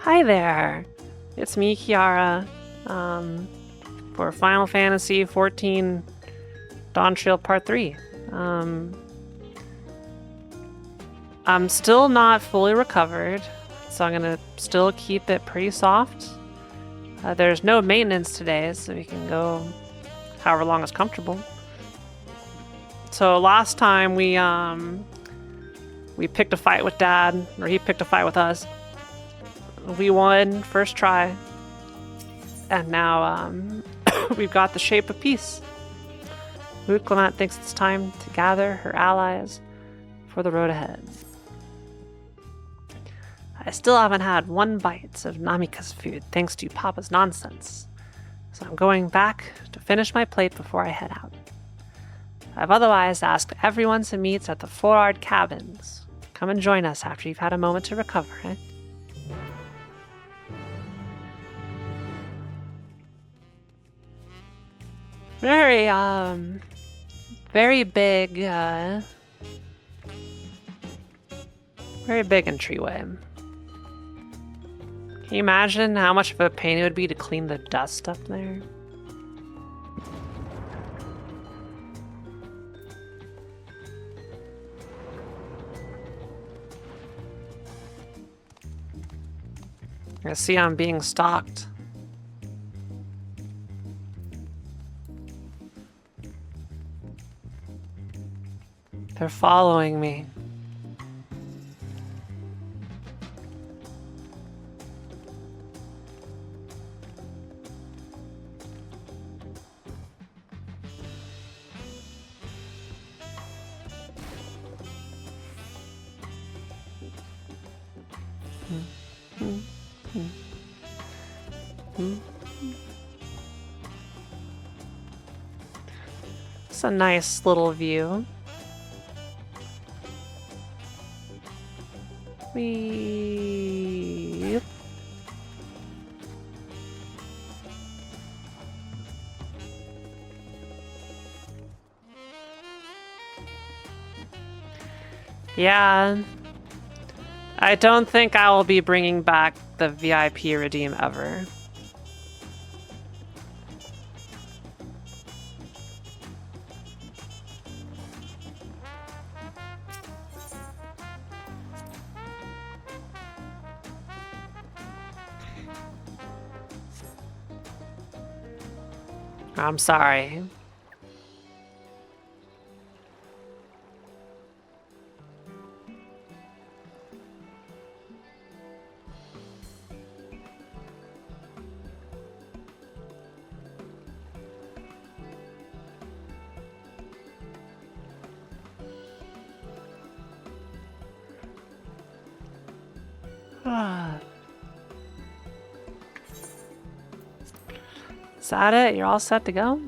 Hi there, it's me, Kiara, for Final Fantasy XIV Dawntrail Part 3. I'm still not fully recovered, so I'm gonna still keep it pretty soft. There's no maintenance today, so we can go however long is comfortable. So last time we picked a fight with Dad, or he picked a fight with us. We won first try, and now we've got the Shape of Peace. Moot Clement thinks it's time to gather her allies for the road ahead. I still haven't had one bite of Namika's food thanks to Papa's nonsense, so I'm going back to finish my plate before I head out. I've otherwise asked everyone to meet at the Forard Cabins. Come and join us after you've had a moment to recover, eh? Very big entryway. Can you imagine how much of a pain it would be to clean the dust up there? I see I'm being stalked. They're following me. It's a nice little view. Yep. Yeah. I don't think I will be bringing back the VIP redeem ever. I'm sorry. Is that it? You're all set to go?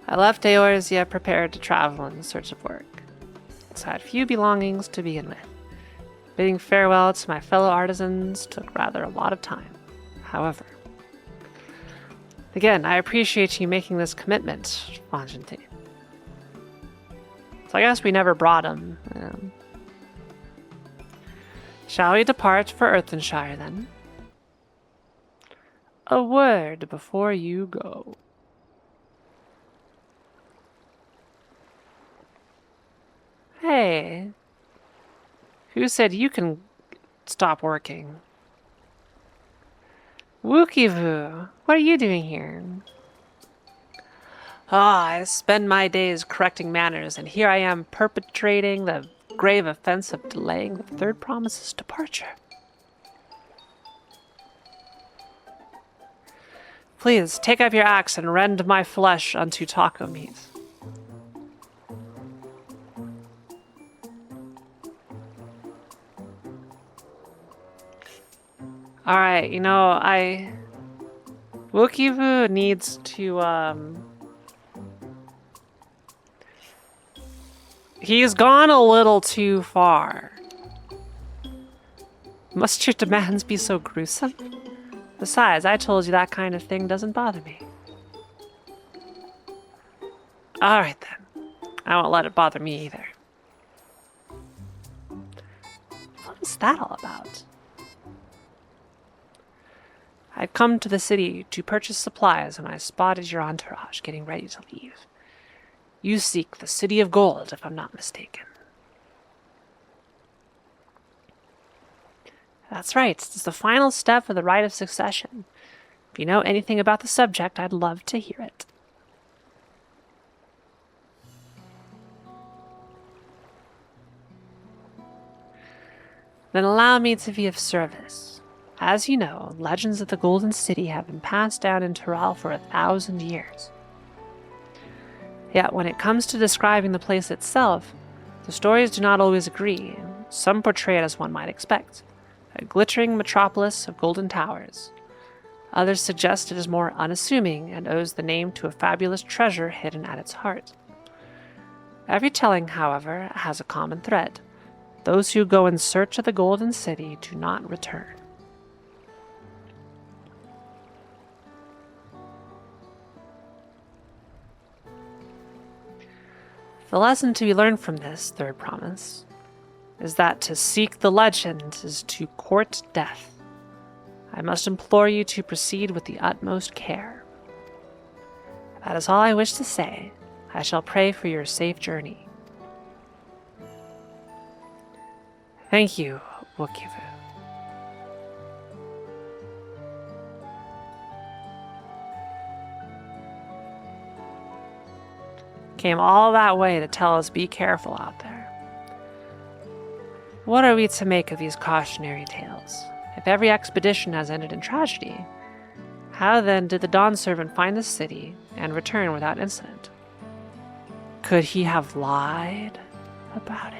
I left Eorzea prepared to travel in search of work. So I had few belongings to begin with. Bidding farewell to my fellow artisans took rather a lot of time. However, again, I appreciate you making this commitment, Fontaine. So I guess we never brought him. Shall we depart for Earthenshire then? A word before you go. Hey, who said you can stop working? Wookievoo, what are you doing here? I spend my days correcting manners, and here I am perpetrating the grave offense of delaying the third promise's departure. Please, take up your axe and rend my flesh unto taco meat. Alright, you know, Wookievoo needs to, he's gone a little too far. Must your demands be so gruesome? Besides, I told you that kind of thing doesn't bother me. Alright then. I won't let it bother me either. What's that all about? I'd come to the city to purchase supplies when I spotted your entourage getting ready to leave. You seek the City of Gold, if I'm not mistaken. That's right, it's the final step of the rite of succession. If you know anything about the subject, I'd love to hear it. Then allow me to be of service. As you know, legends of the Golden City have been passed down in Tural for 1,000 years. Yet when it comes to describing the place itself, the stories do not always agree. Some portray it as one might expect, a glittering metropolis of golden towers. Others suggest it is more unassuming and owes the name to a fabulous treasure hidden at its heart. Every telling, however, has a common thread. Those who go in search of the Golden City do not return. The lesson to be learned from this third promise is that to seek the legend is to court death. I must implore you to proceed with the utmost care. That is all I wish to say. I shall pray for your safe journey. Thank you, Wokivu. Came all that way to tell us be careful out there. What are we to make of these cautionary tales? If every expedition has ended in tragedy, how then did the Dawn Servant find the city and return without incident? Could he have lied about it?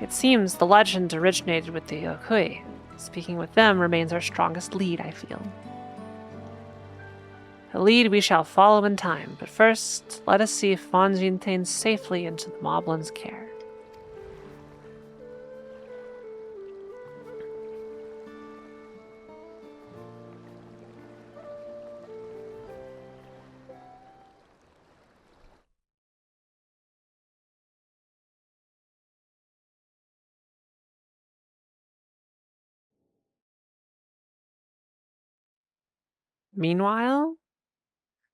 It seems the legend originated with the Yokui. Speaking with them remains our strongest lead, I feel. A lead we shall follow in time, but first, let us see if Von Jintains safely into the Moblin's care.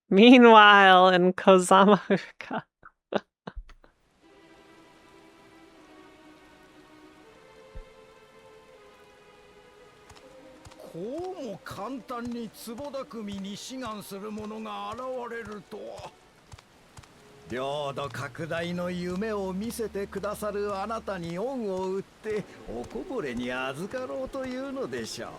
Meanwhile in Kozamahuka. こうも簡単に壺匠に志願する者が現れるとは。領土拡大の夢を見せてくださるあなたに恩を売っておこぼれに預かろうというのでしょう。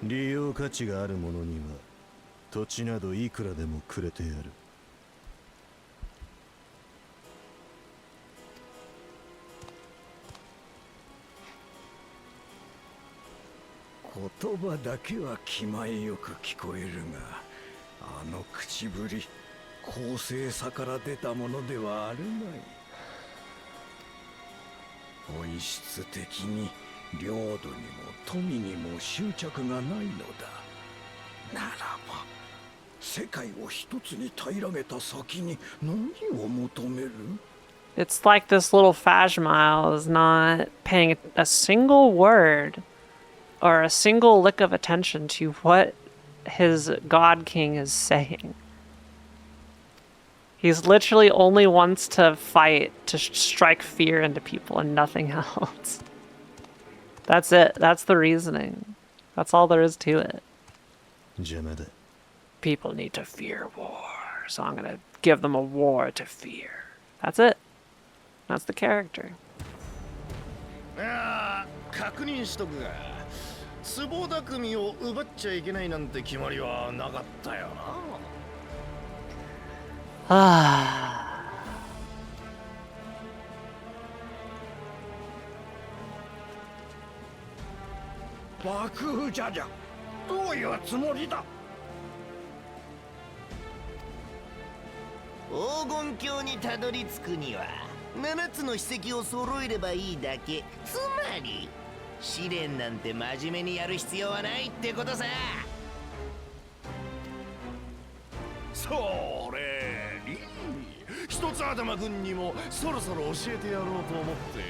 利用価値がある者には土地などいくらでもくれてやる。言葉だけは気前よく聞こえるが、あの口ぶり、公正さから出たものではあるまい。本質的に領土にも富にも執着がないのだ。ならば世界を一つに平らげた先に何を求める？ It's like this little Fashmile is not paying a single word or a single lick of attention to what his God King is saying. He's literally only wants to fight, to strike fear into people and nothing else. That's it. That's the reasoning. That's all there is to it. People need to fear war, so I'm gonna give them a war to fear. That's it. That's the character. 確認しとくが、壺匠を奪っちゃいけないなんて決まりはなかったよな。幕府じゃじゃ、どういうつもりだ？黄金鏡にたどり着くには7つの史跡を揃えればいいだけ。つまり試練なんて真面目にやる必要はないってことさ。それいい。一つ頭君にもそろそろ教えてやろうと思ってよ。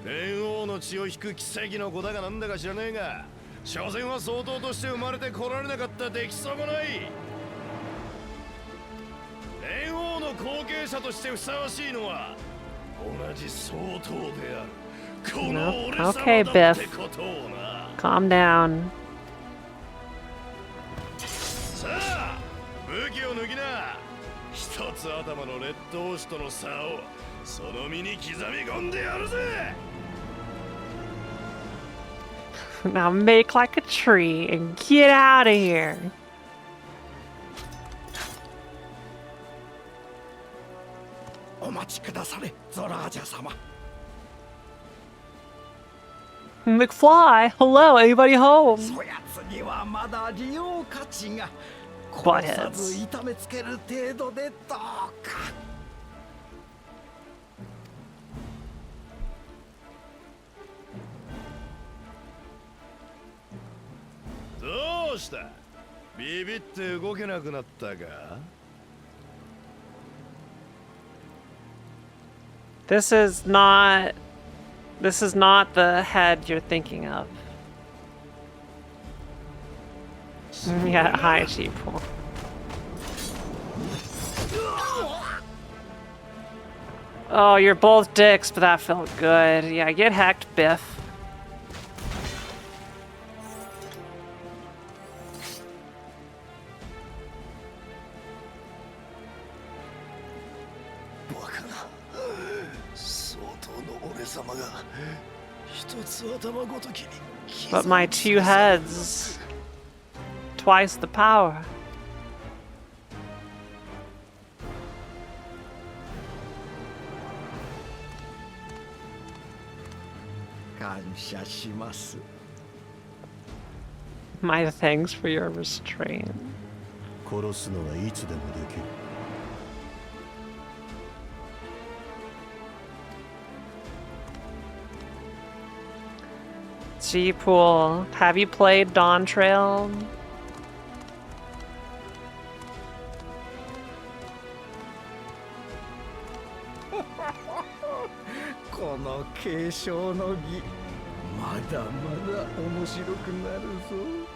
蓮王の血を引く奇跡の子だがなんだか知らねえが、所詮は相当として生まれてこられなかった出来損ない。蓮王の後継者としてふさわしいのは同じ相当であるこの俺様だってことをな。Calm down. さあ武器を脱ぎな。一つ頭の劣等種との差をその身に刻み込んでやるぜ。Now make like a tree and get out of here. お待ちくだされ、ゾラージャ様。 McFly, hello, anybody home? そやつにはまだ利用価値が。 Buttheads. 殺さず痛めつける程度でどうか。どうした？ビビって動けなくなったかThis is not the head you're thinking of. Yeah, hi, sheeple. Oh, you're both dicks, but that felt good. Yeah, get hacked, Biff. But my two heads, twice the power. 感謝します。 My thanks for your restraint. 殺すのはいつでもできる。G-Pool, have you played Dawntrail? この継承の儀、まだまだ面白くなるぞ。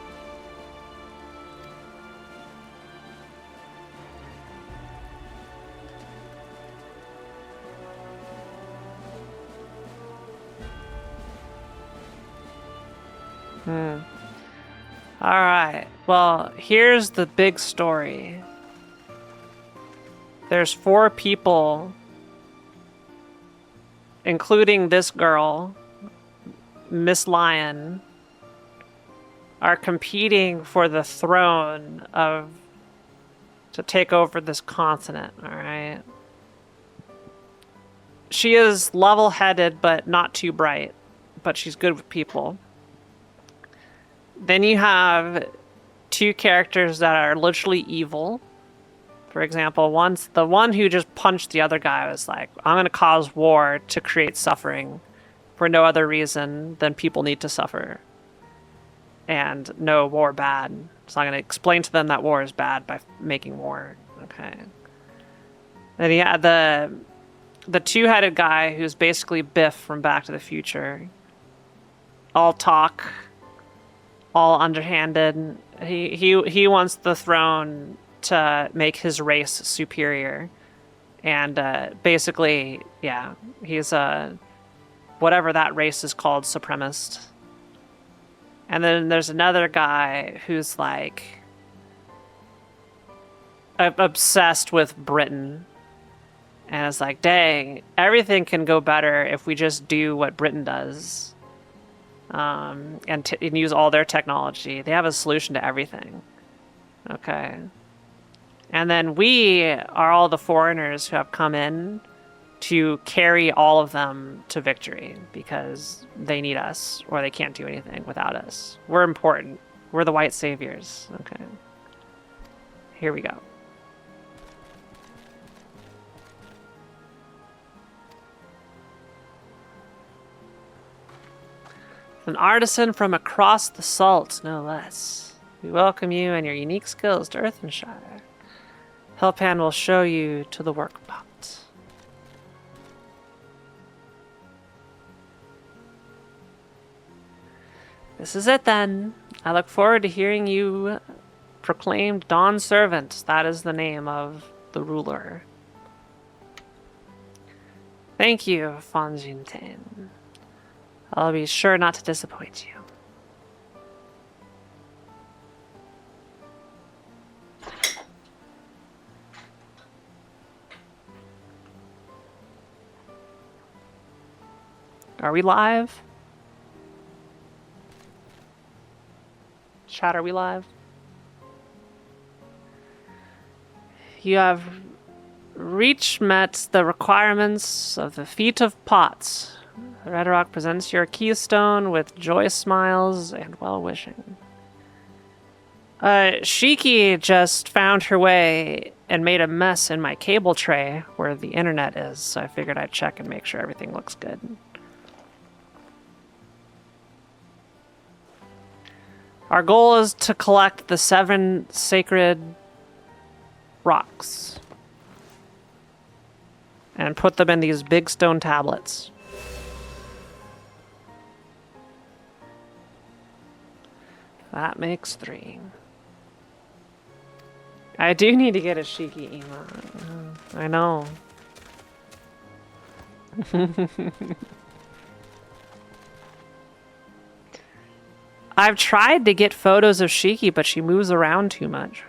Alright, well, here's the big story. There's 4 people, including this girl, Miss Lion, are competing for the throne to take over this continent, alright? She is level-headed, but not too bright, but she's good with people. Then you have 2 characters that are literally evil. For example, the one who just punched the other guy was like, I'm going to cause war to create suffering for no other reason than people need to suffer. And no, war bad. So I'm going to explain to them that war is bad by making war. Okay. Then you had the two-headed guy who's basically Biff from Back to the Future. All talk, all underhanded. He wants the throne to make his race superior, and basically, yeah, he's whatever that race is called, supremacist. And then there's another guy who's like obsessed with Britain, and it's like, dang, everything can go better if we just do what Britain does. And use all their technology. They have a solution to everything. Okay. And then we are all the foreigners who have come in to carry all of them to victory because they need us or they can't do anything without us. We're important. We're the white saviors. Okay. Here we go. An artisan from across the salt, no less. We welcome you and your unique skills to Earthenshire. Helpan will show you to the workpot. This is it then. I look forward to hearing you proclaimed Dawn Servant. That is the name of the ruler. Thank you, Fonjintain. I'll be sure not to disappoint you. Are we live? Chat, are we live? You have met the requirements of the Feat of Pots. Red Rock presents your keystone with joy smiles and well-wishing. Shiki just found her way and made a mess in my cable tray where the internet is, so I figured I'd check and make sure everything looks good. Our goal is to collect the 7 sacred rocks and put them in these big stone tablets. That makes 3. I do need to get a Shiki emote. I know. I've tried to get photos of Shiki, but she moves around too much.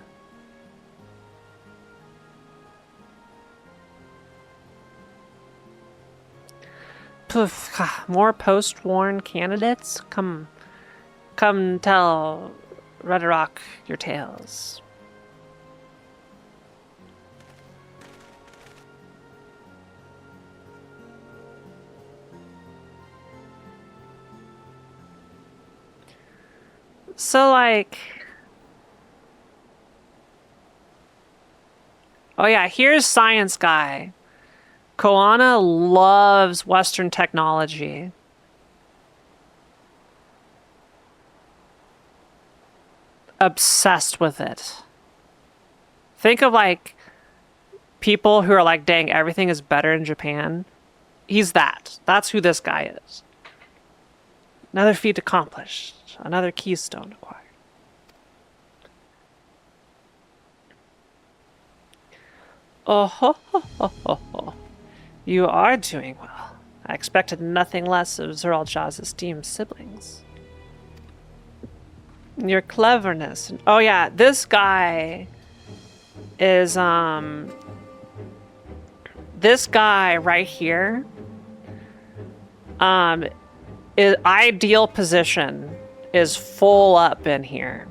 Poof, more post-warn candidates? Come tell Red Rock your tales. So, like... Oh yeah, here's Science Guy. Koana loves Western technology. Obsessed with it. Think of, like, people who are like, dang, everything is better in Japan. He's that. That's who this guy is. Another feat accomplished. Another keystone acquired. Oh ho ho ho ho ho. You are doing well. I expected nothing less of Zeralja's esteemed siblings. Your cleverness. Oh yeah, this guy is this guy right here is ideal position is full up in here.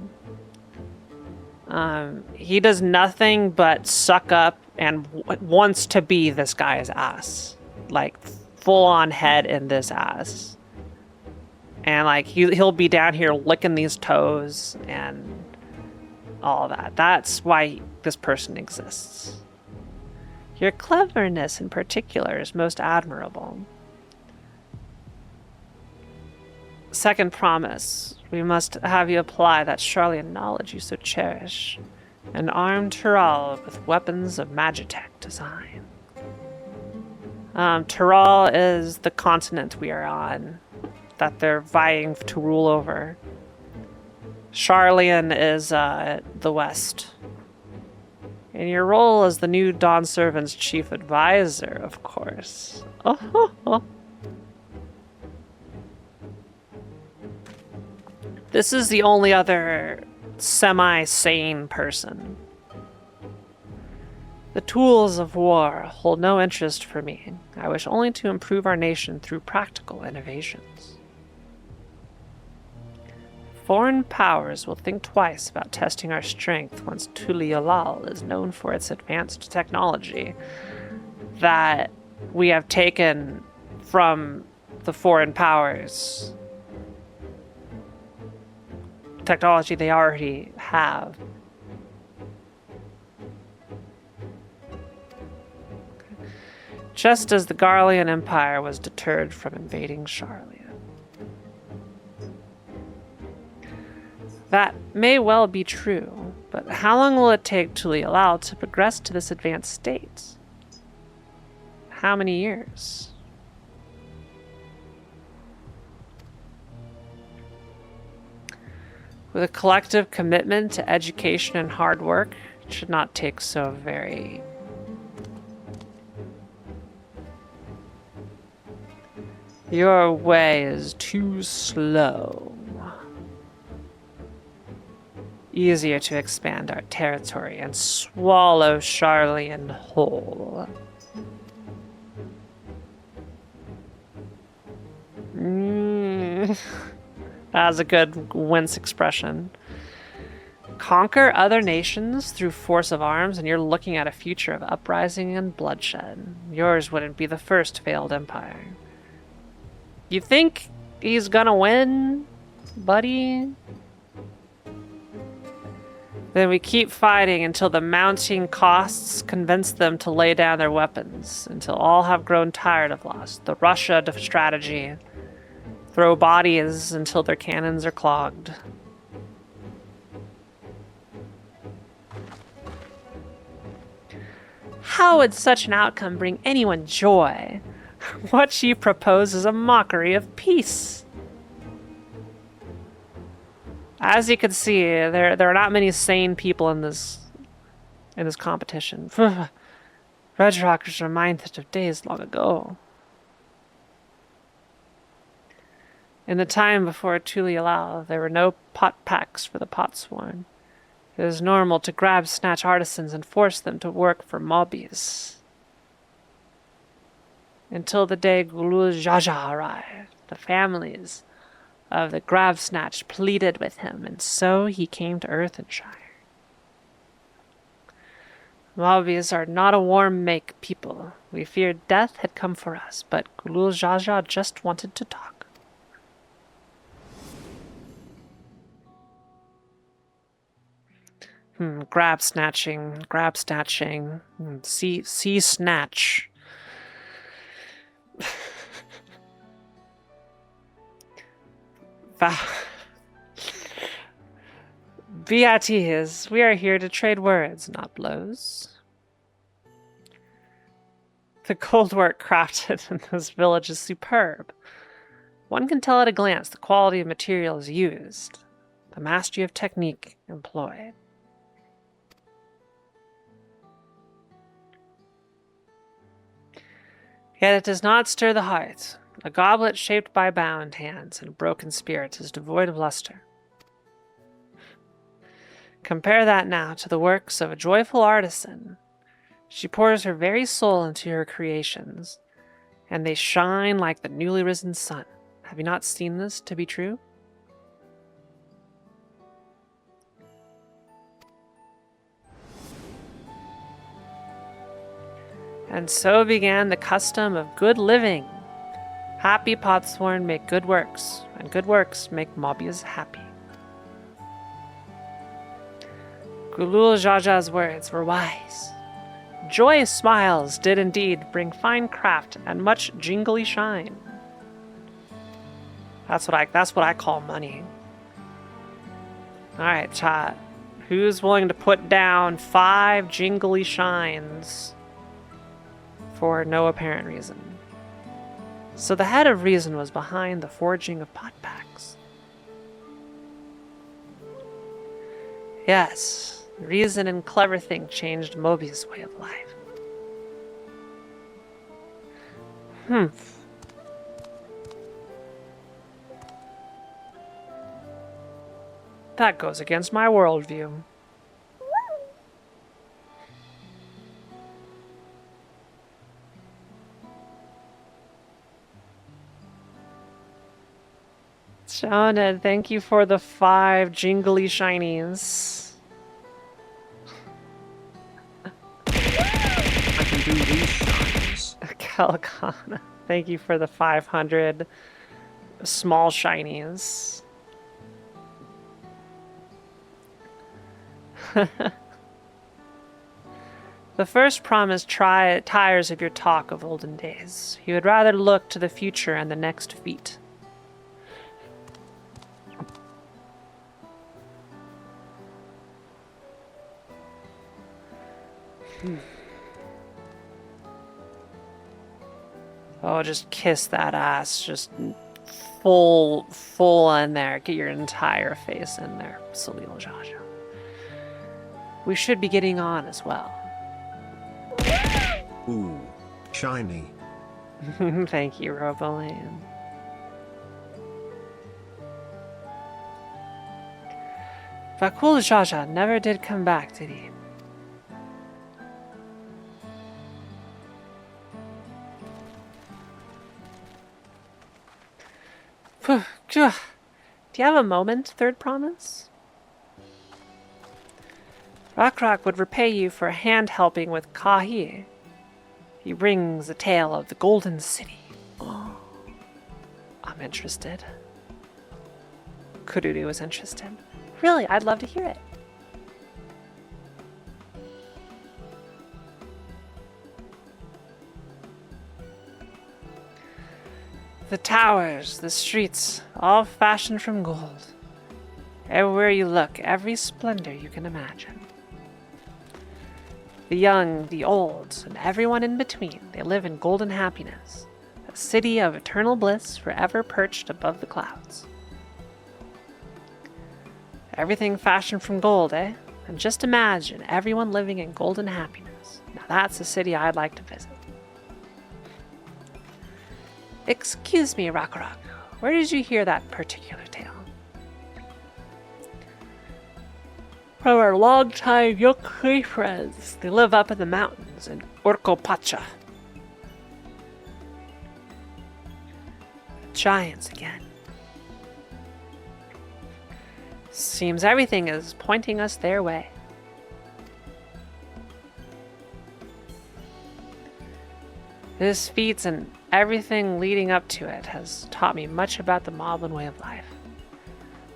He does nothing but suck up and wants to be this guy's ass. Like, full on head in this ass. And like, he'll be down here licking these toes and all that. That's why this person exists. Your cleverness in particular is most admirable. Second promise. We must have you apply that Charlian knowledge you so cherish. And arm Tural with weapons of Magitech design. Tural is the continent we are on that they're vying to rule over. Charlian is the West. In your role as the new Dawn Servant's chief advisor, of course. This is the only other semi-sane person. The tools of war hold no interest for me. I wish only to improve our nation through practical innovations. Foreign powers will think twice about testing our strength once Tuliolal is known for its advanced technology that we have taken from the foreign powers. Technology they already have. Just as the Garlean Empire was deterred from invading Charlian. That may well be true, but how long will it take Tulialal to progress to this advanced state? How many years? With a collective commitment to education and hard work, it should not take so very... Your way is too slow. Easier to expand our territory and swallow Charlian whole. That was a good wince expression. Conquer other nations through force of arms, and you're looking at a future of uprising and bloodshed. Yours wouldn't be the first failed empire. You think he's gonna win, buddy? Then we keep fighting until the mounting costs convince them to lay down their weapons, until all have grown tired of loss. The Russia strategy. Throw bodies until their cannons are clogged. How would such an outcome bring anyone joy? What you propose is a mockery of peace. As you can see, there are not many sane people in this competition. Red Rockers are reminded of days long ago. In the time before Tulialal, there were no pot packs for the potsworn. It was normal to grab snatch artisans and force them to work for mobbies. Until the day Gulul Jaja arrived, the families of the grab snatch pleaded with him, and so he came to Earthenshire. Mobbies are not a warm-make people. We feared death had come for us, but Gulul Jaja just wanted to talk. Grab snatching, see snatch. BITs, we are here to trade words, not blows. The gold work crafted in this village is superb. One can tell at a glance the quality of materials used, the mastery of technique employed. Yet it does not stir the heart. A goblet shaped by bound hands and broken spirits is devoid of luster. Compare that now to the works of a joyful artisan. She pours her very soul into her creations, and they shine like the newly risen sun. Have you not seen this to be true? And so began the custom of good living. Happy potsworn make good works, and good works make mobbies happy. Gulul Jaja's words were wise. Joyous smiles did indeed bring fine craft and much jingly shine. That's what I call money. All right, chat. Who's willing to put down 5 jingly shines for no apparent reason? So the head of reason was behind the forging of pot packs. Yes, reason and clever thing changed Mobius' way of life. That goes against my worldview. Shauna, thank you for the 5 jingly shinies. I can do these shines. Calcana, thank you for the 500 small shinies. The first promise tires of your talk of olden days. You would rather look to the future and the next feat. Oh, just kiss that ass. Just full in there. Get your entire face in there, Salil Jaja. We should be getting on as well. Ooh, shiny. Thank you, Robolane. Vakul Jaja never did come back, did he? Do you have a moment, Third Promise? Rock would repay you for a hand helping with Kahi. He brings a tale of the Golden City. Oh, I'm interested. Kururu is interested. Really, I'd love to hear it. The towers, the streets, all fashioned from gold. Everywhere you look, every splendor you can imagine. The young, the old, and everyone in between, they live in golden happiness, a city of eternal bliss forever perched above the clouds. Everything fashioned from gold, eh? And just imagine everyone living in golden happiness. Now that's a city I'd like to visit. Excuse me, Rock, where did you hear that particular tale? From our longtime Yokai friends. They live up in the mountains in Orkopacha. Giants again. Seems everything is pointing us their way. This feat and everything leading up to it has taught me much about the Moblin way of life.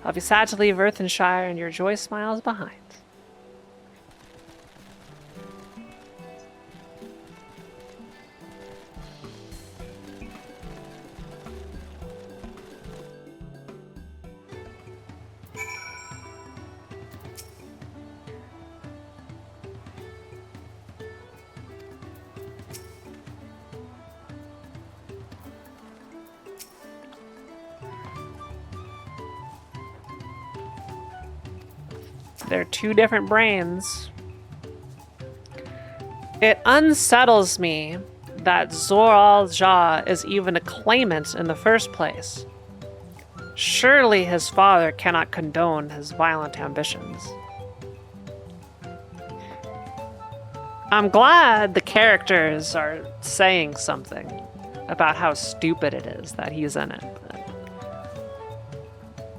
I'll be sad to leave Earthenshire and your joy smiles behind. They're two different brains. It unsettles me that Zoral Ja is even a claimant in the first place. Surely his father cannot condone his violent ambitions. I'm glad the characters are saying something about how stupid it is that he's in it.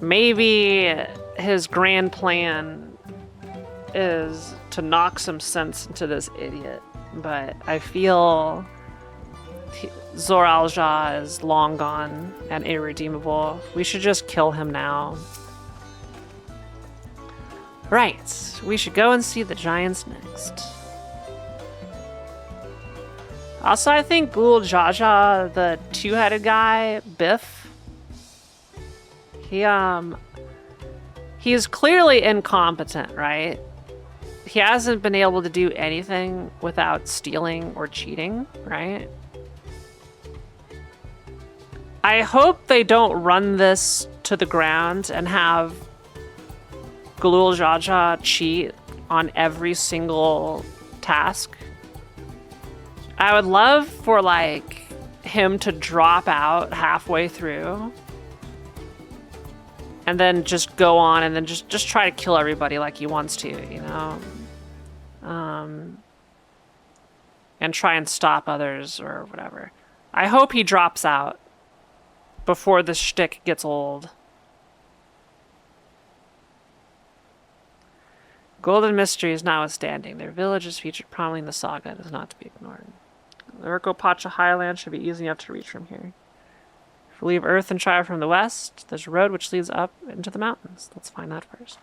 Maybe his grand plan is to knock some sense into this idiot, but I feel Zoral Ja is long gone and irredeemable. We should just kill him now. Right, we should go and see the giants next. Also, I think Ghoul Jaja, the two-headed guy, Biff, he's clearly incompetent, right? He hasn't been able to do anything without stealing or cheating, right? I hope they don't run this to the ground and have Ghoul Jaja cheat on every single task. I would love for, like, him to drop out halfway through and then just go on and then just try to kill everybody like he wants to, you know? And try and stop others or whatever. I hope he drops out before the shtick gets old. Golden Mysteries notwithstanding, their village is featured prominently in the saga and is not to be ignored. The Urkopacha Highland should be easy enough to reach from here. If we leave Earthenshire from the west, there's a road which leads up into the mountains. Let's find that first.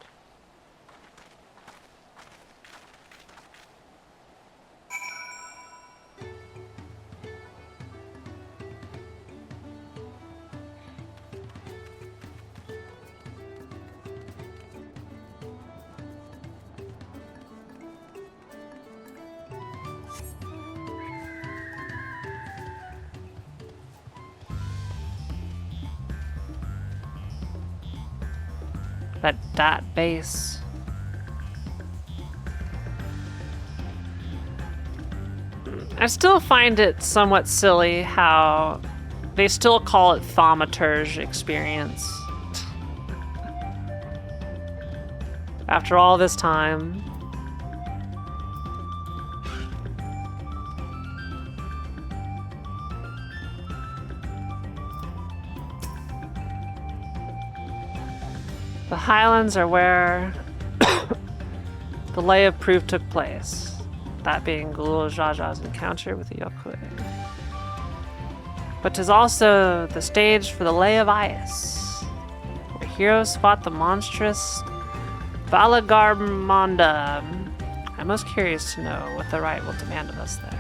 That base. I still find it somewhat silly how they still call it thaumaturge experience. After all this time. The Highlands are where the Lay of Proof took place, that being Gulul Jaja's encounter with the Yokui. But 'tis also the stage for the Lay of Ice, where heroes fought the monstrous Balagarmonda. I'm most curious to know what the rite will demand of us there.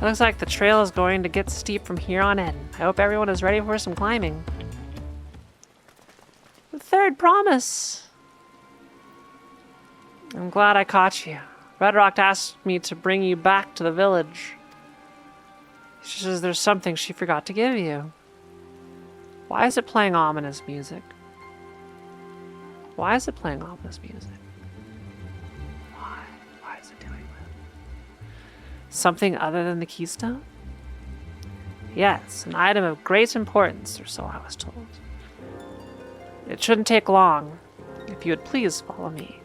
Looks like the trail is going to get steep from here on in. I hope everyone is ready for some climbing. The third promise! I'm glad I caught you. Red Rock asked me to bring you back to the village. She says there's something she forgot to give you. Why is it playing ominous music? Why is it playing ominous music? Why is it doing that? Something other than the keystone? Yes, an item of great importance, or so I was told. It shouldn't take long. If you would please follow me.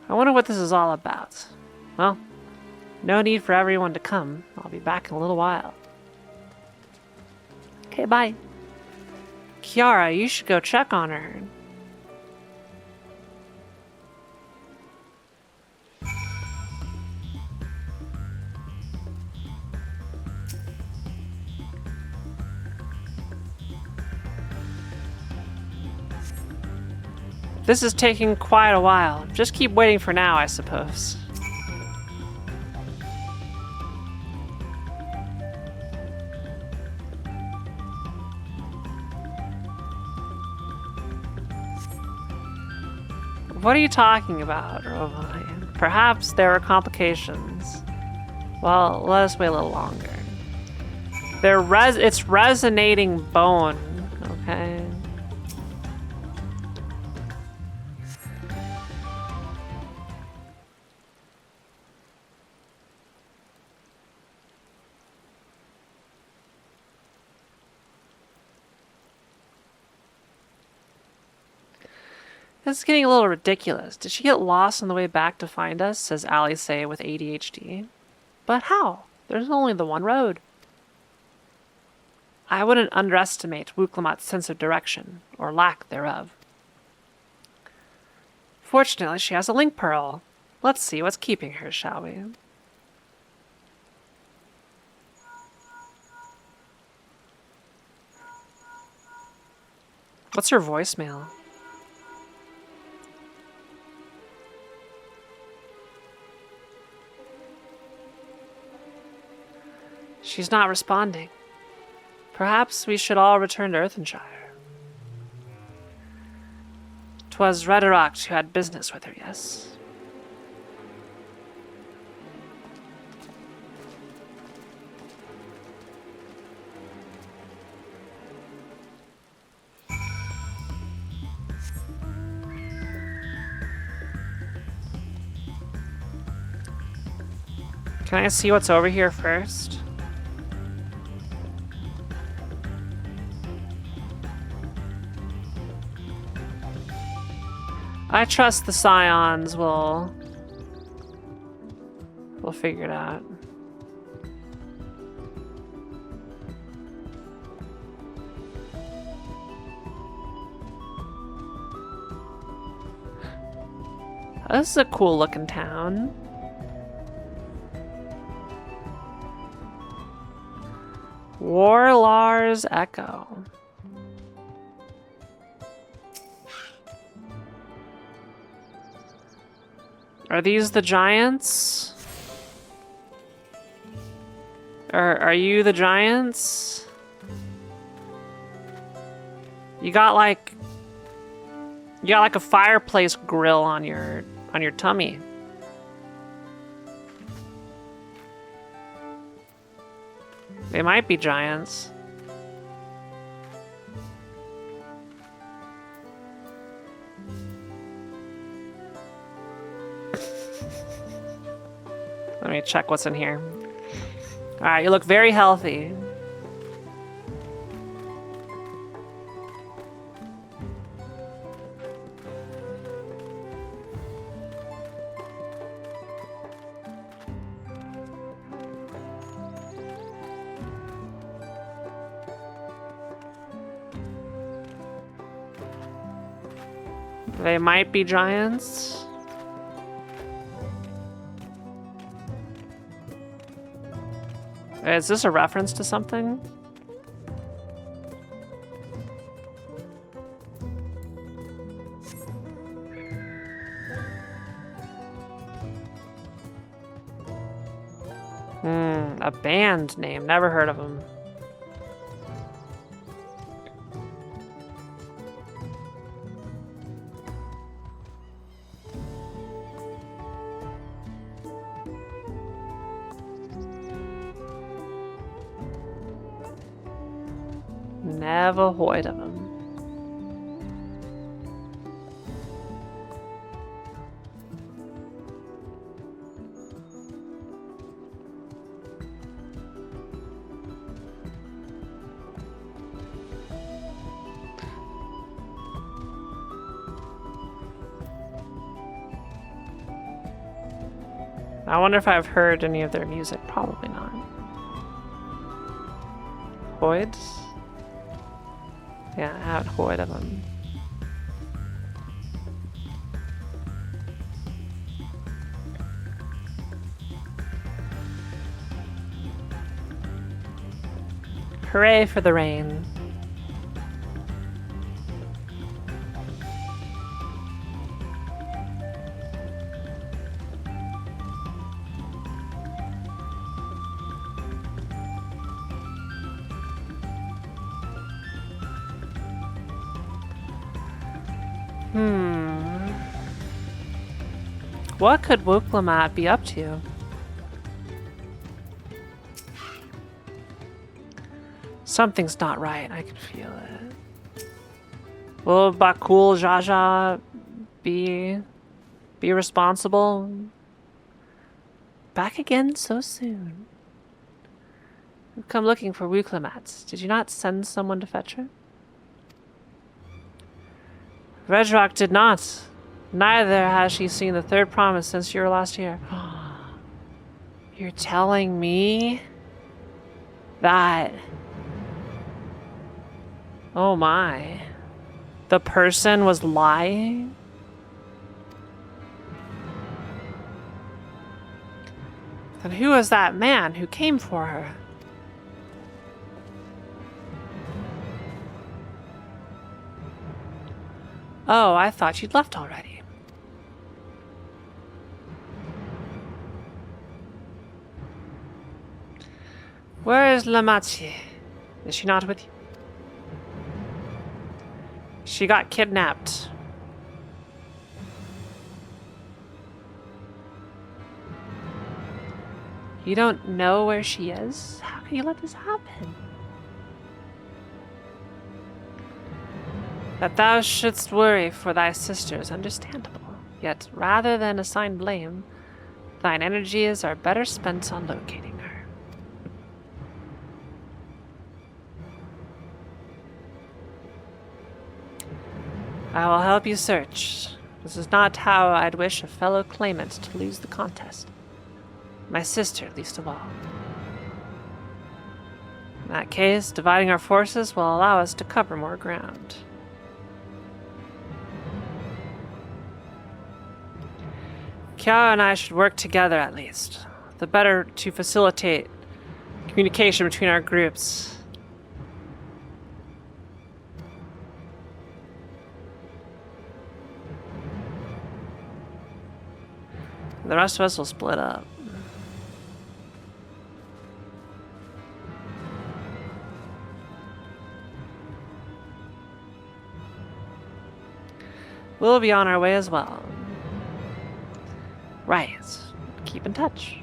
I wonder what this is all about. Well, no need for everyone to come. I'll be back in a little while. Okay, bye. Kiara, you should go check on her. This is taking quite a while. Just keep waiting for now, I suppose. What are you talking about, Rovai? Perhaps there are complications. Well, let us wait a little longer. It's resonating bone, okay? This is getting a little ridiculous. Did she get lost on the way back to find us, says Alice with ADHD. But how? There's only the one road. I wouldn't underestimate Wuklamat's sense of direction, or lack thereof. Fortunately, she has a link pearl. Let's see what's keeping her, shall we? What's her voicemail? She's not responding. Perhaps we should all return to Earthenshire. 'Twas Rederacht who had business with her, yes? Can I see what's over here first? I trust the Scions will figure it out. This is a cool looking town. Warlar's Echo. Are these the giants? Are you the giants? You got like a fireplace grill on your tummy. They might be giants. Let me check what's in here. All right, you look very healthy. They might be giants. Is this a reference to something? A band name. Never heard of them. Never heard of them. I wonder if I've heard any of their music. Probably not. Hoids? Yeah, I haven't heard of them. Hooray for the rain. What could Wuklamat be up to? Something's not right. I can feel it. Will Bakul Jaja be responsible? Back again so soon. We've come looking for Wuklamat. Did you not send someone to fetch her? Redrock did not. Neither has she seen the third promise since you were last here. You're telling me that... Oh my. The person was lying? Then who was that man who came for her? Oh, I thought she'd left already. Where is Lamatye? Is she not with you? She got kidnapped. You don't know where she is? How can you let this happen? That thou shouldst worry for thy sister is understandable. Yet, rather than assign blame, thine energies are better spent on locating her. I will help you search. This is not how I'd wish a fellow claimant to lose the contest. My sister, least of all. In that case, dividing our forces will allow us to cover more ground. Kiara and I should work together at least. The better to facilitate communication between our groups. The rest of us will split up. We'll be on our way as well. Right. Keep in touch.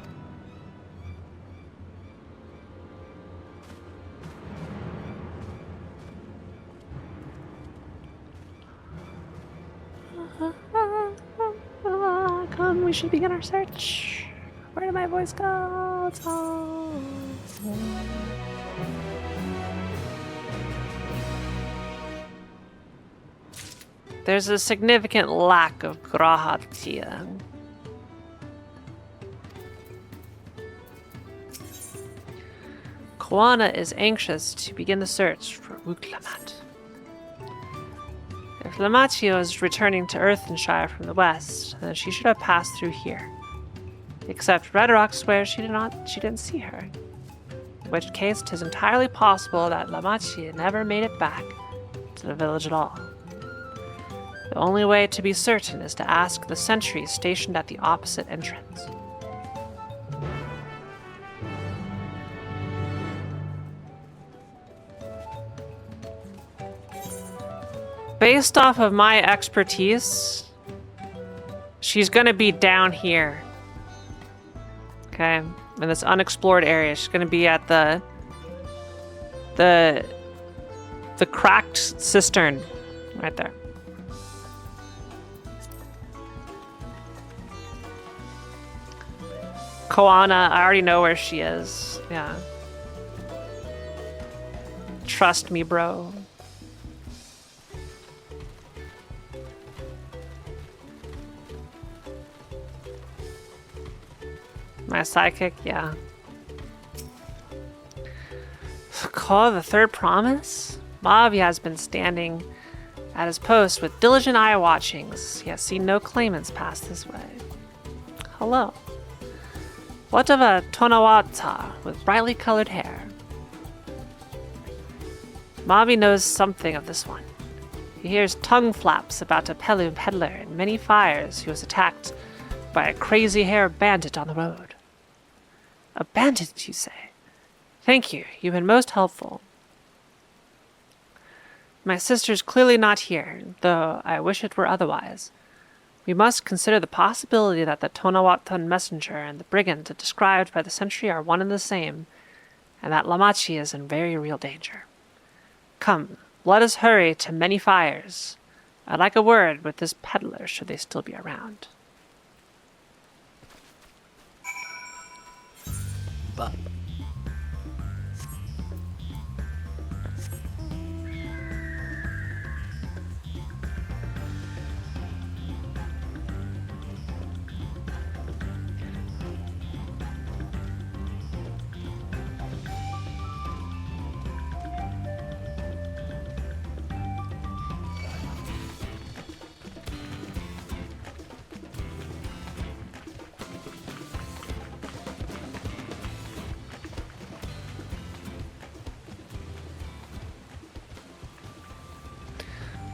Come, we should begin our search. Where did my voice go? It's all... There's a significant lack of Grahat here. Koana is anxious to begin the search for Wuklamat. If Lamachio is returning to Earthenshire from the west, then she should have passed through here. Except Red Rock swears she didn't see her. In which case, 'tis entirely possible that Lamachia never made it back to the village at all. The only way to be certain is to ask the sentries stationed at the opposite entrance. Based off of my expertise, she's gonna be down here. Okay, in this unexplored area. She's gonna be at the cracked cistern right there. Koana, I already know where she is. Yeah. Trust me, bro. My psychic, yeah. Call the third promise? Mavi has been standing at his post with diligent eye watchings. He has seen no claimants pass this way. Hello. What of a Tonawata with brightly colored hair? Mavi knows something of this one. He hears tongue flaps about a Pelu peddler in many fires who was attacked by a crazy hair bandit on the road. A bandit, you say? Thank you. You've been most helpful. My sister's clearly not here, though I wish it were otherwise. We must consider the possibility that the Tonawatan messenger and the brigand described by the sentry are one and the same, and that Lamachi is in very real danger. Come, let us hurry to Many Fires. I'd like a word with this peddler should they still be around.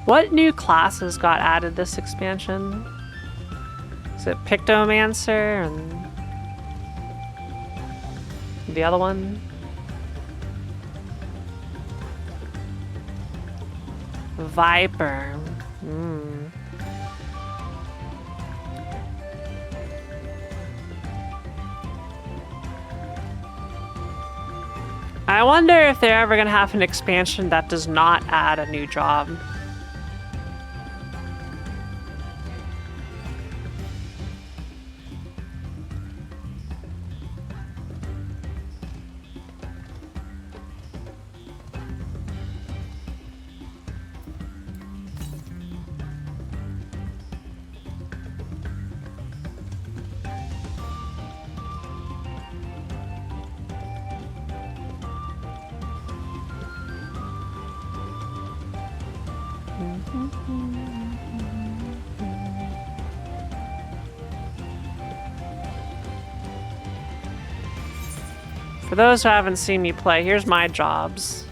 What new classes got added this expansion? Is it Pictomancer and the other one? Viper. I wonder if they're ever gonna have an expansion that does not add a new job. For those who haven't seen me play, here's my jobs.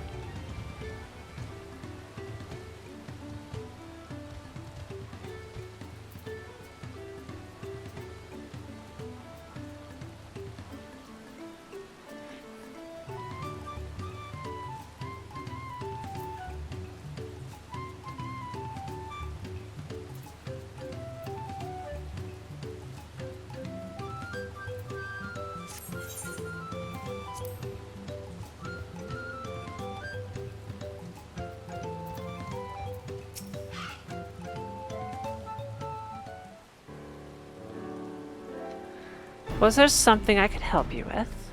Was there something I could help you with?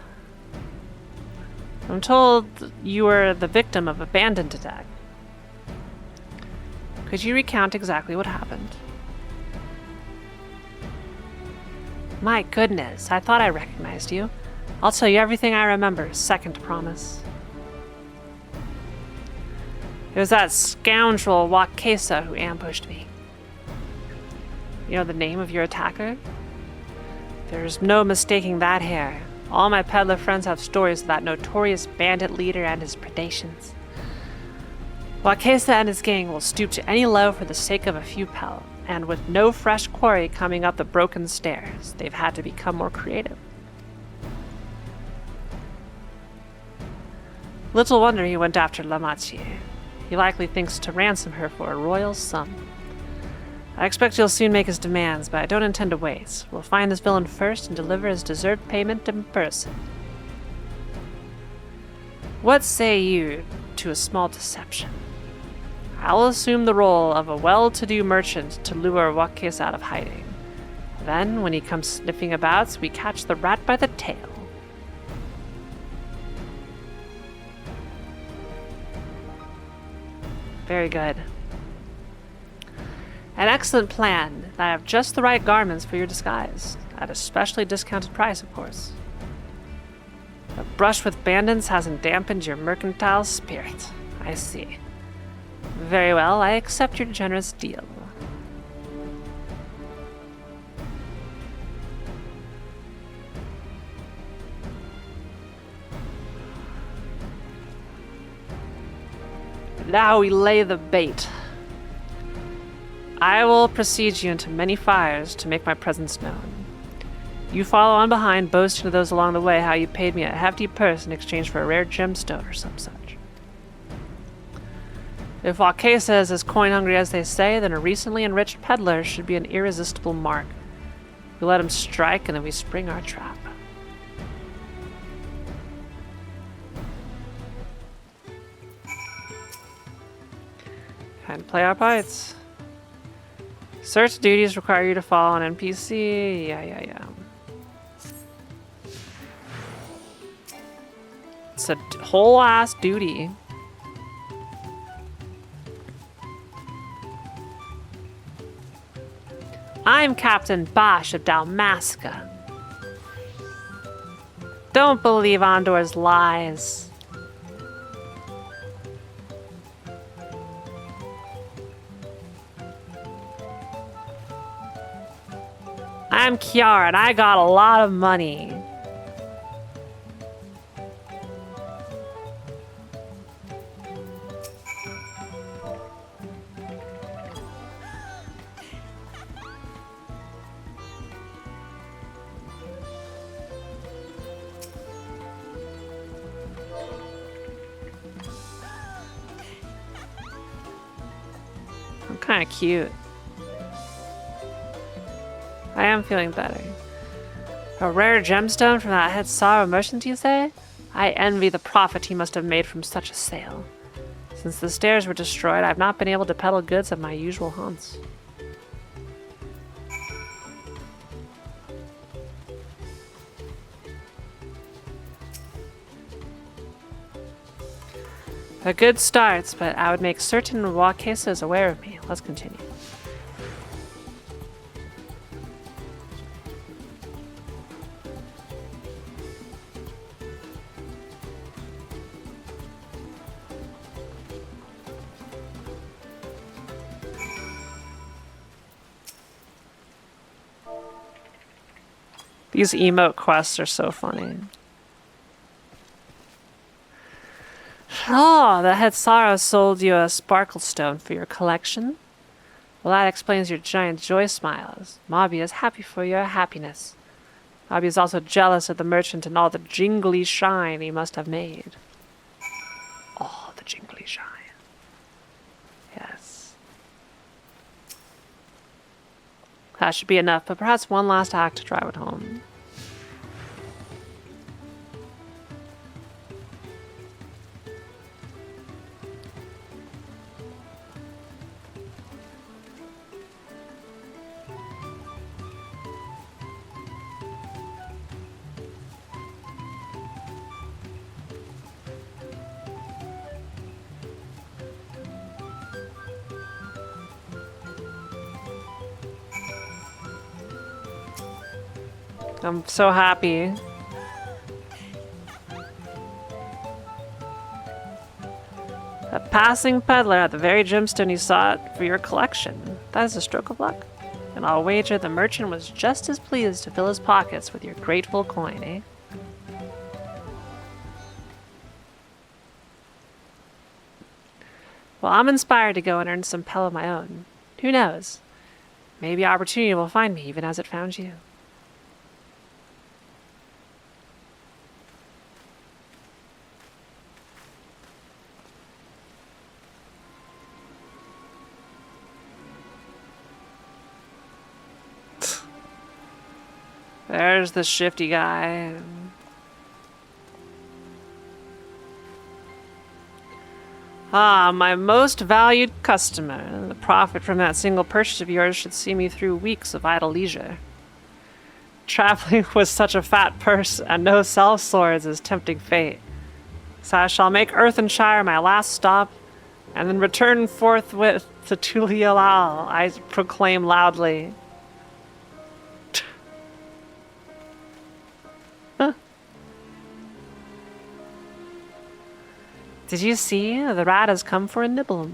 I'm told you were the victim of a bandit attack. Could you recount exactly what happened? My goodness, I thought I recognized you. I'll tell you everything I remember, second promise. It was that scoundrel Wakesa who ambushed me. You know the name of your attacker? There's no mistaking that hair. All my peddler friends have stories of that notorious bandit leader and his predations. Wakesa and his gang will stoop to any low for the sake of a few pelts, and with no fresh quarry coming up the broken stairs, they've had to become more creative. Little wonder he went after Lamachi. He likely thinks to ransom her for a royal sum. I expect he'll soon make his demands, but I don't intend to wait. We'll find this villain first and deliver his deserved payment in person. What say you to a small deception? I'll assume the role of a well-to-do merchant to lure Wakesa out of hiding. Then, when he comes sniffing about, we catch the rat by the tail. Very good. An excellent plan. I have just the right garments for your disguise. At a specially discounted price, of course. A brush with bandits hasn't dampened your mercantile spirit. I see. Very well, I accept your generous deal. Now we lay the bait. I will precede you into many fires to make my presence known. You follow on behind, boasting to those along the way how you paid me a hefty purse in exchange for a rare gemstone or some such. If Wakesa is as coin-hungry as they say, then a recently enriched peddler should be an irresistible mark. We let him strike, and then we spring our trap. Time to play our bites. Certain duties require you to follow an NPC. Yeah. It's a whole ass duty. I'm Captain Bosch of Dalmasca. Don't believe Andor's lies. I'm Kiara, and I got a lot of money. I'm kind of cute. I am feeling better. A rare gemstone from that head sorrow merchant, you say? I envy the profit he must have made from such a sale. Since the stairs were destroyed, I've not been able to peddle goods at my usual haunts. A good start, but I would make certain Wakesa is aware of me. Let's continue. These emote quests are so funny. Oh, the head sorrow sold you a sparkle stone for your collection? Well, that explains your giant joy smiles. Mobby is happy for your happiness. Mobby is also jealous of the merchant and all the jingly shine he must have made. All the jingly shine. Yes. That should be enough, but perhaps one last act to drive it home. I'm so happy. A passing peddler at the very gemstone you sought for your collection. That is a stroke of luck. And I'll wager the merchant was just as pleased to fill his pockets with your grateful coin, eh? Well, I'm inspired to go and earn some Pell of my own. Who knows? Maybe opportunity will find me even as it found you. There's the shifty guy. Ah, my most valued customer. The profit from that single purchase of yours should see me through weeks of idle leisure. Traveling with such a fat purse and no self swords is tempting fate. So I shall make Earthenshire my last stop, and then return forthwith to Tulialal, I proclaim loudly. Did you see? The rat has come for a nibble.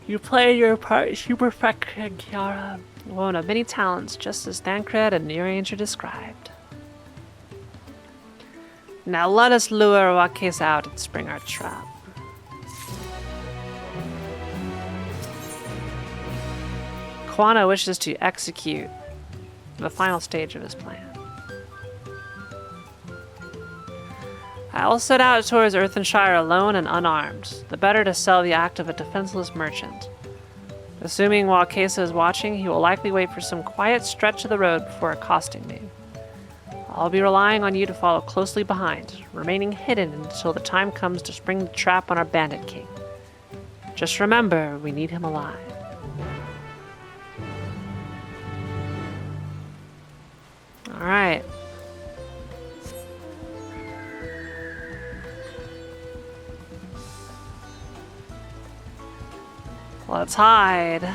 You played your part super perfection, Kiara. One of many talents, just as Thancred and Neuranger described. Now let us lure Wakesa out and spring our trap. Quana wishes to execute the final stage of his plan. I will set out towards Earthenshire alone and unarmed, the better to sell the act of a defenseless merchant. Assuming Wakesa is watching, he will likely wait for some quiet stretch of the road before accosting me. I'll be relying on you to follow closely behind, remaining hidden until the time comes to spring the trap on our bandit king. Just remember, we need him alive. All right. Let's hide.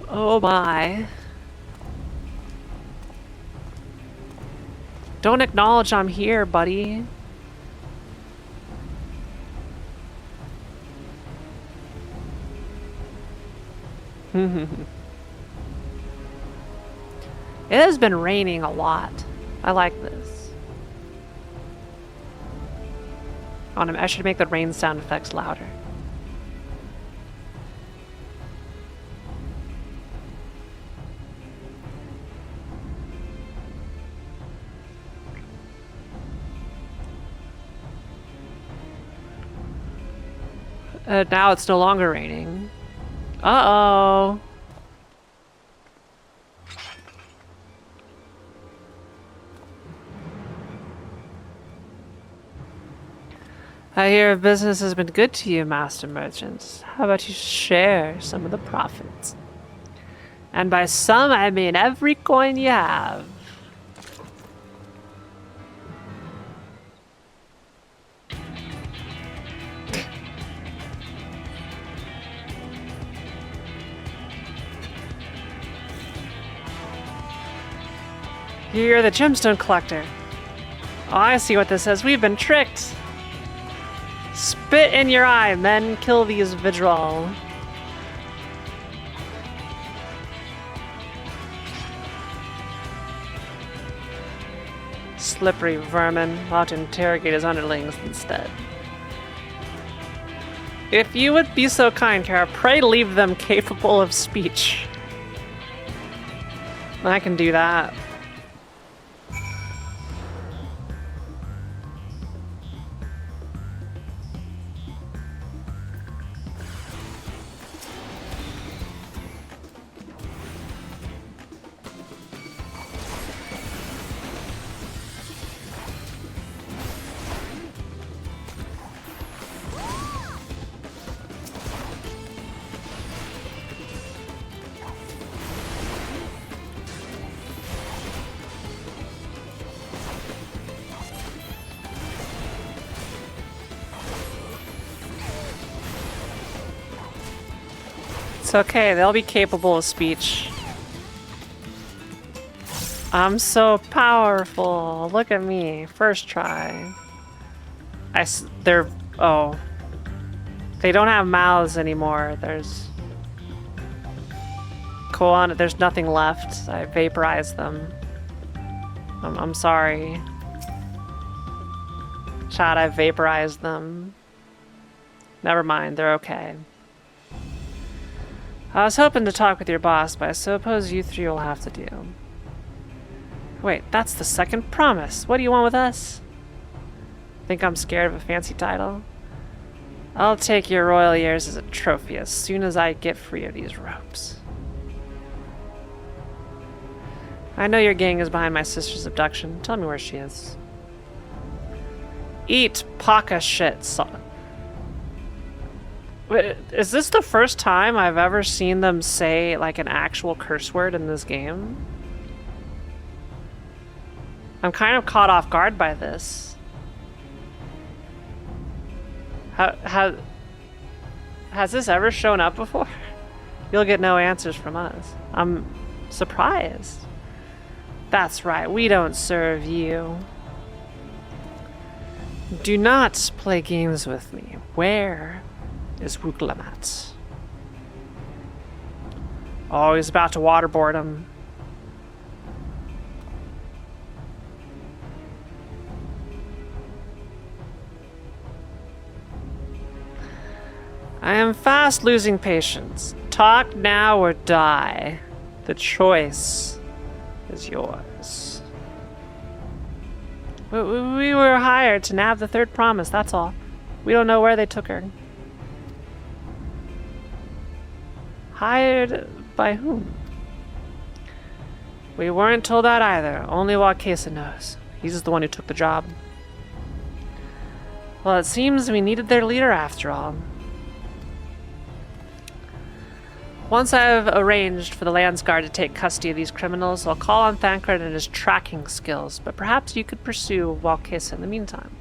Oh my. Don't acknowledge I'm here, buddy. It has been raining a lot. I like this. I should make the rain sound effects louder. Now it's no longer raining. Uh-oh. I hear business has been good to you, Master Merchants. How about you share some of the profits? And by some, I mean every coin you have. You're the gemstone collector. Oh, I see what this says. We've been tricked. Spit in your eye, men. Kill these Vidral. Slippery vermin. I'll have to interrogate his underlings instead. If you would be so kind, Kara, pray leave them capable of speech. I can do that. It's okay, they'll be capable of speech. I'm so powerful. Look at me. First try. Oh. They don't have mouths anymore. There's nothing left. I vaporized them. I'm sorry. Chat, I vaporized them. Never mind, they're okay. I was hoping to talk with your boss, but I suppose you three will have to do. Wait, that's the second promise. What do you want with us? Think I'm scared of a fancy title? I'll take your royal ears as a trophy as soon as I get free of these ropes. I know your gang is behind my sister's abduction. Tell me where she is. Eat Paka shit. Wait, is this the first time I've ever seen them say like an actual curse word in this game? I'm kind of caught off guard by this. Has this ever shown up before? You'll get no answers from us. I'm surprised. That's right, we don't serve you. Do not play games with me. Where is Wuklamat? Oh, he's about to waterboard him. I am fast losing patience. Talk now or die. The choice is yours. We were hired to nab the third promise, that's all. We don't know where they took her. Hired by whom? We weren't told that either. Only Wakesa knows. He's the one who took the job. Well, it seems we needed their leader after all. Once I've arranged for the Landsguard to take custody of these criminals, I'll call on Thancred and his tracking skills, but perhaps you could pursue Walkesa in the meantime.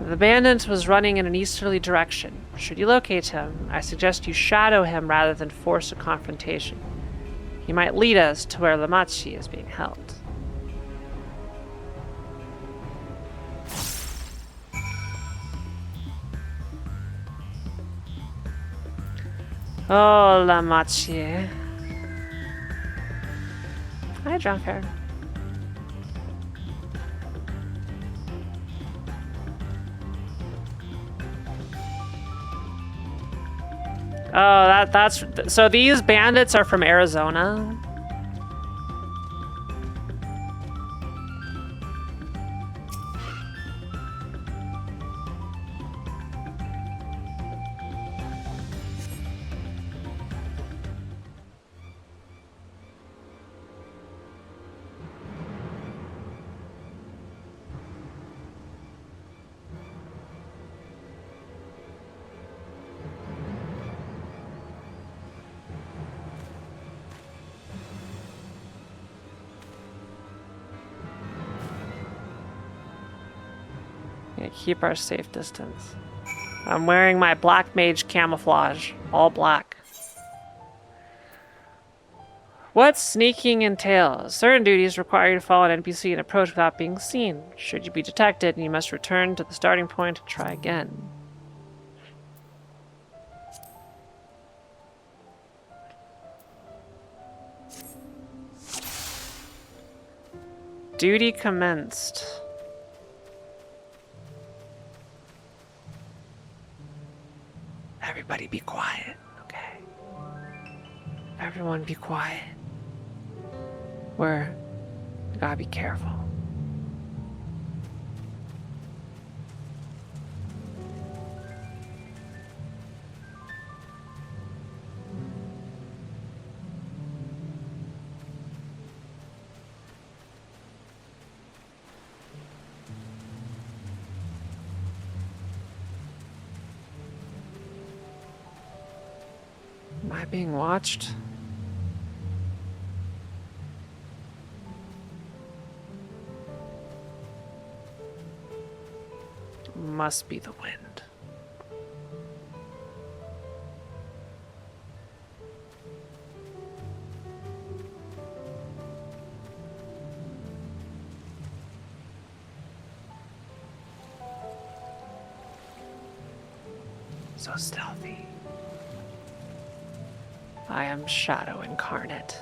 The bandit was running in an easterly direction. Should you locate him, I suggest you shadow him rather than force a confrontation. He might lead us to where Lamachi is being held. Oh, Lamachi. Hi, Drunkard. Oh, that's so these bandits are from Arizona. Keep our safe distance. I'm wearing my black mage camouflage, all black. What sneaking entails? Certain duties require you to follow an NPC and approach without being seen. Should you be detected, you must return to the starting point and try again. Duty commenced. Everybody be quiet, okay? Everyone be quiet. We gotta be careful. Am I being watched? Must be the wind. So stealthy. I am Shadow incarnate.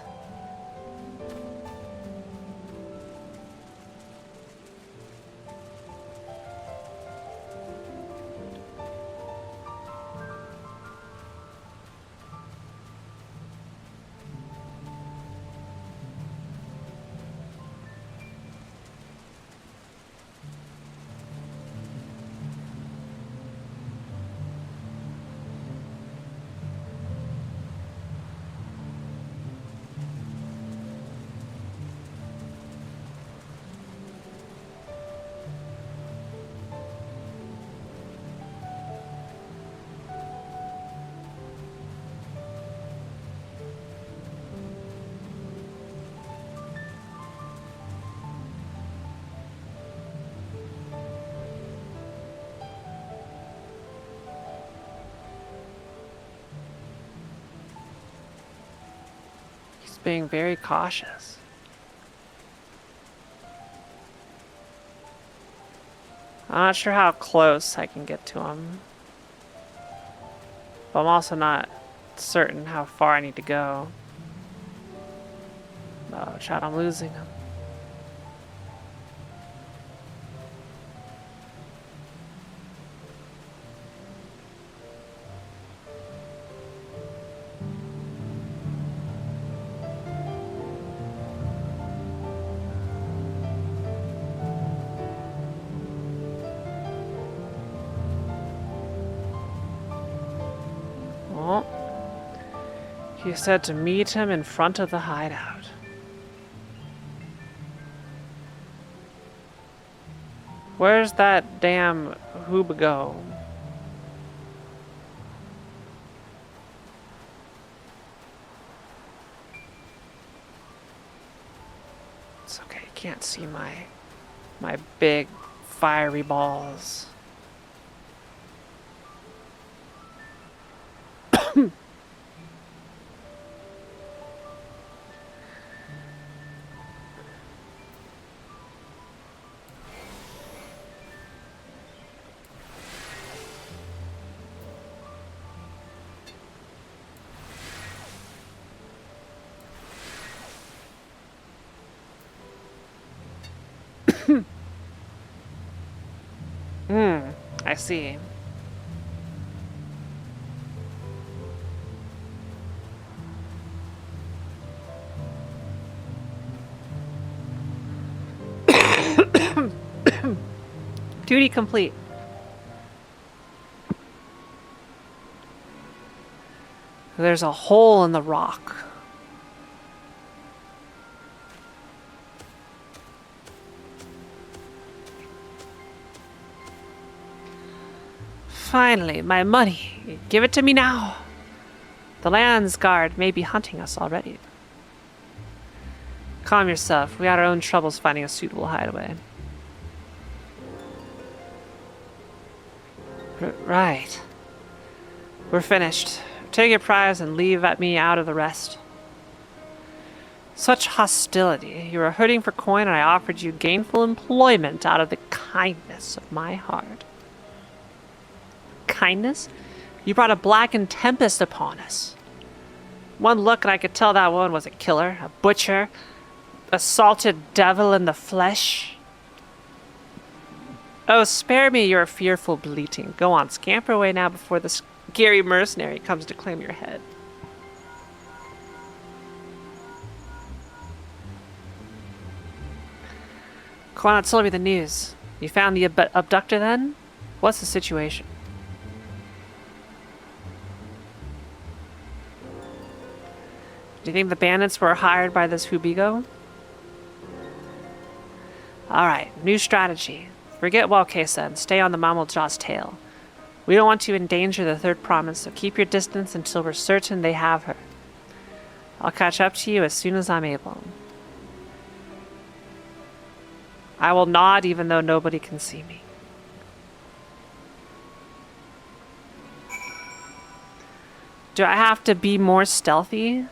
Being very cautious. I'm not sure how close I can get to him. But I'm also not certain how far I need to go. Oh, chat, I'm losing him. He said to meet him in front of the hideout. Where's that damn hoob go? It's okay, you can't see my big fiery balls. I see. Duty complete. There's a hole in the rock. Finally, my money. Give it to me now. The lands guard may be hunting us already. Calm yourself. We had our own troubles finding a suitable hideaway. Right. We're finished. Take your prize and leave me out of the rest. Such hostility. You were hurting for coin and I offered you gainful employment out of the kindness of my heart. Kindness? You brought a blackened tempest upon us. One look and I could tell that one was a killer, a butcher, a salted devil in the flesh. Oh, spare me your fearful bleating. Go on, scamper away now before the scary mercenary comes to claim your head. Kwana told me the news. You found the abductor then? What's the situation? Do you think the bandits were hired by this Hubigo? Alright, new strategy. Forget Walkesa and stay on the Mamoljaw's tail. We don't want to endanger the third province, so keep your distance until we're certain they have her. I'll catch up to you as soon as I'm able. I will nod even though nobody can see me. Do I have to be more stealthy?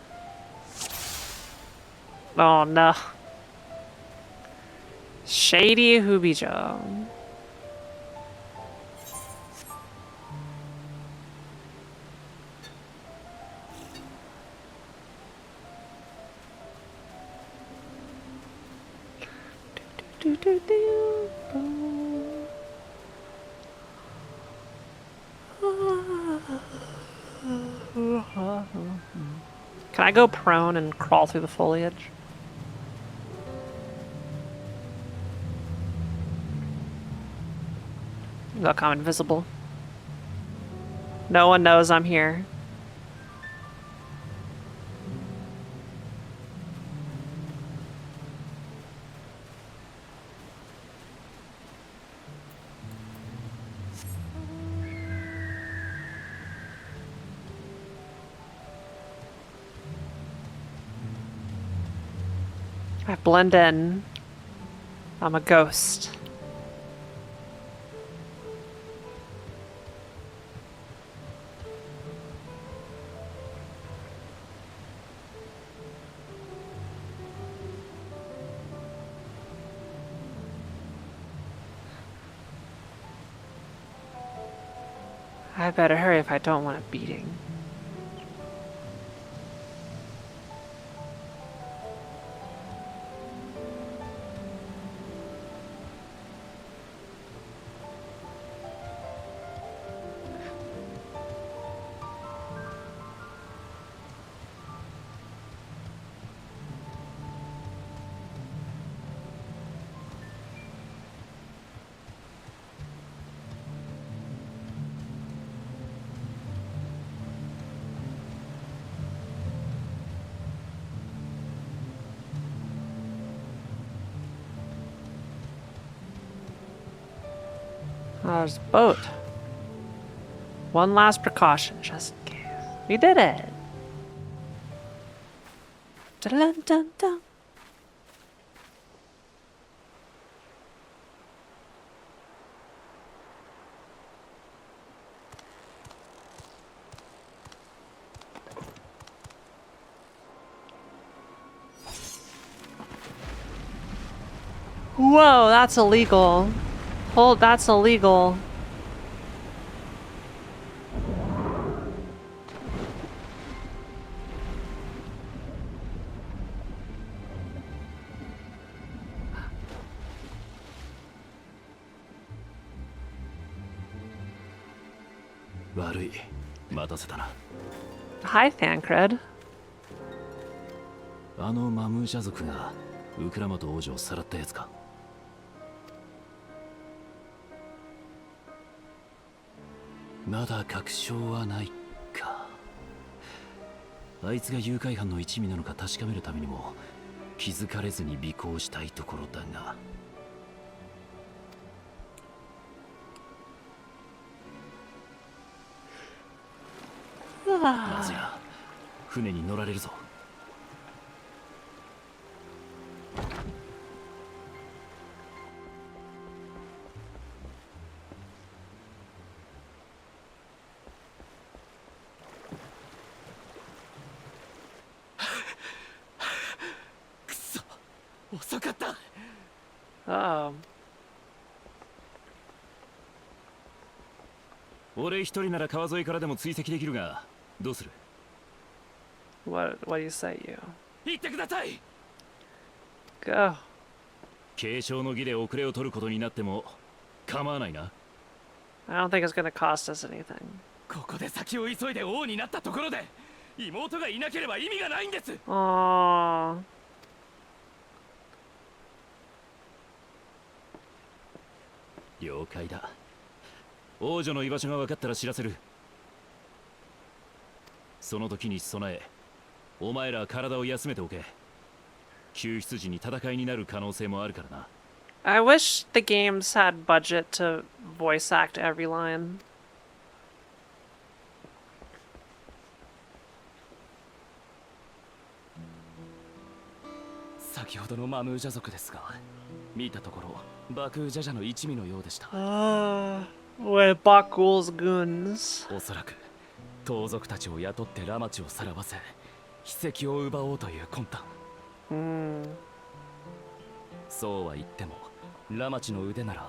Oh no. Shady Hubijo. Do, do, do, do. Can I go prone and crawl through the foliage? Look, I'm invisible. No one knows I'm here. I blend in. I'm a ghost. I better hurry if I don't want a beating. Oh, there's a boat. One last precaution, just in case. We did it! Dun, dun, dun. Whoa, that's illegal. Hold, that's illegal.悪い、待たせたな。 Hi, Thancred. あのマムーシャ族がウクラマト王女をさらったやつか。まだ確証はないか。あいつが誘拐犯の一味なのか確かめるためにも気づかれずに尾行したいところだが。まずや、船に乗られるぞ。くそ、遅かった。Uh-oh. 俺一人なら川沿いからでも追跡できるが、どうする？ What do you say, you? 行ってください。Go. 継承の儀で遅れを取ることになっても構わないな。I don't think it's gonna cost us anything. ここで先を急いで王になったところで妹がいなければ意味がないんです。 Aww. 了解だ。王女の居場所が分かったら知らせる。その時に備え、お前ら体を休めておけ。救出時に戦いになる可能性もあるからな。I wish the games had budget to voice act every line. 先ほどのマムージャ族ですが、見たところバクージャジャの一味のようでした。With Bakul's goons. おそらく盗賊たちを雇ってラマチをさらわせ秘跡を奪おうという魂胆。そうは言ってもラマチの腕なら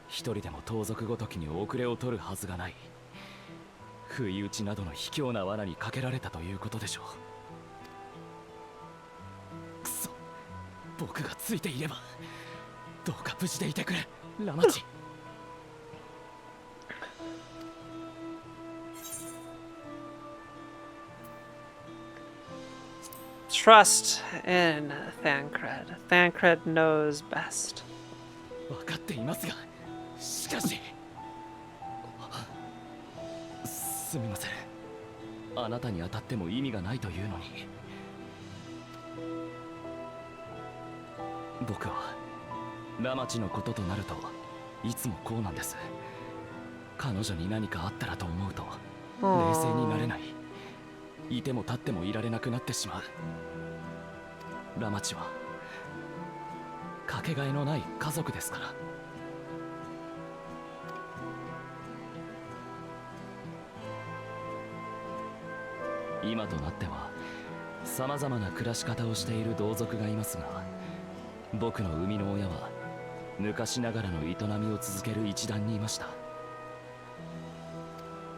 一人でも盗賊ごときに遅れを取るはずがない。不意打ちなどの卑怯な罠にかけられたということでしょう。くそ、僕がついていればどうか無事でいてくれ、ラマチ。Trust in Thancred. Thancred knows best. 分かっていますが、しかし。すみません。あなたに当たっても意味がないというのに。僕はラマチのこととなるといつもこうなんです。彼女に何かあったらと思うと冷静になれない。いても立ってもいられなくなってしまう。ラマチはかけがえのない家族ですから。今となってはさまざまな暮らし方をしている同族がいますが、僕の生みの親は昔ながらの営みを続ける一団にいました。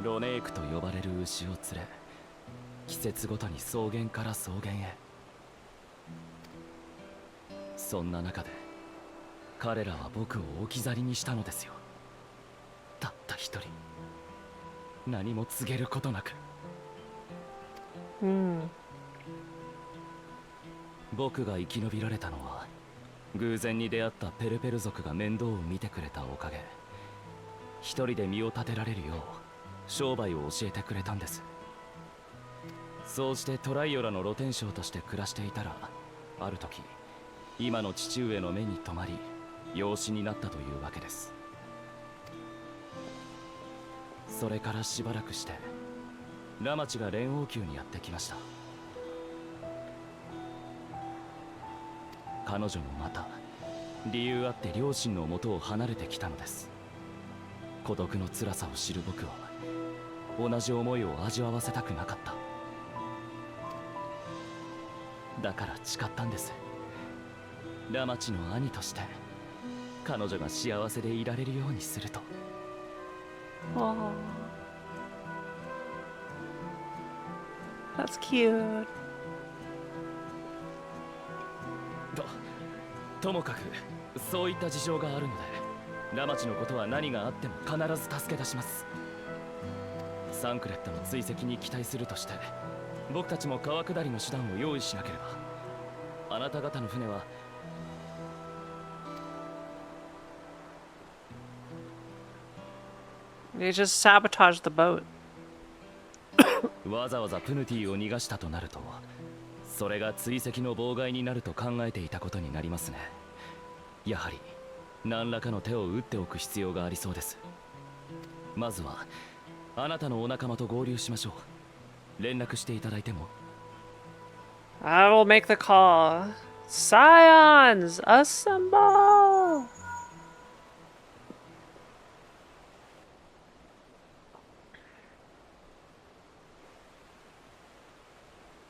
ロネークと呼ばれる牛を連れ、季節ごとに草原から草原へ。そんな中で彼らは僕を置き去りにしたのですよ。たった一人、何も告げることなく。僕が生き延びられたのは偶然に出会ったペルペル族が面倒を見てくれたおかげ。一人で身を立てられるよう商売を教えてくれたんです。そうしてトライオラの露天商として暮らしていたら、ある時今の父上の目に留まり養子になったというわけです。それからしばらくしてラマチが連王宮にやってきました。彼女もまた理由あって両親の元を離れてきたのです。孤独の辛さを知る僕は同じ思いを味わわせたくなかった。だから誓ったんです。ラマチの兄として彼女が幸せでいられるようにすると。That's cute. ともかくそういった事情があるので、ラマチのことは何があっても必ず助け出します。サンクレットの追跡に期待するとして、僕たちも川下りの手段を用意しなければ。あなた方の船はThey just sabotaged the boat. わざわざプヌティを逃がしたとなると、それが追跡の妨害になると考えていたことになりますね。やはり何らかの手を打っておく必要がありそうです。まずはあなたのお仲間と合流しましょう。連絡していただいても。 I will make the call. Scions, assemble!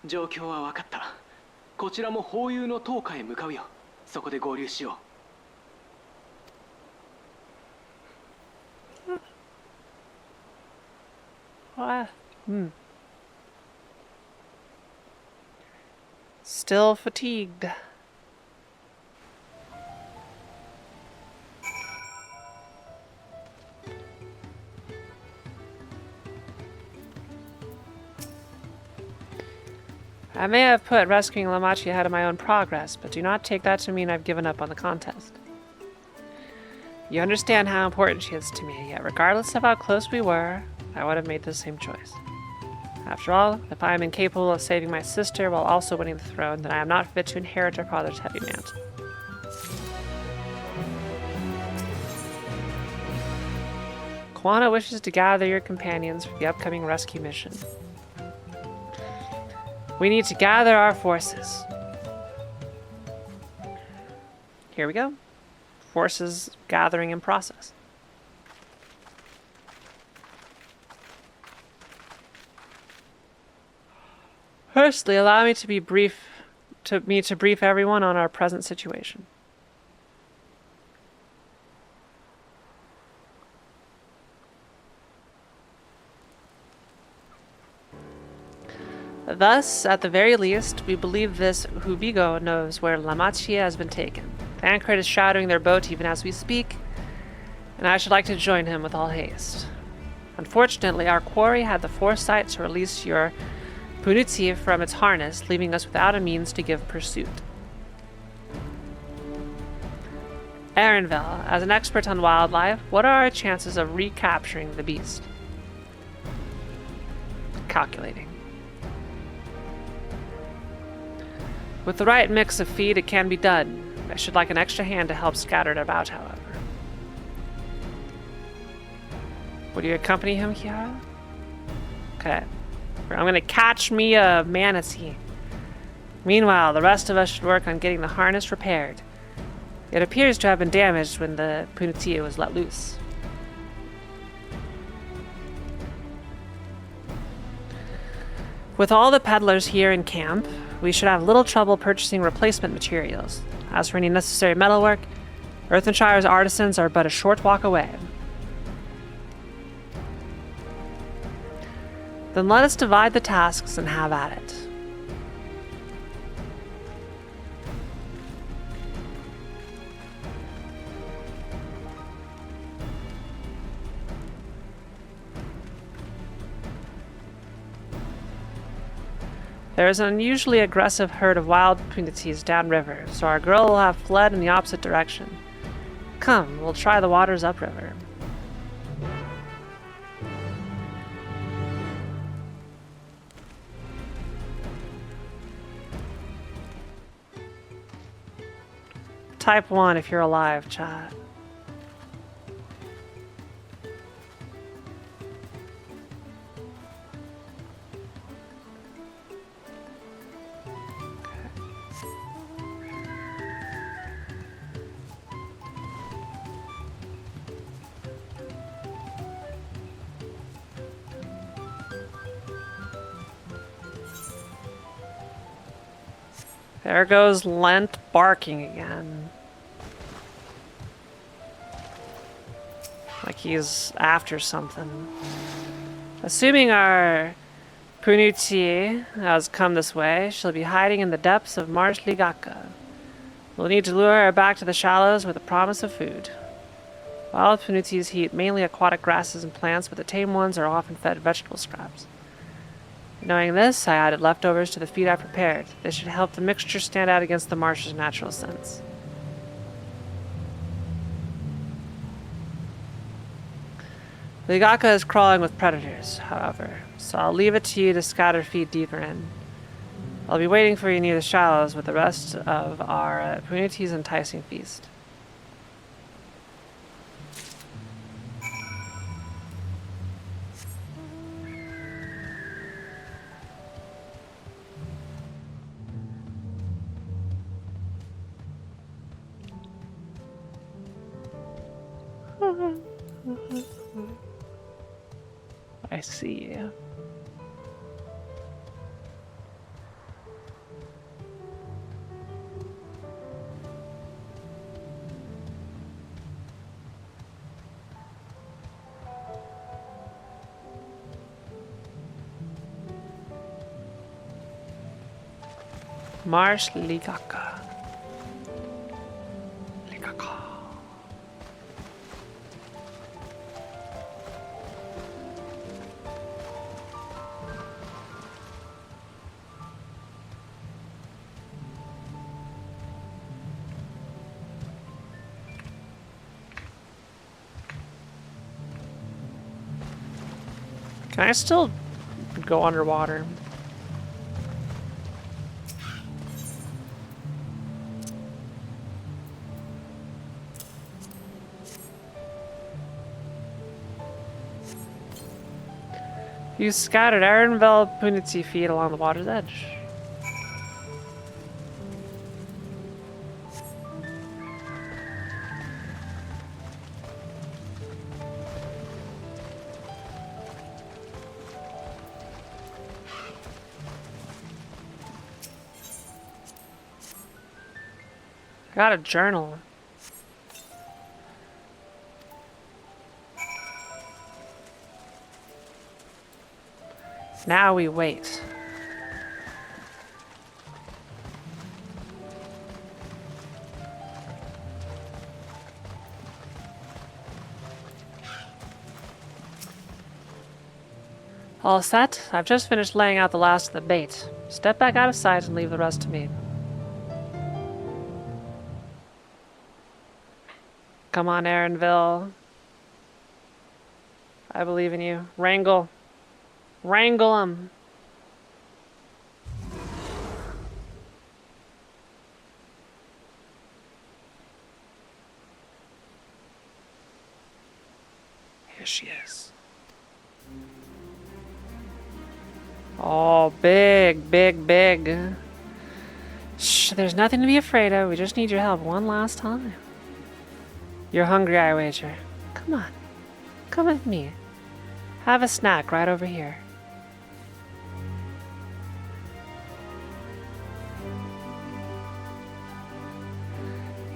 状況は分かった。こちらも法友の塔下へ向かうよ。そこで合流しよう。What? Still fatigued. I may have put rescuing Lamachi ahead of my own progress, but do not take that to mean I've given up on the contest. You understand how important she is to me, yet regardless of how close we were, I would have made the same choice. After all, if I am incapable of saving my sister while also winning the throne, then I am not fit to inherit her father's heavy mantle. Kwana wishes to gather your companions for the upcoming rescue mission. We need to gather our forces. Here we go. Forces gathering in process. Firstly, allow me to brief everyone on our present situation. Thus, at the very least, we believe this Hubigo knows where Lamachi has been taken. Thancred is shadowing their boat even as we speak, and I should like to join him with all haste. Unfortunately, our quarry had the foresight to release your Punuti from its harness, leaving us without a means to give pursuit. Erenvel, as an expert on wildlife, what are our chances of recapturing the beast? Calculating. With the right mix of feed, it can be done. I should like an extra hand to help scatter it about, however. Would you accompany him, Kiara? Okay. I'm gonna catch me a manatee. Meanwhile, the rest of us should work on getting the harness repaired. It appears to have been damaged when the Punutia was let loose. With all the peddlers here in camp, we should have little trouble purchasing replacement materials. As for any necessary metalwork, Earthenshire's artisans are but a short walk away. Then let us divide the tasks and have at it. There is an unusually aggressive herd of wild Punities downriver, so our girl will have fled in the opposite direction. Come, we'll try the waters upriver. Type 1 if you're alive, chat. There goes Lent barking again. Like he's after something. Assuming our Punuti has come this way, she'll be hiding in the depths of Marsh Ligaka. We'll need to lure her back to the shallows with a promise of food. Wild Punutis eat mainly aquatic grasses and plants, but the tame ones are often fed vegetable scraps. Knowing this, I added leftovers to the feed I prepared. This should help the mixture stand out against the marsh's natural scents. Ligaka is crawling with predators, however, so I'll leave it to you to scatter feed deeper in. I'll be waiting for you near the shallows with the rest of our Puniti's enticing feast. I see you. Marsh Ligaka. Ligaka. Can I still go underwater? You scattered Erenvel Puniti feet along the water's edge. Got a journal. Now we wait. All set? I've just finished laying out the last of the bait. Step back out of sight and leave the rest to me. Come on, Aaronville. I believe in you. Wrangle. Wrangle him. Here she is. Oh, big, big, big. Shh, there's nothing to be afraid of. We just need your help one last time. You're hungry, I wager. Come on. Come with me. Have a snack right over here.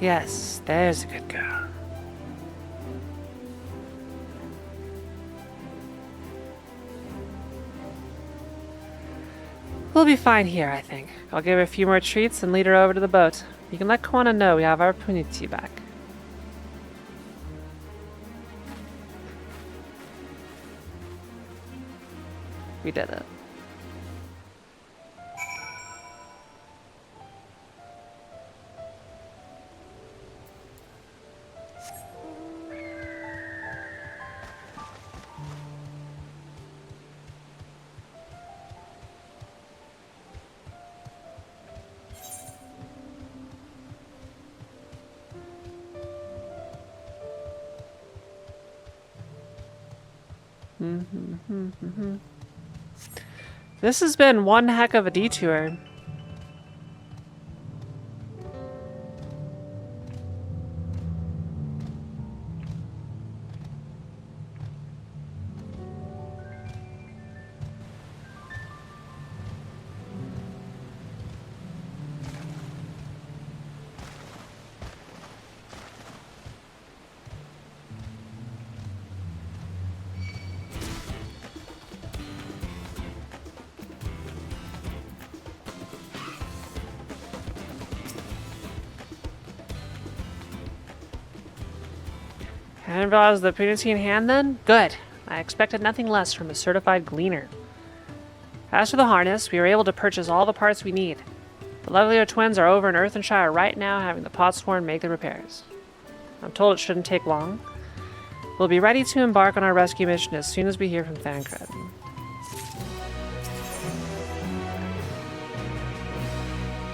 Yes, there's a good girl. We'll be fine here, I think. I'll give her a few more treats and lead her over to the boat. You can let Kwana know we have our puniti back. We did it. This has been one heck of a detour. I didn't realize the punity in hand then? Good. I expected nothing less from a certified gleaner. As for the harness, we were able to purchase all the parts we need. The lovelier twins are over in Earthenshire right now having the Potsworn make the repairs. I'm told it shouldn't take long. We'll be ready to embark on our rescue mission as soon as we hear from Thancred.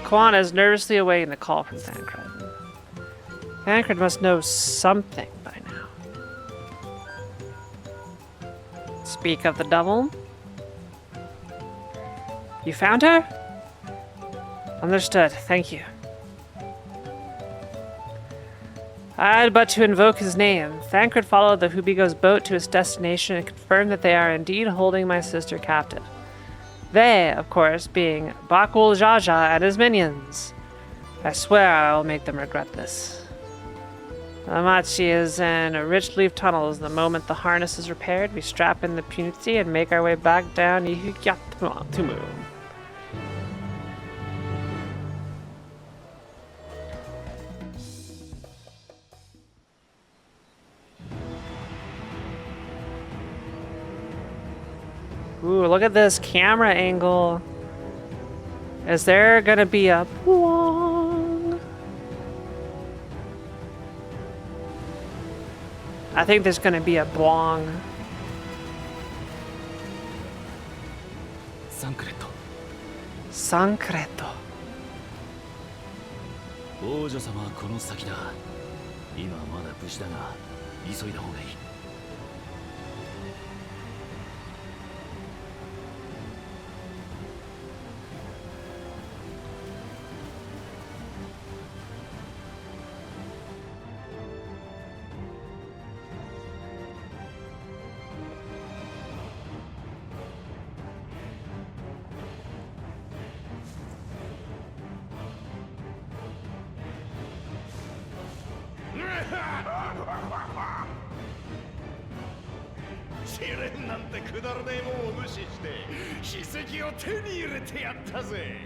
Kwana is nervously awaiting the call from Thancred. Thancred must know something by now. Speak of the double. You found her? Understood, thank you. I had but to invoke his name. Thancred followed the Hubigo's boat to its destination and confirmed that they are indeed holding my sister captive. They, of course, being Bakul Jaja and his minions. I swear I will make them regret this. Amachi is in Richleaf Tunnels. The moment the harness is repaired, we strap in the punity and make our way back down Ihukyatumu. Ooh, look at this camera angle. Is there gonna be a boing? I think there's gonna be a boing. Sancreto. Sancreto. 王女様はこの先だ。今はまだ無事だが、急いだ方がいい。試練なんてくだらねえもんを無視して筆跡を手に入れてやったぜ。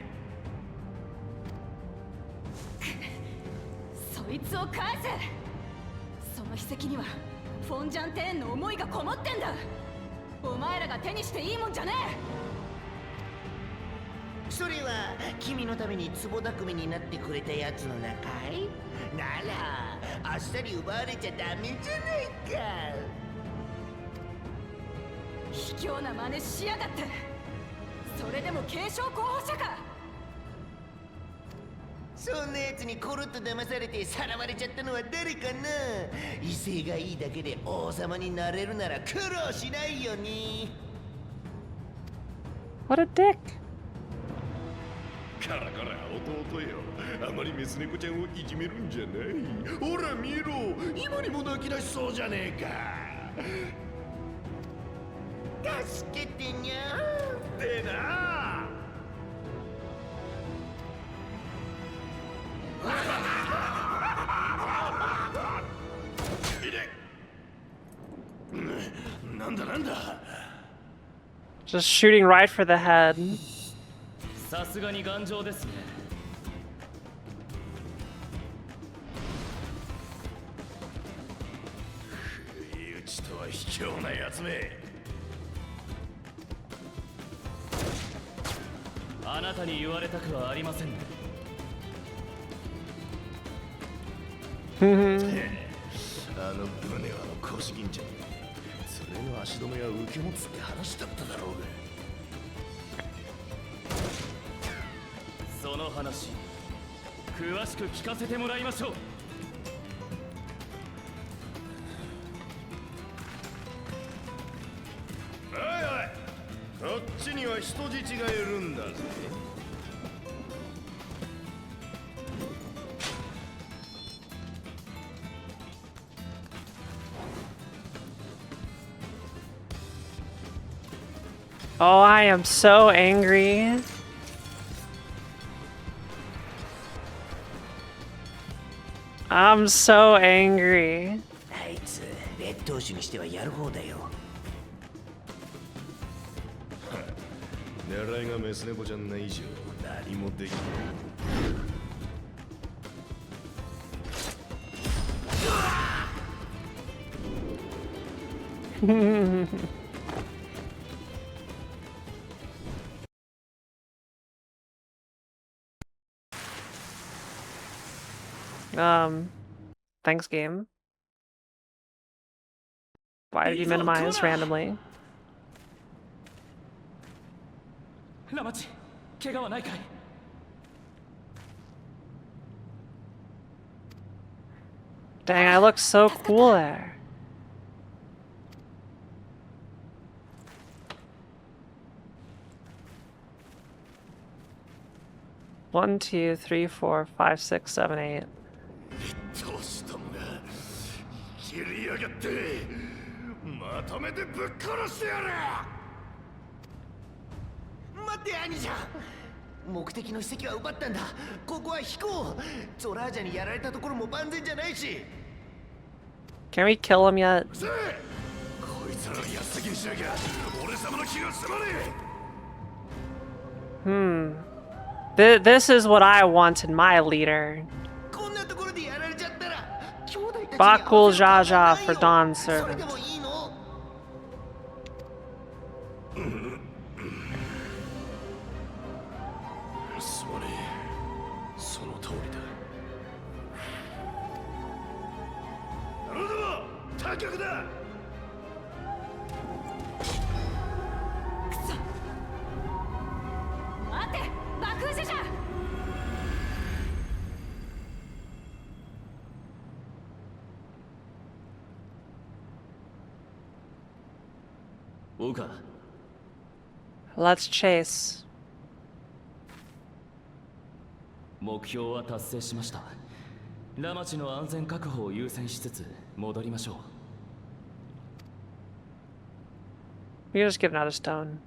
そいつを返せ。その筆跡にはフォンジャンテーンの思いがこもってんだ。お前らがが手にしていいもんじゃねえ。それは君のために壺匠になってくれたやつの中い？ならあっさり奪われちゃダメじゃないか。卑怯な真似しやがって。それでも継承候補者か。そんなやつにコロッと騙されてさらわれちゃったのは誰かな。威勢がいいだけで王様になれるなら苦労しないよね。 What a dick! カラカラ弟よ、あまりメス猫ちゃんをいじめるんじゃない。ほら見ろ、今にも泣き出しそうじゃねえか。助けてにゃでな。なんだなんだ。 Just shooting right for the head. さすがに頑丈ですね。不意打ちとは卑怯なやつめ。あなたに言われたくはありませんね。あの船は腰銀ちゃん、それの足止めは受け持つって話だっただろうが。その話詳しく聞かせてもらいましょう。おいおい、こっちには人質がいるんだぜ。Oh, I am so angry. I'm so angry. あいつ劣等種にしてはやる方だよ。狙いがメス猫ちゃんない以上何もできない。Thanks, game. Why did you minimize randomly? ラマチ、怪我はないかい？ Dang, I look so cool there. One, two, three, four, five, six, seven, eight. どうしたもんが切りやがって、まとめてぶっ殺してやる。待って兄者、目的の史跡は奪ったんだ。ここは飛行。ゾラージャにやられたところも万全じゃないし。 Can we kill him yet? こいつらの安すぎにしなきゃ俺様の気が済まねえ。This is what I want in my leader. こんなところでやられちゃったら兄弟たちに Bakul 合わせる Jaja こと for はないよ。 Dawn それ servant. でもいいの？すまねえ、その通りだ。なるほど、他局だ。待て、爆風車じゃ。追うか。 Let's chase. 目標は達成しました。ラマチの安全確保を優先しつつ戻りましょう。 We can just get another stone.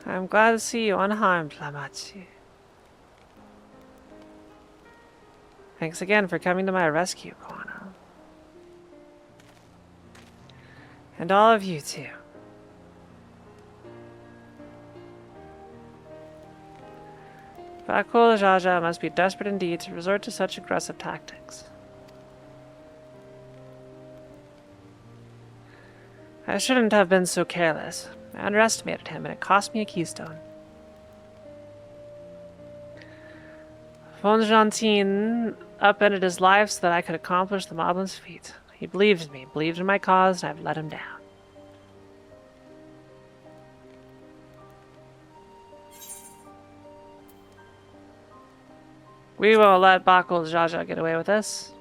I'm glad to see you unharmed, Lamachi. Thanks again for coming to my rescue, Koano. And all of you, too. Bakul Jaja must be desperate indeed to resort to such aggressive tactics. I shouldn't have been so careless. I underestimated him, and it cost me a keystone. Von Jantin upended his life so that I could accomplish the Moblin's feat. He believed in me, believed in my cause, and I've let him down. We won't let Bakul Jaja get away with this.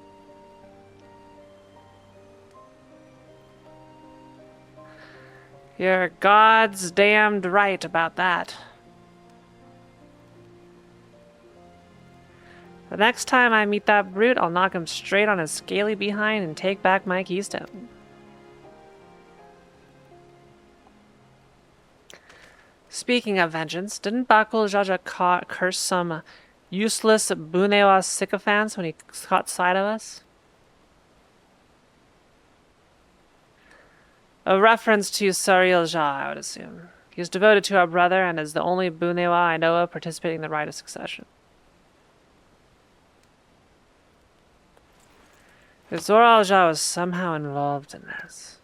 You're God's damned right about that. The next time I meet that brute, I'll knock him straight on his scaly behind and take back my keystone. Speaking of vengeance, didn't Bakul Jaja curse some useless Bunewa sycophants when he caught sight of us? A reference to Sariel Jha, I would assume. He is devoted to our brother and is the only Bunewa I know of participating in the rite of succession. If Zoral Jha was somehow involved in this,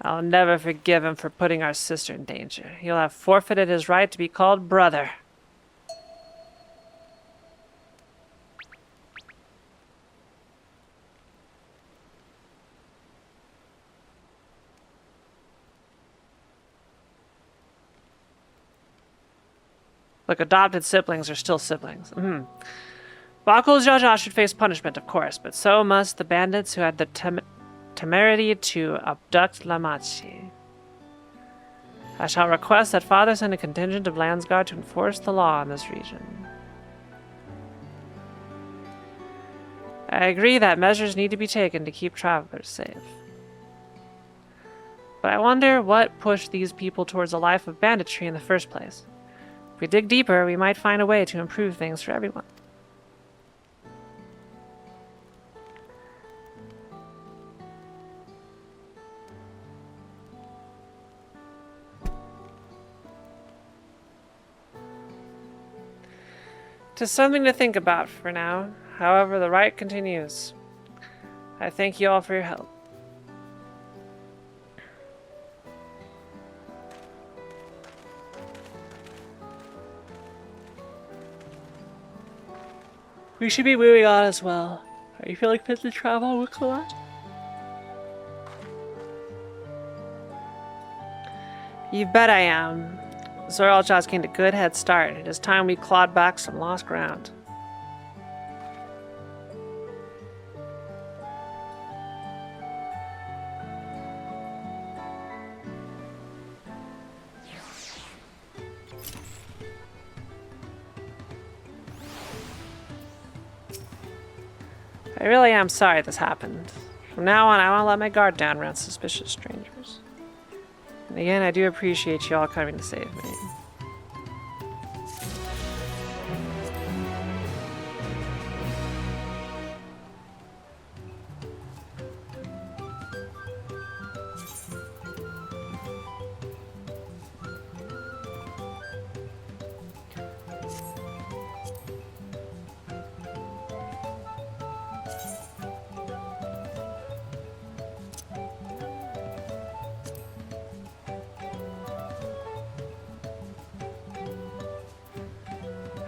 I'll never forgive him for putting our sister in danger. He'll have forfeited his right to be called brother. Look, adopted siblings are still siblings. Bakul Jaja should face punishment, of course, but so must the bandits who had the temerity to abduct Lamachi. I shall request that Father send a contingent of Landsguard to enforce the law in this region. I agree that measures need to be taken to keep travelers safe. But I wonder what pushed these people towards a life of banditry in the first place. If we dig deeper, we might find a way to improve things for everyone. Tis something to think about for now. However, the rite continues. I thank you all for your help. We should be moving on as well. Are you feeling fit to travel with Colette? You bet I am. Zoral Jha's gained a good head start. It is time we clawed back some lost ground. I really am sorry this happened. From now on, I won't let my guard down around suspicious strangers. And again, I do appreciate you all coming to save me.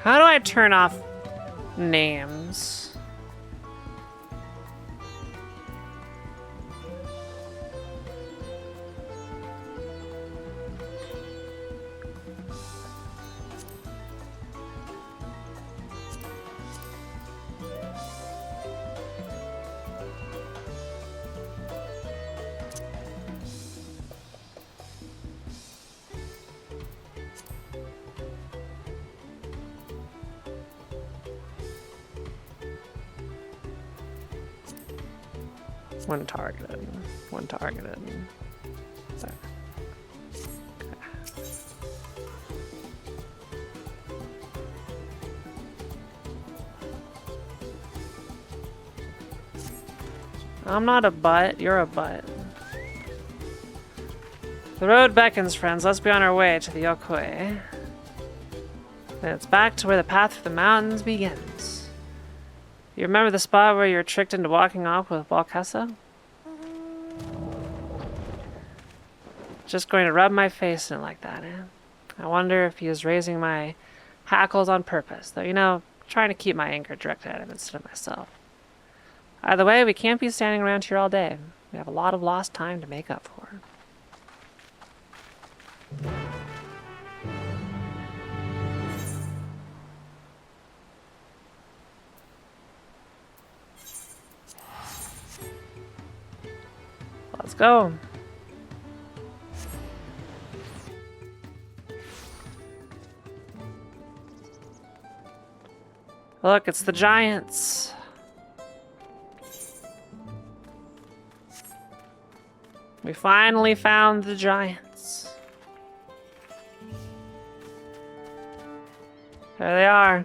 How do I turn off names? One targeted. One targeted. There. Okay. I'm not a butt, you're a butt. The road beckons, friends. Let's be on our way to the Yokoi. Then it's back to where the path through the mountains begins. You remember the spot where you were tricked into walking off with Balkessa? Just going to rub my face in it like that, eh? I wonder if he is raising my hackles on purpose, though, you know, trying to keep my anger directed at him instead of myself. Either way, we can't be standing around here all day. We have a lot of lost time to make up for. Let's go. Look, it's the giants. We finally found the giants. There they are.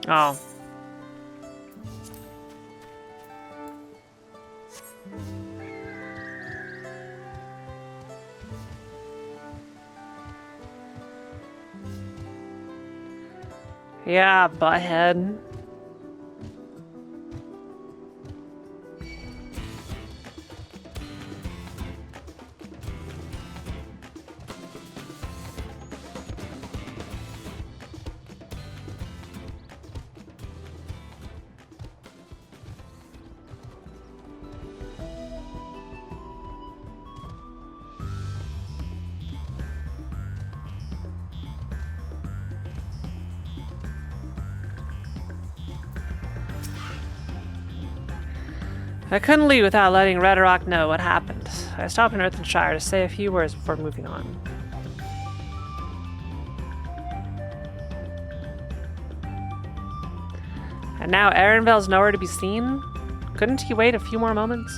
Oh. Yeah, butthead. I couldn't leave without letting Red Rock know what happened. I stopped in Earthenshire to say a few words before moving on. And now Erenvale's nowhere to be seen? Couldn't he wait a few more moments?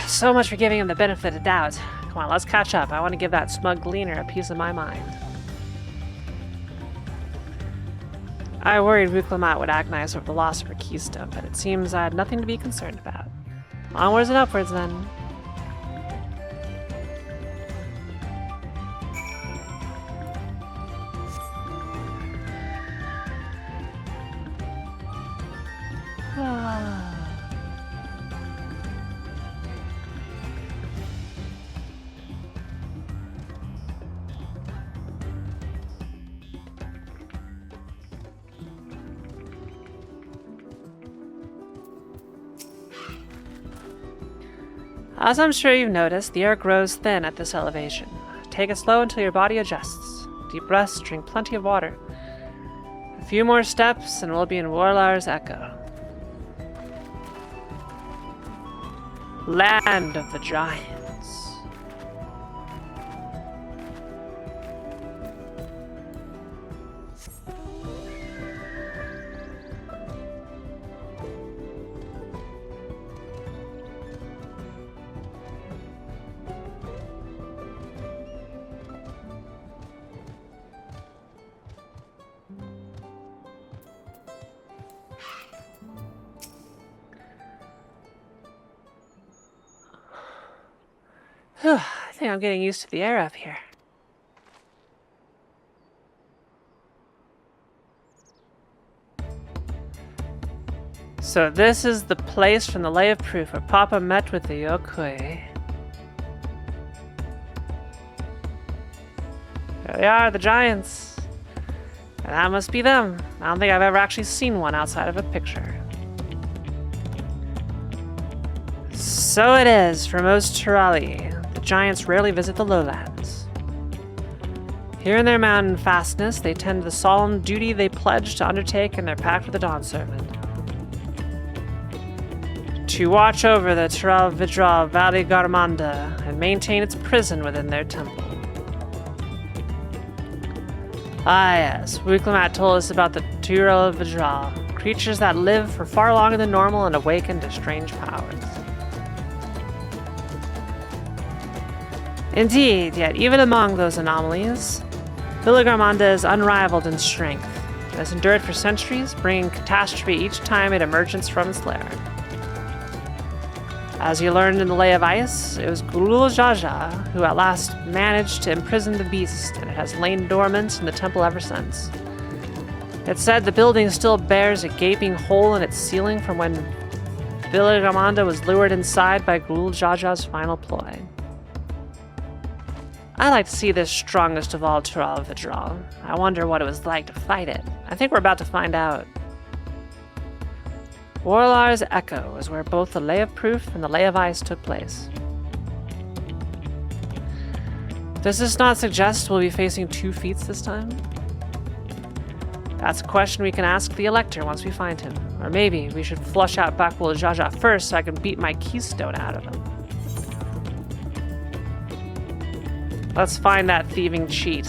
So much for giving him the benefit of doubt. Come on, let's catch up. I want to give that smug gleaner a piece of my mind. I worried Wuklemat would agonize over the loss of her keystone, but it seems I had nothing to be concerned about. Onwards and upwards, then. As I'm sure you've noticed, the air grows thin at this elevation. Take it slow until your body adjusts. Deep breaths, drink plenty of water. A few more steps and we'll be in Warlar's Echo. Land of the Giants. I think I'm getting used to the air up here. So this is the place from the Lay of Proof where Papa met with the Yokoi. There they are, the giants. And that must be them. I don't think I've ever actually seen one outside of a picture. So it is for most Turali. The giants rarely visit the lowlands. Here in their mountain fastness, they tend to the solemn duty they pledged to undertake in their pact with the Dawn Servant. To watch over the Tural Vidral Valley Garmanda and maintain its prison within their temple. Ah yes, Wuklemat told us about the Tural Vidral, creatures that live for far longer than normal and awaken to strange powers. Indeed, yet even among those anomalies, Villagramanda is unrivaled in strength. It has endured for centuries, bringing catastrophe each time it emerges from its lair. As you learned in the Lay of Ice, it was Gulul Jaja who at last managed to imprison the beast, and it has lain dormant in the temple ever since. It's said the building still bears a gaping hole in its ceiling from when Villagramanda was lured inside by Gulul Jaja's final ploy. I like to see this strongest of all Tural Vidral. I wonder what it was like to fight it. I think we're about to find out. Warlar's Echo is where both the Lay of Proof and the Lay of Ice took place. Does this not suggest we'll be facing 2 feats this time? That's a question we can ask the Elector once we find him. Or maybe we should flush out Bakul Jaja first so I can beat my keystone out of him. Let's find that thieving cheat.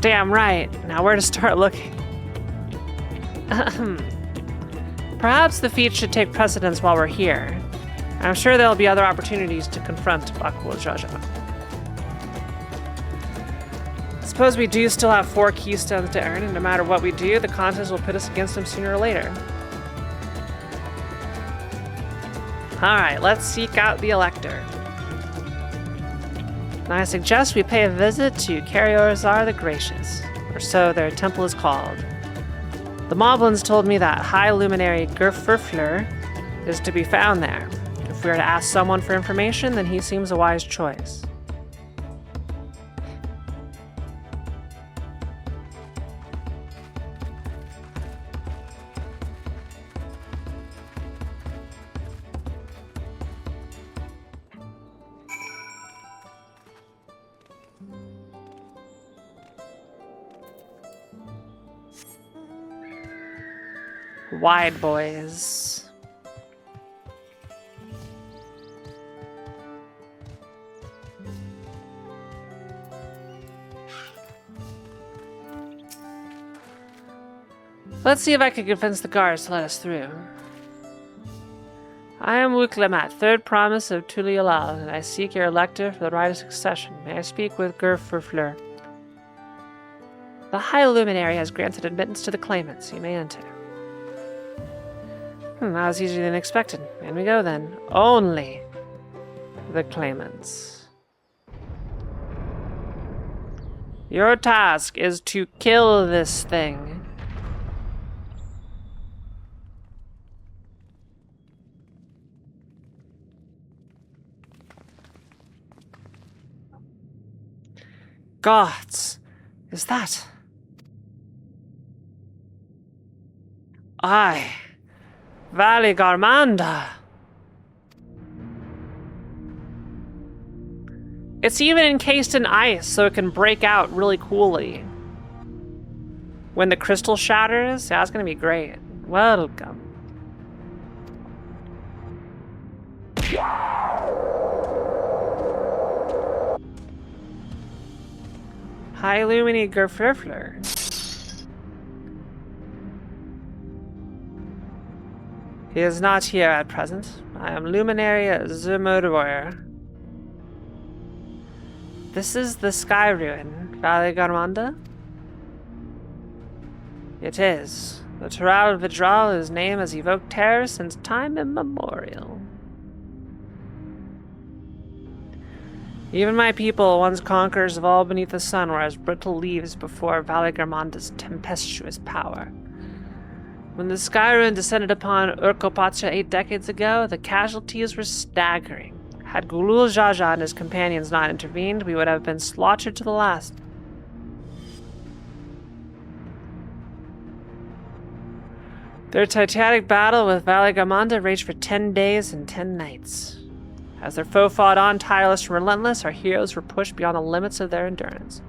Damn right. Now where to start looking? Perhaps the feat should take precedence while we're here. I'm sure there'll be other opportunities to confront Bakul Jaja. Suppose we do still have 4 keystones to earn, and no matter what we do, the contest will pit us against him sooner or later. Alright, let's seek out the Elector. Now I suggest we pay a visit to Cariorzar the Gracious, or so their temple is called. The Moblins told me that High Luminary Gerfurflur is to be found there. If we were to ask someone for information, then he seems a wise choice. Wide boys. Let's see if I can convince the guards to let us through. I am Wuklemat, 3rd promise of Tuliolal, and I seek your elector for the right of succession. May I speak with Gerfurflur? The High Luminary has granted admittance to the claimants. You may enter. That was easier than expected. In we go then. Only the claimants. Your task is to kill this thing. Gods, is that? Valley Garmanda. It's even encased in ice, so it can break out really coolly. When the crystal shatters, yeah, it's gonna be great. Welcome. High Lumini Gerfurflur. He is not here at present. I am Luminaria Zumurwar. This is the Sky Ruin, Valley Garmanda? It is. The Tural Vidral, whose name has evoked terror since time immemorial. Even my people, once conquerors of all beneath the sun, were as brittle leaves before Valley Garmanda's tempestuous power. When the Skyrim descended upon Urkopacha 8 decades ago, the casualties were staggering. Had Gulul Jaja and his companions not intervened, we would have been slaughtered to the last. Their titanic battle with Valley Garmanda raged for 10 days and 10 nights. As their foe fought on, tireless and relentless, our heroes were pushed beyond the limits of their endurance.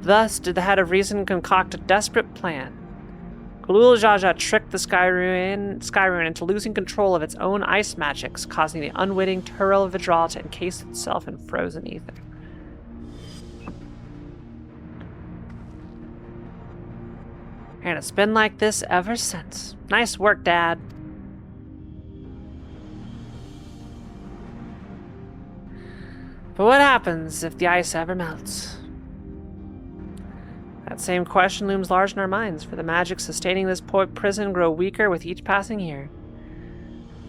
Thus did the Head of Reason concoct a desperate plan. Gulul Jaja tricked the Sky Ruin into losing control of its own ice magics, causing the unwitting Tural Vidral to encase itself in frozen ether. And it's been like this ever since. Nice work, Dad. But what happens if the ice ever melts? That same question looms large in our minds, for the magic sustaining this prison grow weaker with each passing year.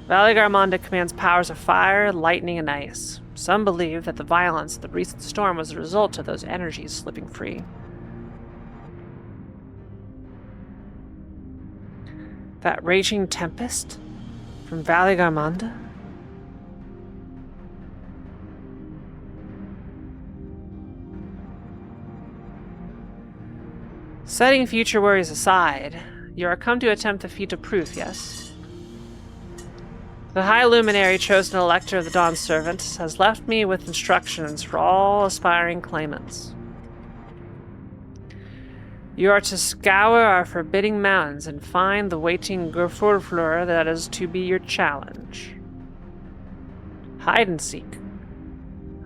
Valley Garmonda commands powers of fire, lightning, and ice. Some believe that the violence of the recent storm was a result of those energies slipping free. That raging tempest from Valley Garmonda? Setting future worries aside, you are come to attempt the feat of proof, yes? The High Luminary, chosen Elector of the Dawn Servant, has left me with instructions for all aspiring claimants. You are to scour our forbidding mountains and find the waiting Gerfurfleur that is to be your challenge. Hide and seek.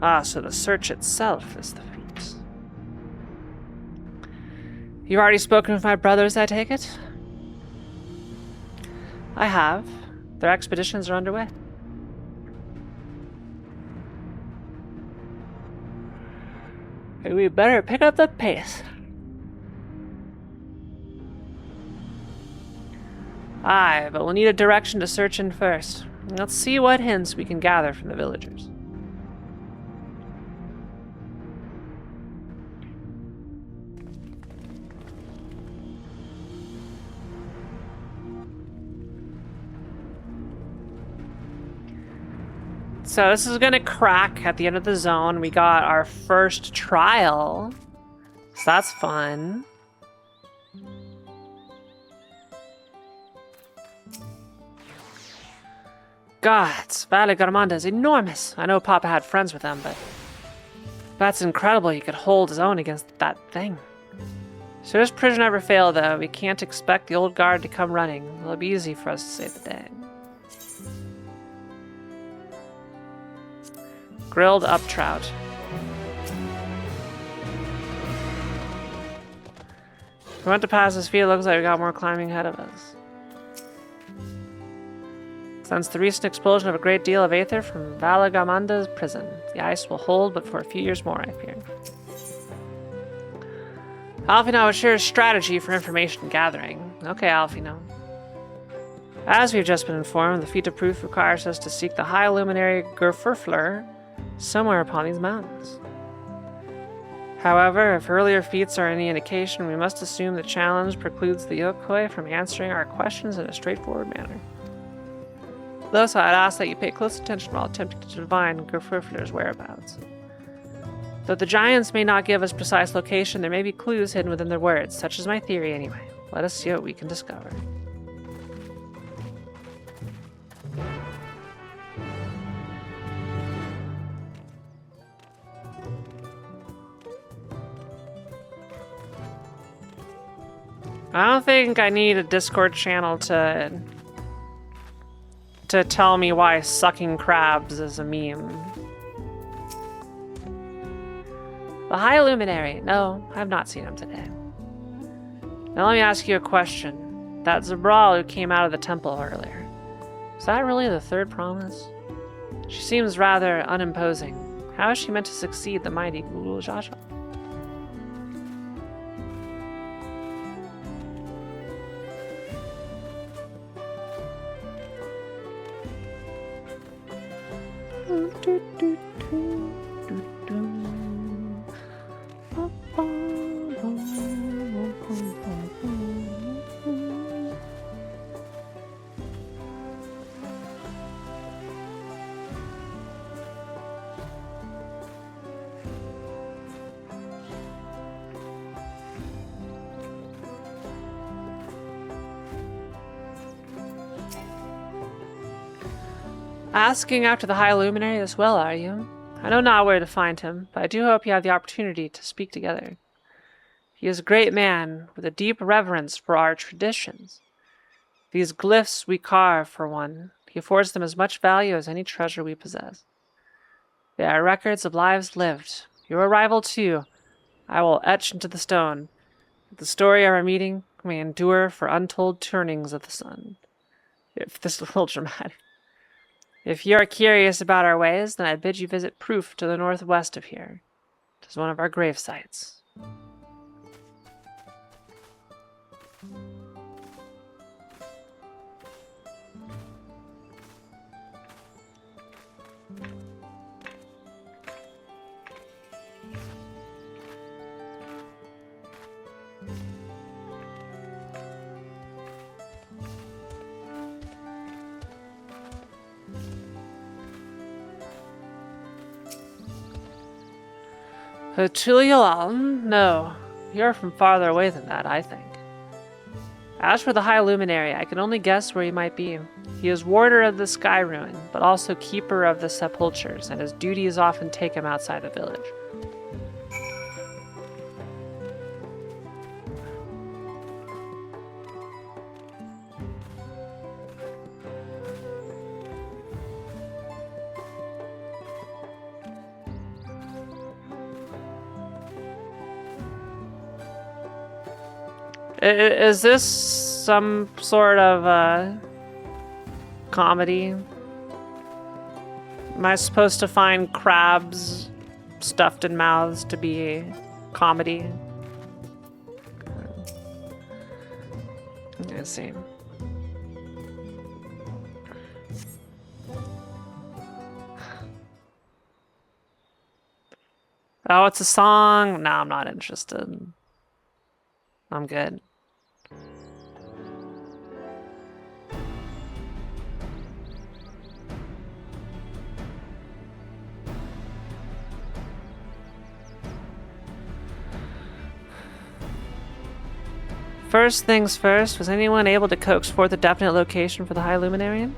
Ah, so the search itself is the feat. You've already spoken with my brothers, I take it? I have. Their expeditions are underway. We better pick up the pace. Aye, but we'll need a direction to search in first. Let's see what hints we can gather from the villagers. So this is gonna crack at the end of the zone. We got our first trial. So that's fun. God, Valley Garmonda is enormous. I know Papa had friends with them, but that's incredible he could hold his own against that thing. Should this prison ever fail, though, we can't expect the old guard to come running. It'll be easy for us to save the day. Grilled up trout. If we want to pass this field, looks like we got more climbing ahead of us. Since the recent explosion of a great deal of aether from Valley Garmonda's prison, the ice will hold, but for a few years more, I fear. Alfino has shared a strategy for information gathering. Okay, Alfino. As we've just been informed, the feat of proof requires us to seek the High Luminary Gerfurfleur somewhere upon these mountains. However, if earlier feats are any indication, we must assume the challenge precludes the Yokoi from answering our questions in a straightforward manner. Thus, I'd ask that you pay close attention while attempting to divine Gerfurfleur's whereabouts. Though the giants may not give us precise location, there may be clues hidden within their words, such is my theory anyway. Let us see what we can discover. I don't think I need a Discord channel to tell me why sucking crabs is a meme. The High Luminary. No, I have not seen him today. Now let me ask you a question. That Zabral who came out of the temple earlier, is that really the third promise? She seems rather unimposing. How is she meant to succeed the mighty Gulu Jaja? Asking after the High Luminary as well, are you? I know not where to find him, but I do hope you have the opportunity to speak together. He is a great man, with a deep reverence for our traditions. These glyphs we carve, for one, he affords them as much value as any treasure we possess. They are records of lives lived. Your arrival, too, I will etch into the stone, that the story of our meeting may endure for untold turnings of the sun. If this is a little dramatic. If you are curious about our ways, then I bid you visit Proof to the northwest of here. It is one of our grave sites. Tulial? No. You're from farther away than that, I think. As for the High Luminary, I can only guess where he might be. He is warder of the Sky Ruin, but also keeper of the sepulchres, and his duties often take him outside the village. Is this some sort of comedy? Am I supposed to find crabs stuffed in mouths to be comedy? Let's see. Oh, it's a song? No, I'm not interested. I'm good. First things first, was anyone able to coax forth a definite location for the High Luminarian?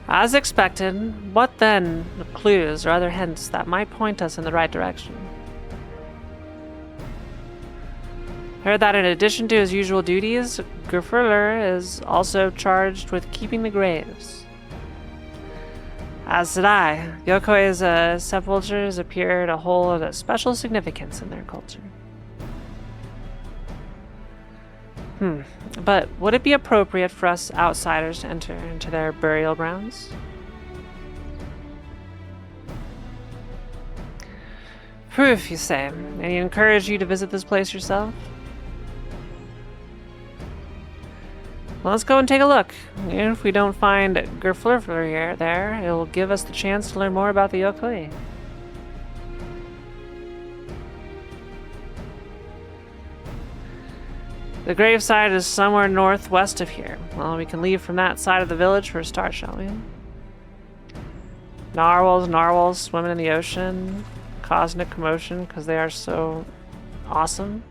As expected, what then clues or other hints that might point us in the right direction? Heard that in addition to his usual duties, Gerfurler is also charged with keeping the graves. As did I. Yokoi's sepulchres appear to hold a special significance in their culture. But would it be appropriate for us outsiders to enter into their burial grounds? Proof, you say, and he encouraged you to visit this place yourself? Well, let's go and take a look. Even if we don't find Gerfurler there, it'll give us the chance to learn more about the Yokoi. The gravesite is somewhere northwest of here. Well, we can leave from that side of the village for a start, shall we? Narwhals swimming in the ocean, cosmic commotion because they are so awesome.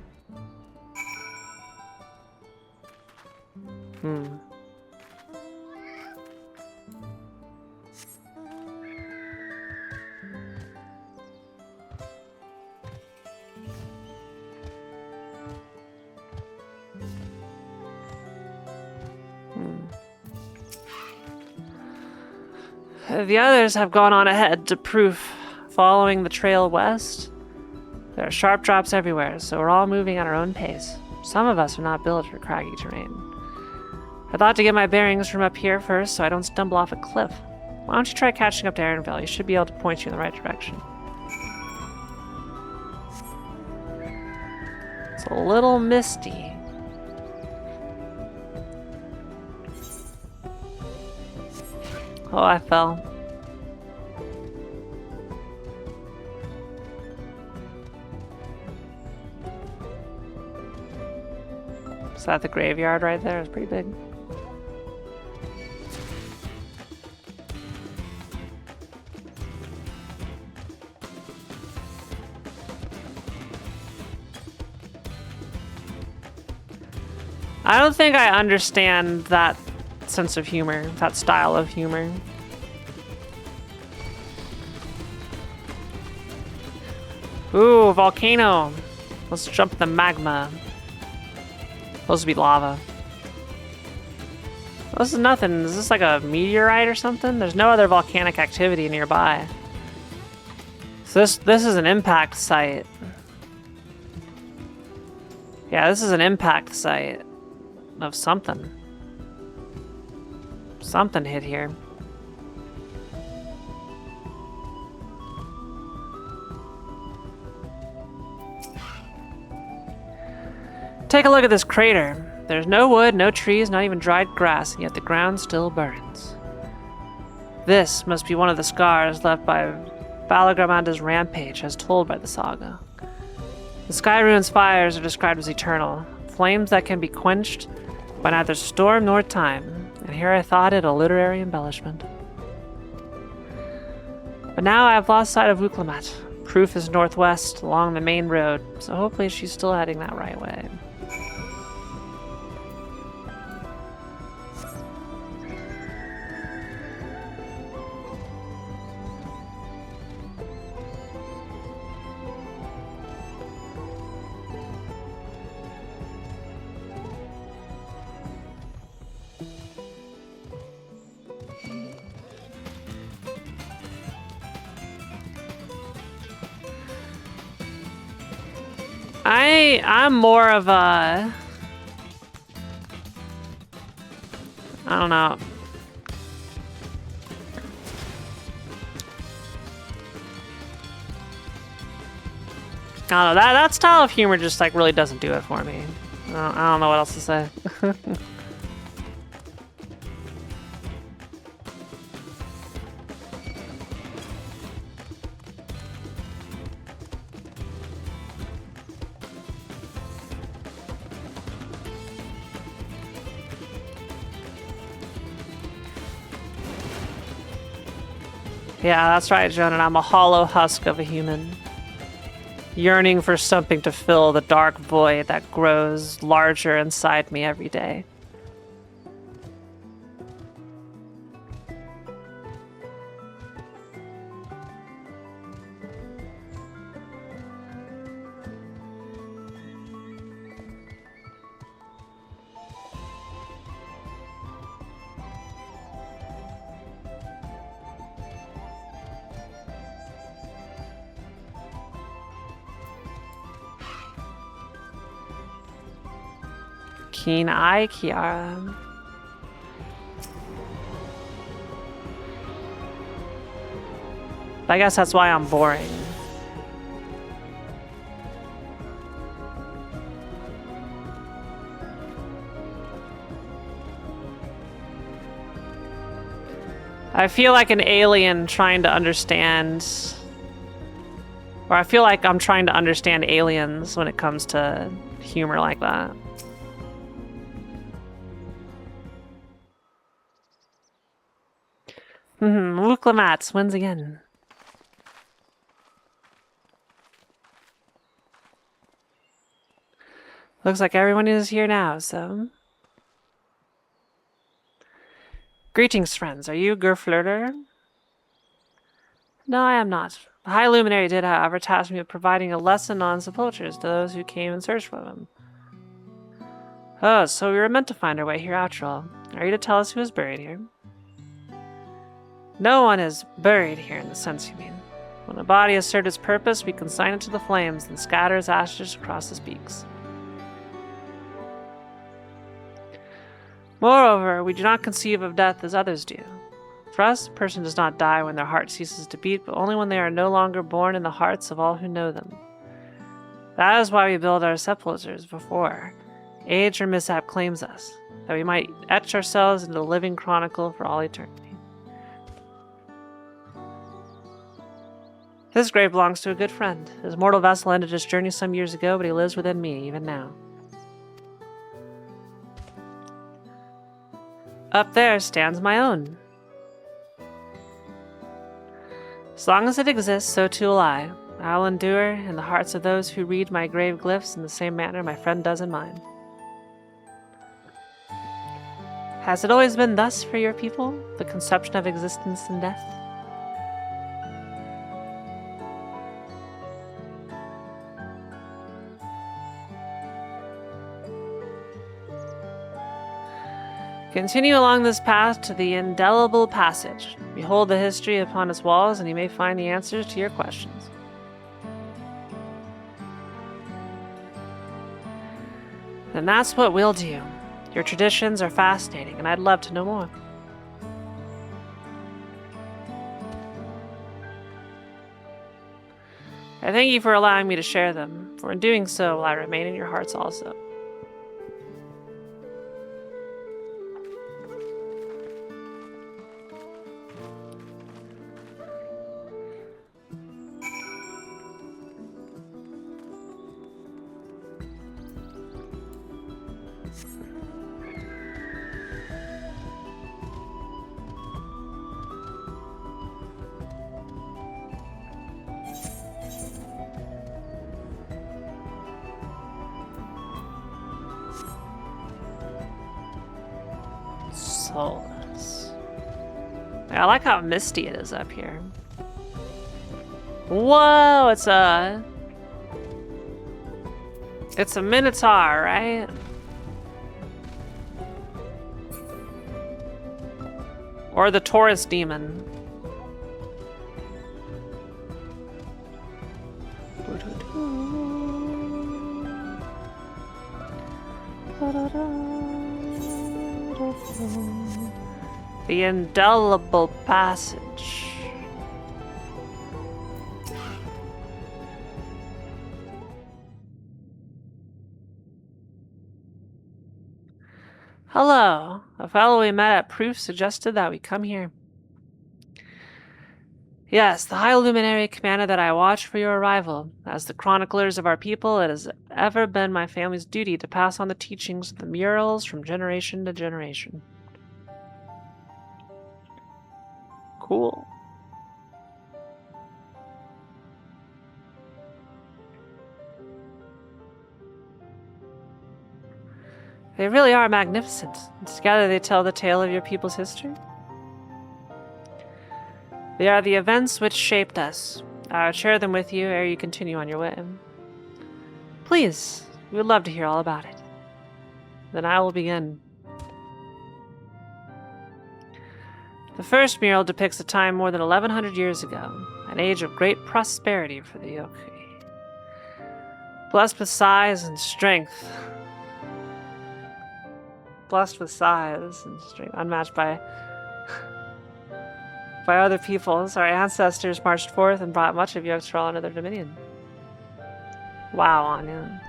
The others have gone on ahead to Proof, following the trail west. There are sharp drops everywhere, so we're all moving at our own pace. Some of us are not built for craggy terrain. I thought to get my bearings from up here first so I don't stumble off a cliff. Why don't you try catching up to Erenville? He should be able to point you in the right direction. It's a little misty. Oh, I fell. Is that the graveyard right there? It's pretty big. I don't think I understand that sense of humor, that style of humor. Ooh, volcano. Let's jump in the magma. Supposed to be lava. This is nothing. Is this like a meteorite or something? There's no other volcanic activity nearby. So this is an impact site. Yeah, this is an impact site of something. Something hit here. Take a look at this crater. There's no wood, no trees, not even dried grass, and yet the ground still burns. This must be one of the scars left by Balagrammanda's rampage, as told by the saga. The Sky Ruin's fires are described as eternal, flames that can be quenched by neither storm nor time, and here I thought it a literary embellishment. But now I have lost sight of Wuklamat. Proof is northwest, along the main road, so hopefully she's still heading that right way. I'm more of a... I don't know. I don't know, that style of humor just like really doesn't do it for me. I don't know what else to say. Yeah, that's right, Jonan. I'm a hollow husk of a human, yearning for something to fill the dark void that grows larger inside me every day. Keen eye, Kiara. I guess that's why I'm boring. I feel like an alien trying to understand... Or I feel like I'm trying to understand aliens when it comes to humor like that. Wuklamat wins again. Looks like everyone is here now, so... Greetings, friends. Are you Gerflirter? No, I am not. The High Luminary did, however, task me with providing a lesson on sepultures to those who came in search for them. Oh, so we were meant to find our way here after all. Are you to tell us who is buried here? No one is buried here in the sense you mean. When a body has served its purpose, we consign it to the flames and scatter its ashes across its peaks. Moreover, we do not conceive of death as others do. For us, a person does not die when their heart ceases to beat, but only when they are no longer born in the hearts of all who know them. That is why we build our sepulchres before age or mishap claims us, that we might etch ourselves into the living chronicle for all eternity. This grave belongs to a good friend. His mortal vessel ended his journey some years ago, but he lives within me, even now. Up there stands my own. As long as it exists, so too will I. I will endure in the hearts of those who read my grave glyphs in the same manner my friend does in mine. Has it always been thus for your people, the conception of existence and death? Continue along this path to the indelible passage. Behold the history upon its walls, and you may find the answers to your questions. Then that's what we'll do. Your traditions are fascinating, and I'd love to know more. I thank you for allowing me to share them, for in doing so will I remain in your hearts also. Souls. I like how misty it is up here. Whoa, it's a minotaur, right? Or the Taurus demon. The indelible passage. Hello. A fellow we met at Proof suggested that we come here. Yes, the High Luminary commanded that I watch for your arrival. As the chroniclers of our people, it has ever been my family's duty to pass on the teachings of the murals from generation to generation. Cool. They really are magnificent. Together they tell the tale of your people's history. They are the events which shaped us. I will share them with you ere you continue on your way. Please, we would love to hear all about it. Then I will begin. The first mural depicts a time more than 1100 years ago, an age of great prosperity for the Yokui. Blessed with size and strength. Blessed with size and strength, unmatched by other peoples, our ancestors marched forth and brought much of Dawntrail under their dominion. Wow, Anya.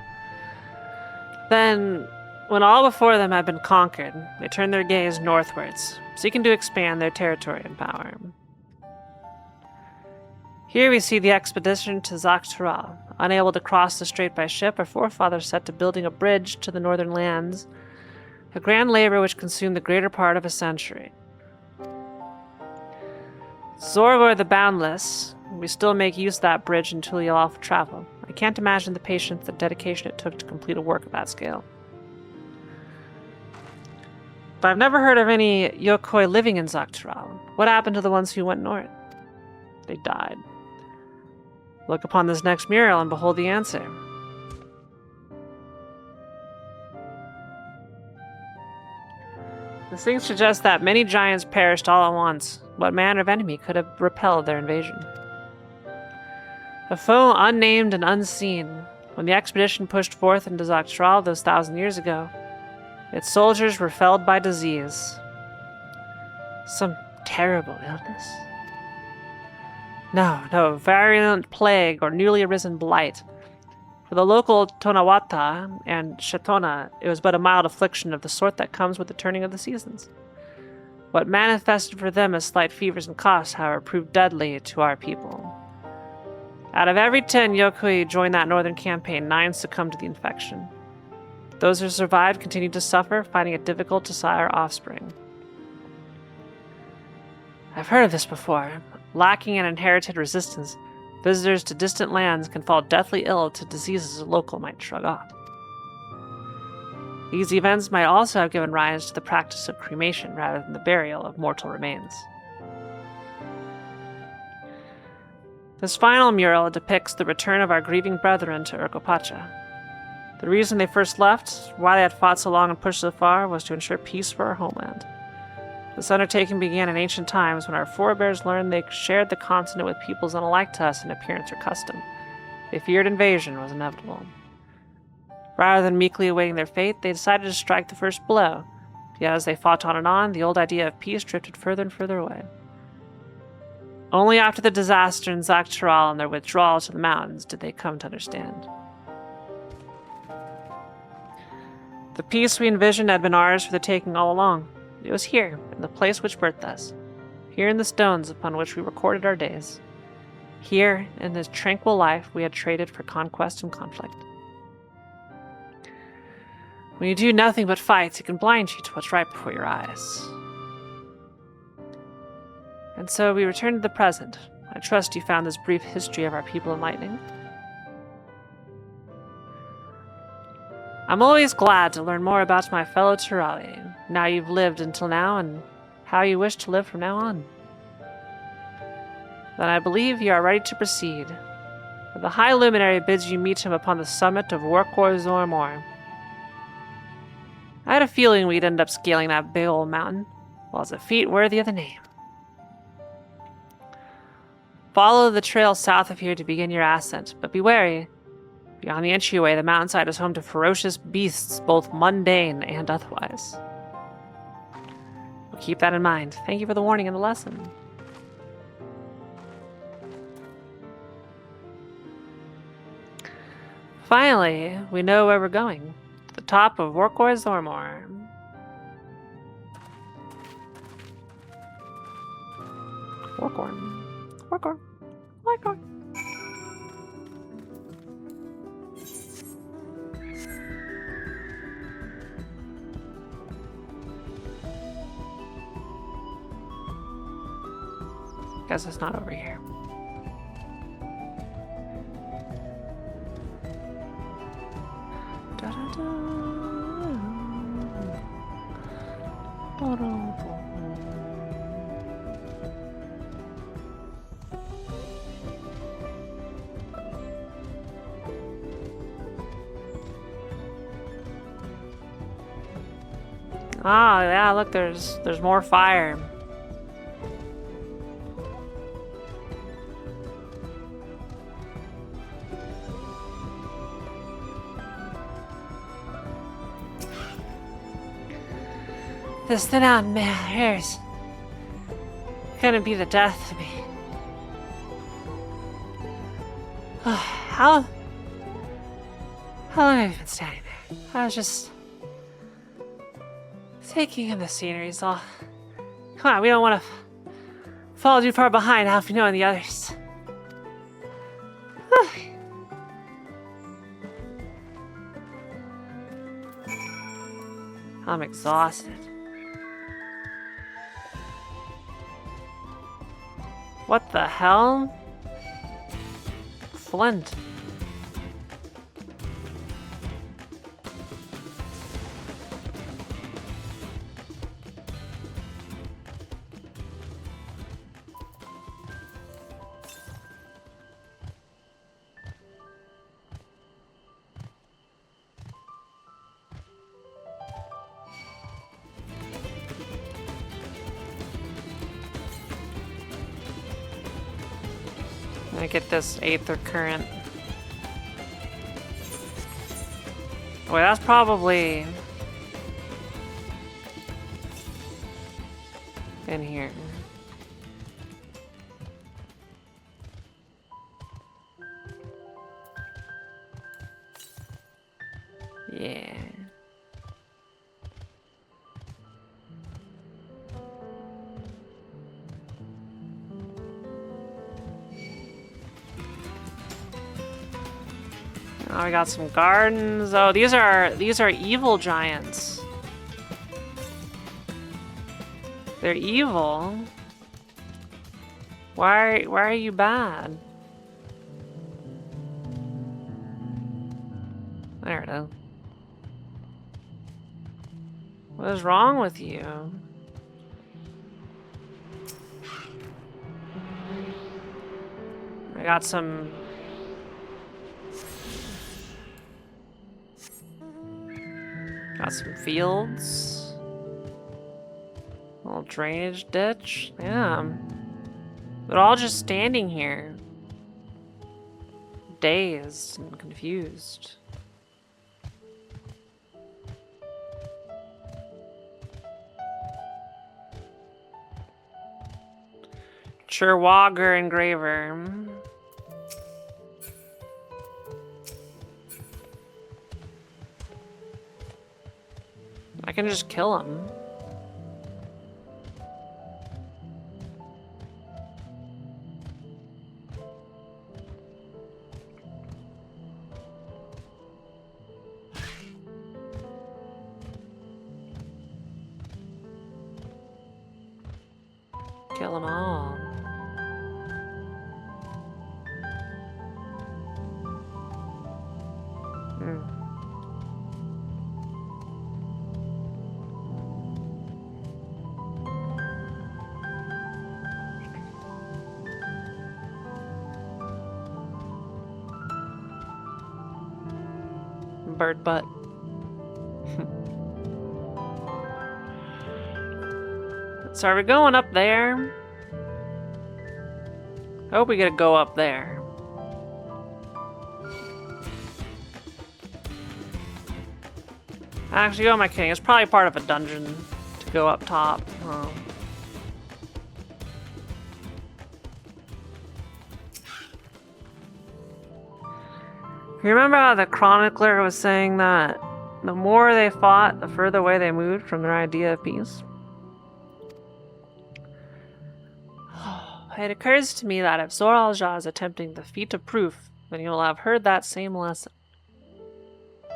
Then, when all before them had been conquered, they turned their gaze northwards, seeking to expand their territory and power. Here we see the expedition to Dawntrail. Unable to cross the strait by ship, our forefathers set to building a bridge to the northern lands, a grand labor which consumed the greater part of a century. Zorgor the Boundless, we still make use of that bridge until you allow for travel. I can't imagine the patience and dedication it took to complete a work of that scale. But I've never heard of any Yokoi living in Dawntrail. What happened to the ones who went north? They died. Look upon this next mural and behold the answer. This thing suggests that many giants perished all at once. What manner of enemy could have repelled their invasion? A foe unnamed and unseen. When the expedition pushed forth into Dawntrail those 1,000 years ago, its soldiers were felled by disease. Some terrible illness? No, virulent plague or newly arisen blight. For the local Tonawata and Shetona, it was but a mild affliction of the sort that comes with the turning of the seasons. What manifested for them as slight fevers and coughs, however, proved deadly to our people. Out of every 10 Yokui joined that northern campaign, 9 succumbed to the infection. Those who survived continued to suffer, finding it difficult to sire offspring. I've heard of this before. Lacking in inherited resistance, visitors to distant lands can fall deathly ill to diseases a local might shrug off. These events might also have given rise to the practice of cremation rather than the burial of mortal remains. This final mural depicts the return of our grieving brethren to Urkopacha. The reason they first left, why they had fought so long and pushed so far, was to ensure peace for our homeland. This undertaking began in ancient times when our forebears learned they shared the continent with peoples unlike to us in appearance or custom. They feared invasion was inevitable. Rather than meekly awaiting their fate, they decided to strike the first blow. Yet as they fought on and on, the old idea of peace drifted further and further away. Only after the disaster in Dawntrail and their withdrawal to the mountains did they come to understand. The peace we envisioned had been ours for the taking all along. It was here, in the place which birthed us. Here in the stones upon which we recorded our days. Here, in this tranquil life we had traded for conquest and conflict. When you do nothing but fight, it can blind you to what's right before your eyes. And so we return to the present. I trust you found this brief history of our people enlightening. I'm always glad to learn more about my fellow Turali, now you've lived until now and how you wish to live from now on. Then I believe you are ready to proceed. The High Luminary bids you meet him upon the summit of Workor Zormor. I had a feeling we'd end up scaling that big old mountain. Well, it's a feat worthy of the name. Follow the trail south of here to begin your ascent, but be wary. Beyond the entryway, the mountainside is home to ferocious beasts, both mundane and otherwise. We'll keep that in mind. Thank you for the warning and the lesson. Finally, we know where we're going. To the top of Workor Zormor. Workor. Guess it's not over here. Ah, yeah, look, there's more fire. This thin out man hairs gonna be the death of me. How long have you been standing there? I was just taking in the scenery is all. Come on, we don't want to fall too far behind Alfie and the others. I'm exhausted. What the hell? Flint. I get this aether current. Wait, that's probably in here. Yeah. Oh, we got some gardens. Oh, these are evil giants. They're evil. Why are you bad? There it is. What is wrong with you? I got some. Got some fields. A little drainage ditch. Yeah. They're all just standing here. Dazed and confused. Capture Wogger Engraver. I can just kill him. Kill them all. Bird butt. So are we going up there? I hope we get to go up there. Actually, oh my king, it's probably part of a dungeon to go up top. Oh. You remember how the chronicler was saying that the more they fought, the further away they moved from their idea of peace? It occurs to me that if Zoralja is attempting the feat of proof, then he will have heard that same lesson.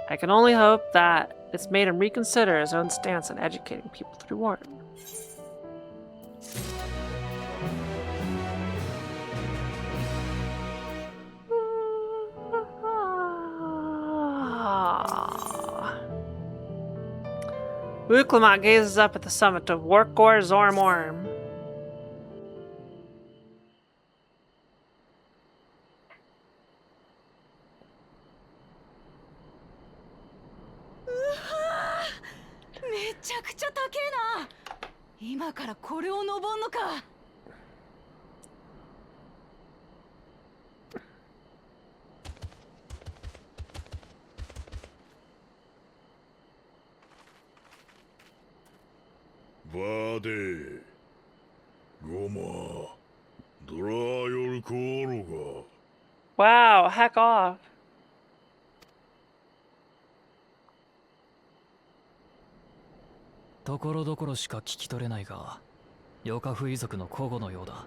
I can only hope that it's made him reconsider his own stance on educating people through war. Uklamat gazes up at the summit of Workor Zormorm.めちゃくちゃ高えな。今からこれを登んのか。バーデーゴマドラヨルコーロガ Wow, heck off. ところどころしか聞き取れないが、ヨカフイ族の古語のようだ。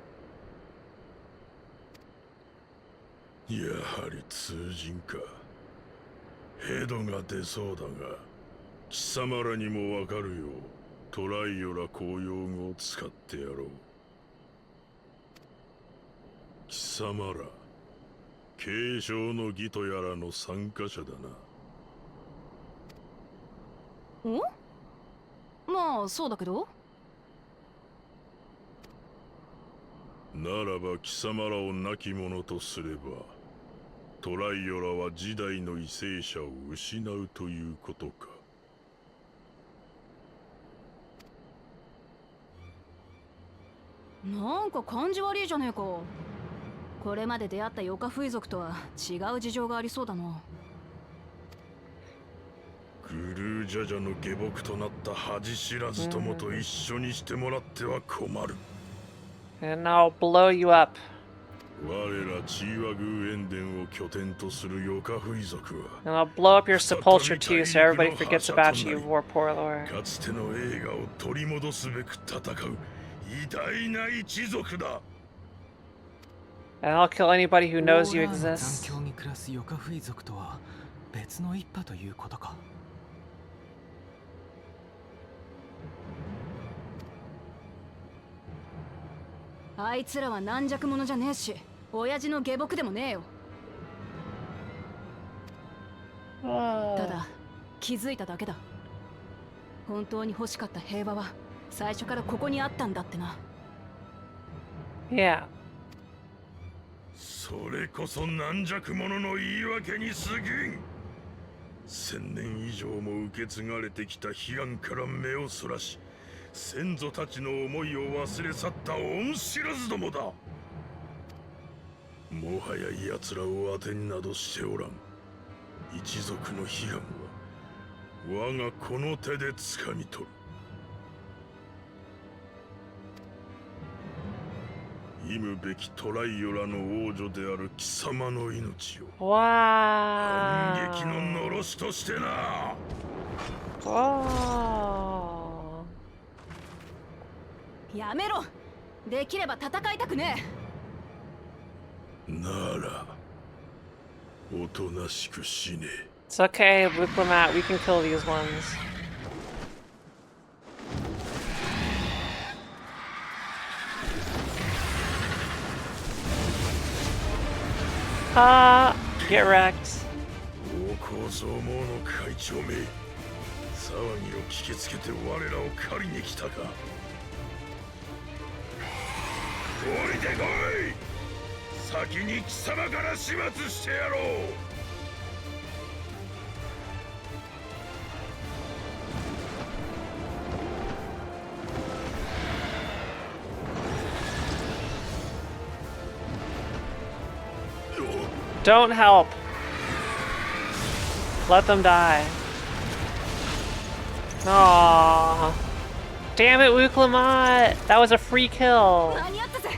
やはり通人か。ヘドが出そうだが、貴様らにもわかるようトライオラ公用語を使ってやろう。貴様ら継承の儀とやらの参加者だな。ん？まあそうだけど。ならば貴様らを亡き者とすれば、トライオラは時代の為政者を失うということか。なんか感じ悪いじゃねえか。これまで出会ったヨカフイ族とは違う事情がありそうだな。グルージャジャの下僕となった恥知らずともと一緒にしてもらっては困る。And I'll blow you up. 我らチーワグーエンデンを拠点とするヨカフイ族は And I'll blow up your sepulture too so everybody forgets about you, War Porlor. かつての栄華を取り戻すべく戦う偉大な一族だ。 And I'll kill anybody who knows you exist. 残響に暮らすヨカフイ族とは別の一派ということか。あいつらは軟弱者じゃねえし、親父の下僕でもねえよ。ただ気づいただけだ。本当に欲しかった平和は最初からここにあったんだってな。Yeah. それこそ軟弱者の言い訳に過ぎん。1000年以上も受け継がれてきた悲願から目をそらし、先祖たちの思いを忘れ去った恩知らずどもだ。もはや奴らを当てになどしておらん。一族の悲願は我がこの手で掴み取る。忌むべきトライオラの王女である貴様の命を Wow. 反撃ののろしとしてな。 Oh. やめろ。できれば戦いたくねならおとなしく死ね。 It's okay, Diplomat. We can kill these ones. Get wrecked. 王侯蔵毛の会長め、騒ぎを聞きつけて我らを狩りに来たか。降りてこい。先に貴様から始末してやろう。 Don't help. Let them die. Aww. Damn it, Wuklamot! That was a free kill. 間に合ったぜ。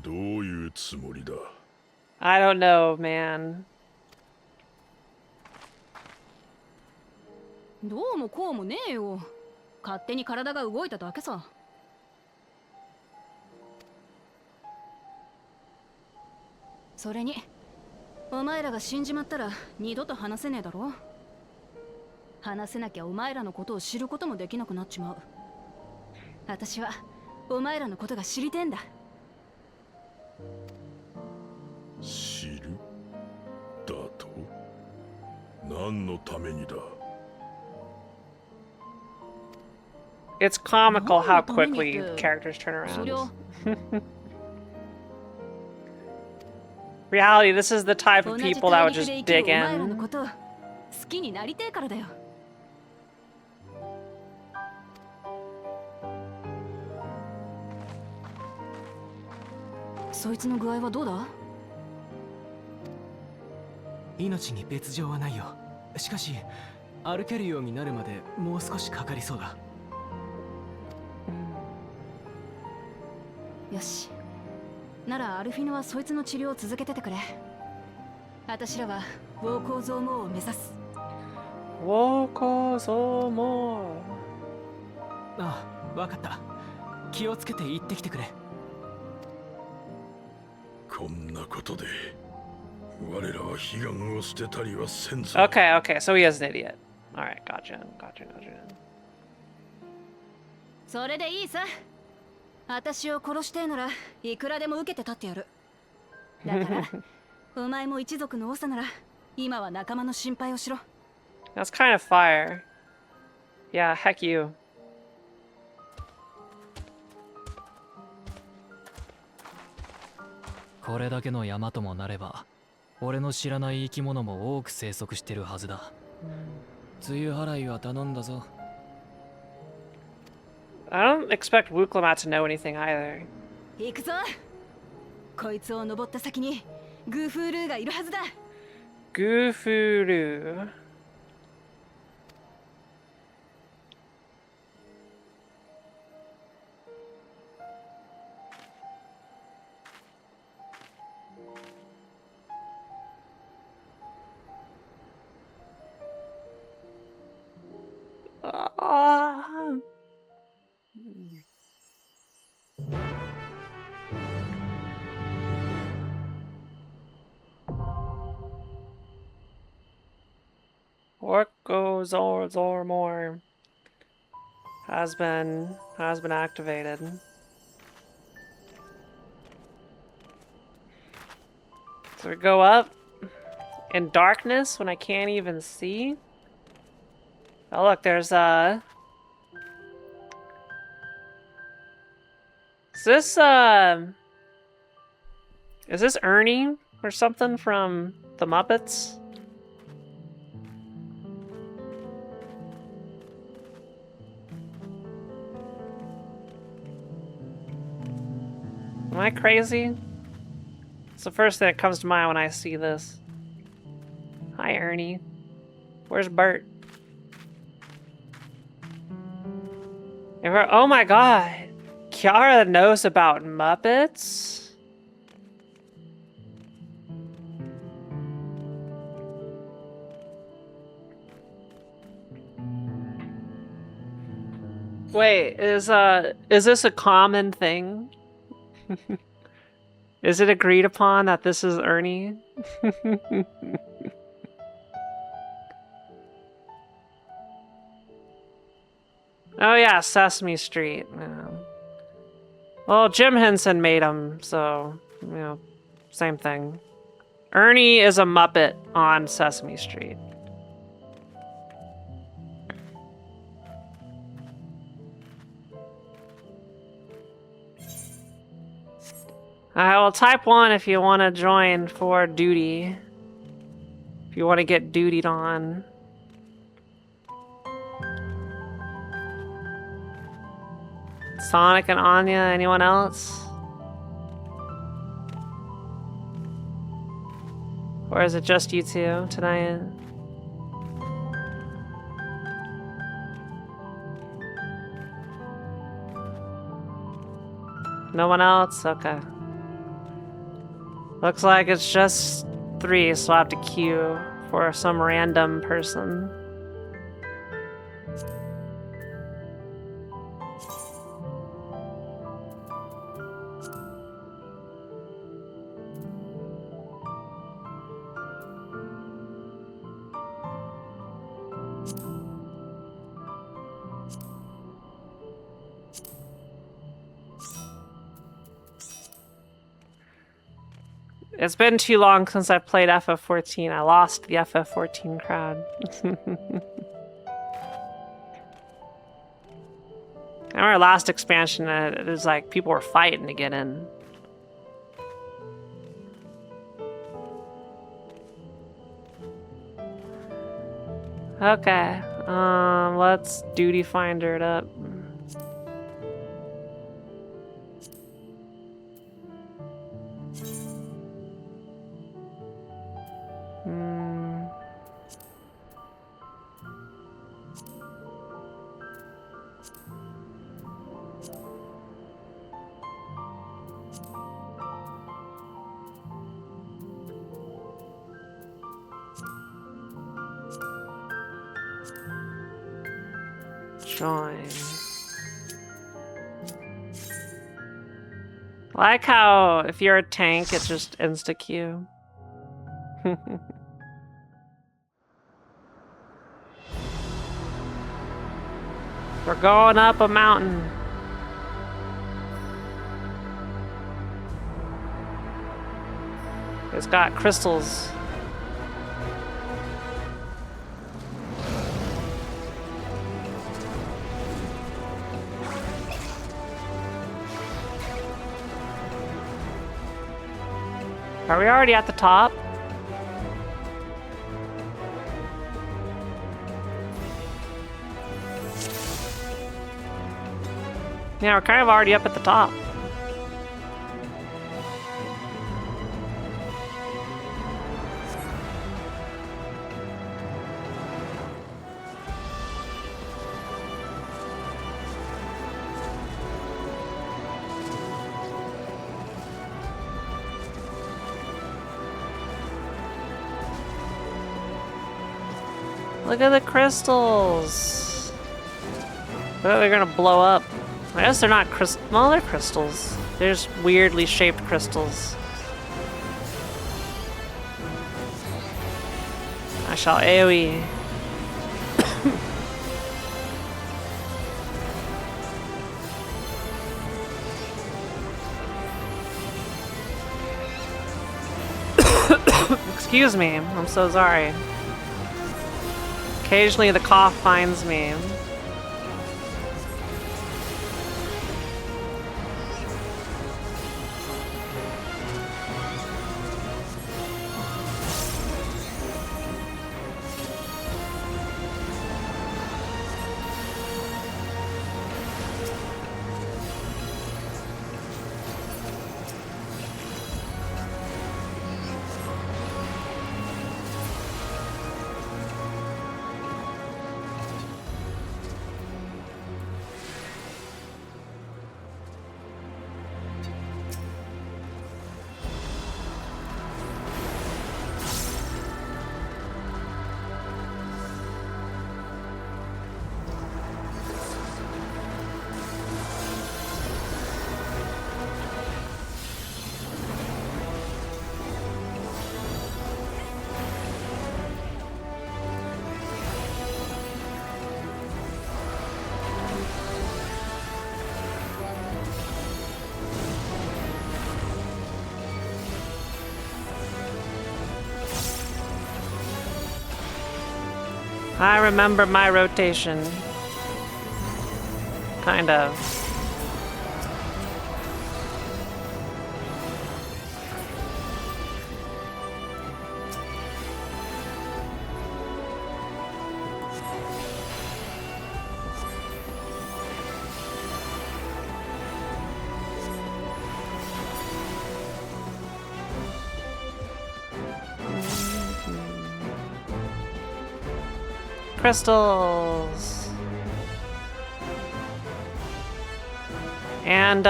どういうつもりだ。 I don't know, man. どうもこうもねえよ。勝手に体が動いただけさ。それにお前らが死んじまったら二度と話せねえだろ。話せなきゃお前らのことを知ることもできなくなっちまう。私はお前らのことが知りてえんだ。知るだと。何のためにだ。 It's comical how quickly characters turn around. Reality, this is the type of people that would just dig in. 好きになりてえからだよ。そいつの具合はどうだ？命に別状はないよ。しかし歩けるようになるまでもう少しかかりそうだ。よし。ならアルフィノはそいつの治療を続けててくれ。私らはウォーコーゾーモーを目指す。ウォーコーゾーモー。ああ、わかった。気をつけて行ってきてくれ。こんなことで我らは悲願を捨てたりはせんぞ。 Okay, okay, so he is an idiot. Alright, gotcha. それでいいさ。私を殺してえならいくらでも受けて立ってやる。だからお前も一族の長なら今は仲間の心配をしろ。 That's kind of fire. Yeah, heck you. これだけの山ともなれば、俺の知らない生き物も多く生息してるはずだ。梅雨払いは頼んだぞ。I don't expect Wuklamot to know anything either. 行くぞ。こいつを登った先にグーフールーがいるはずだ。グーフールー。What goes or more has been activated. So we go up in darkness when I can't even see. Oh look, there's is this Ernie or something from the Muppets? Am I crazy? It's the first thing that comes to mind when I see this. Hi, Ernie. Where's Bert? Oh my god! Kiara knows about Muppets? Wait, is this a common thing? Is it agreed upon that this is Ernie? Oh yeah, Sesame Street. Yeah. Well, Jim Henson made him, so, you know, same thing. Ernie is a Muppet on Sesame Street. I will type 1 if you want to join for duty. If you want to get dutied on. Sonic and Anya, anyone else? Or is it just you two tonight? No one else? Okay. Looks like it's just 3, so I'll have to queue for some random person. It's been too long since I played FF14. I lost the FF14 crowd. I remember last expansion, it was like people were fighting to get in. Okay, let's duty finder it up. Join. I like how if you're a tank, it's just insta queue. We're going up a mountain. It's got crystals. Are we already at the top? Yeah, we're kind of already up at the top. Look at the crystals. Oh, they're gonna blow up. I guess they're not crystals. Well, they're crystals. They're just weirdly shaped crystals. I shall AoE. Excuse me, I'm so sorry. Occasionally the cough finds me. I remember my rotation. Kind of. Crystals. And,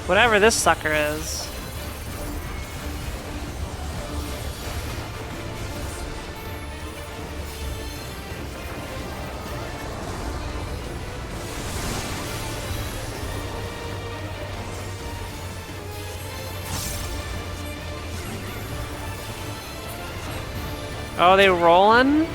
whatever this sucker is. Oh, they rolling?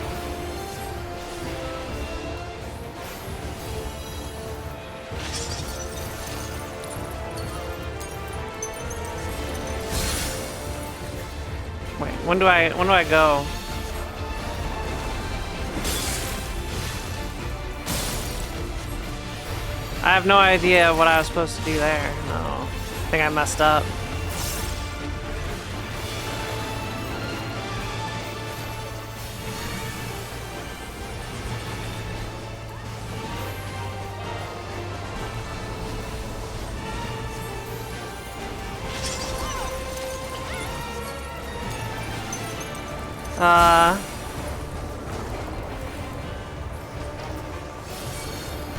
Wait, when do I go? I have no idea what I was supposed to do there. No, I think I messed up.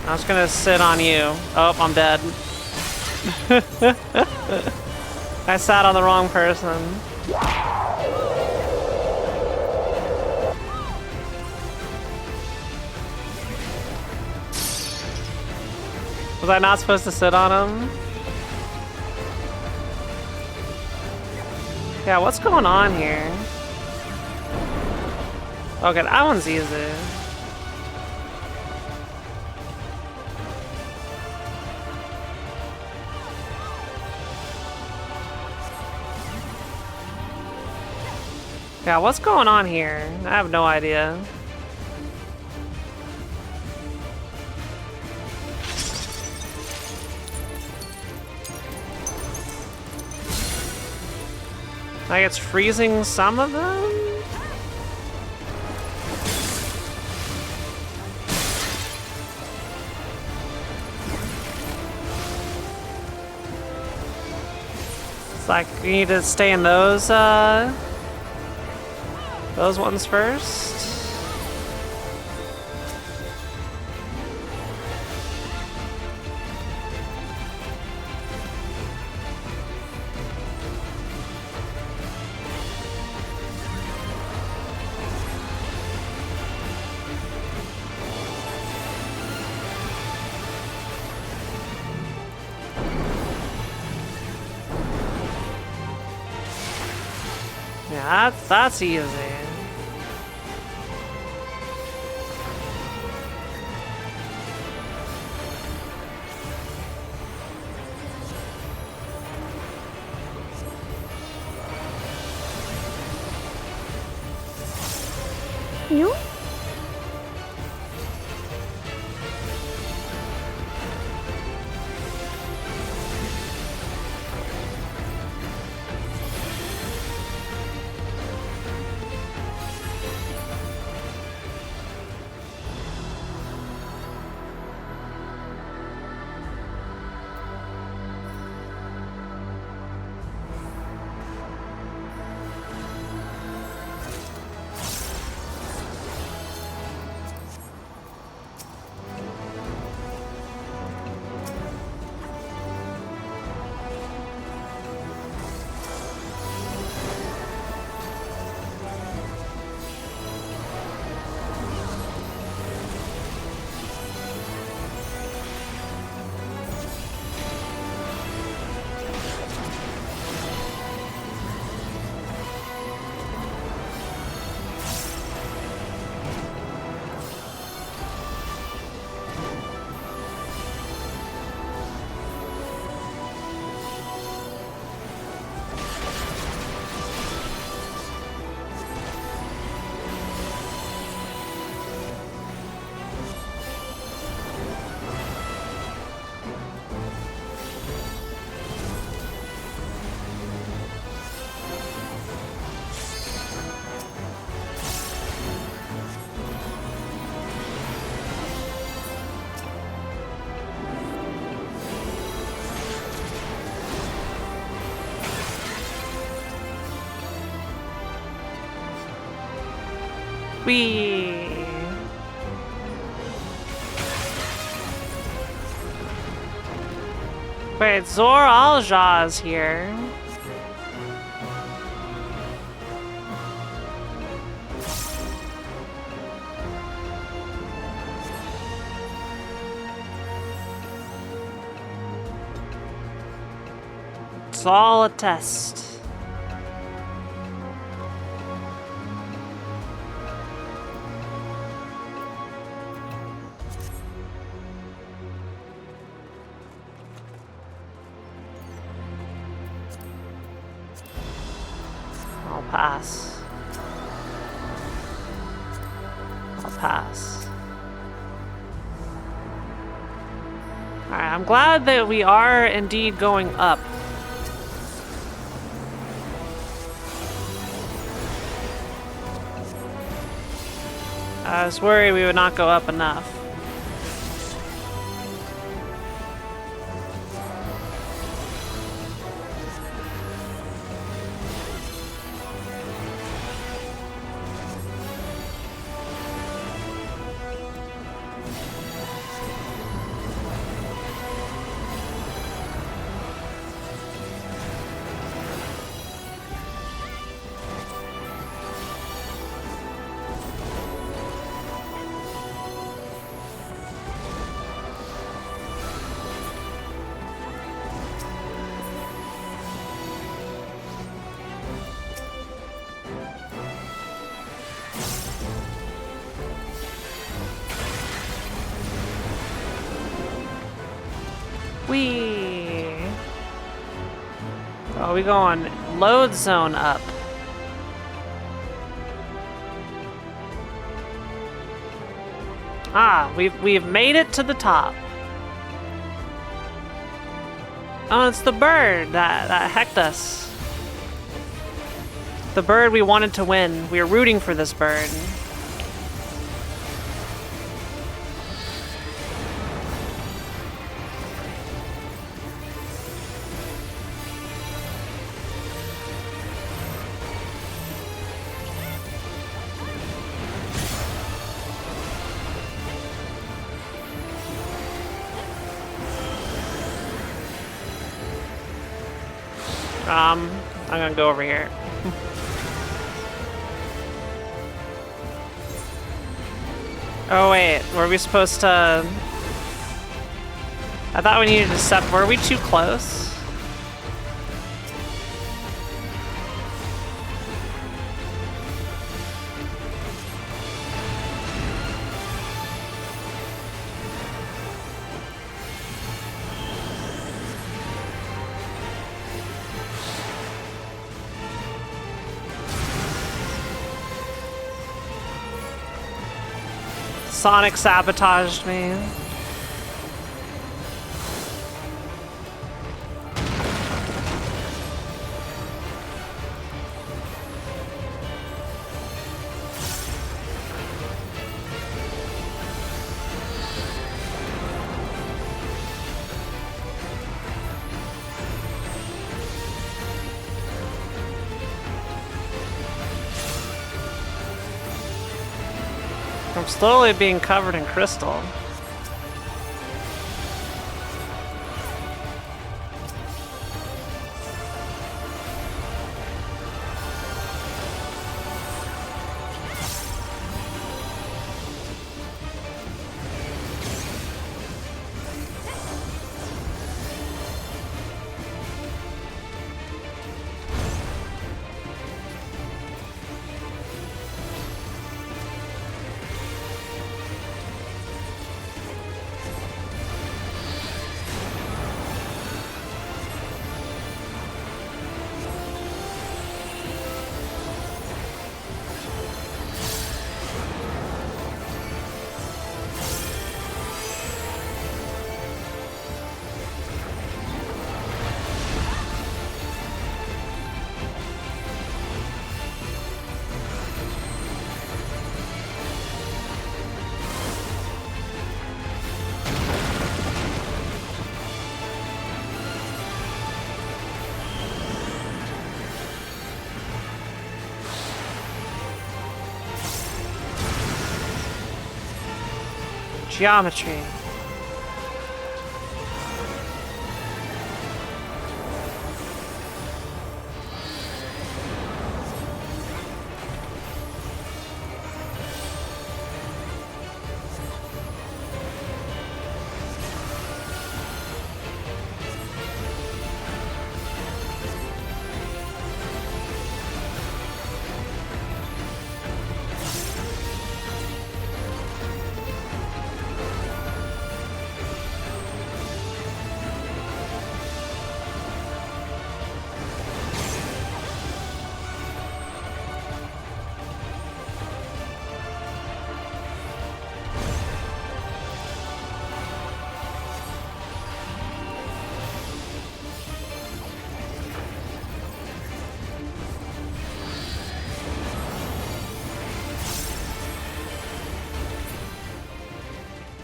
I was gonna sit on you. Oh, I'm dead. I sat on the wrong person. Was I not supposed to sit on him? Yeah, what's going on here? Okay, that one's easy. Yeah, what's going on here? I have no idea. Like it's freezing some of them? It's like you need to stay in those ones first. Yeah, that's easy. You? Whee! Wait, Zor Al-Jah's here. It's all a test. I'll pass. I'll pass. Alright, I'm glad that we are indeed going up. I was worried we would not go up enough. Whee! Oh, we going load zone up. Ah, we've made it to the top. Oh, it's the bird that hecked us. The bird we wanted to win. We were rooting for this bird. I'm gonna go over here. Oh wait, were we supposed to... I thought we needed to step... Were we too close? Sonic sabotaged me. I'm slowly being covered in crystal. Geometry.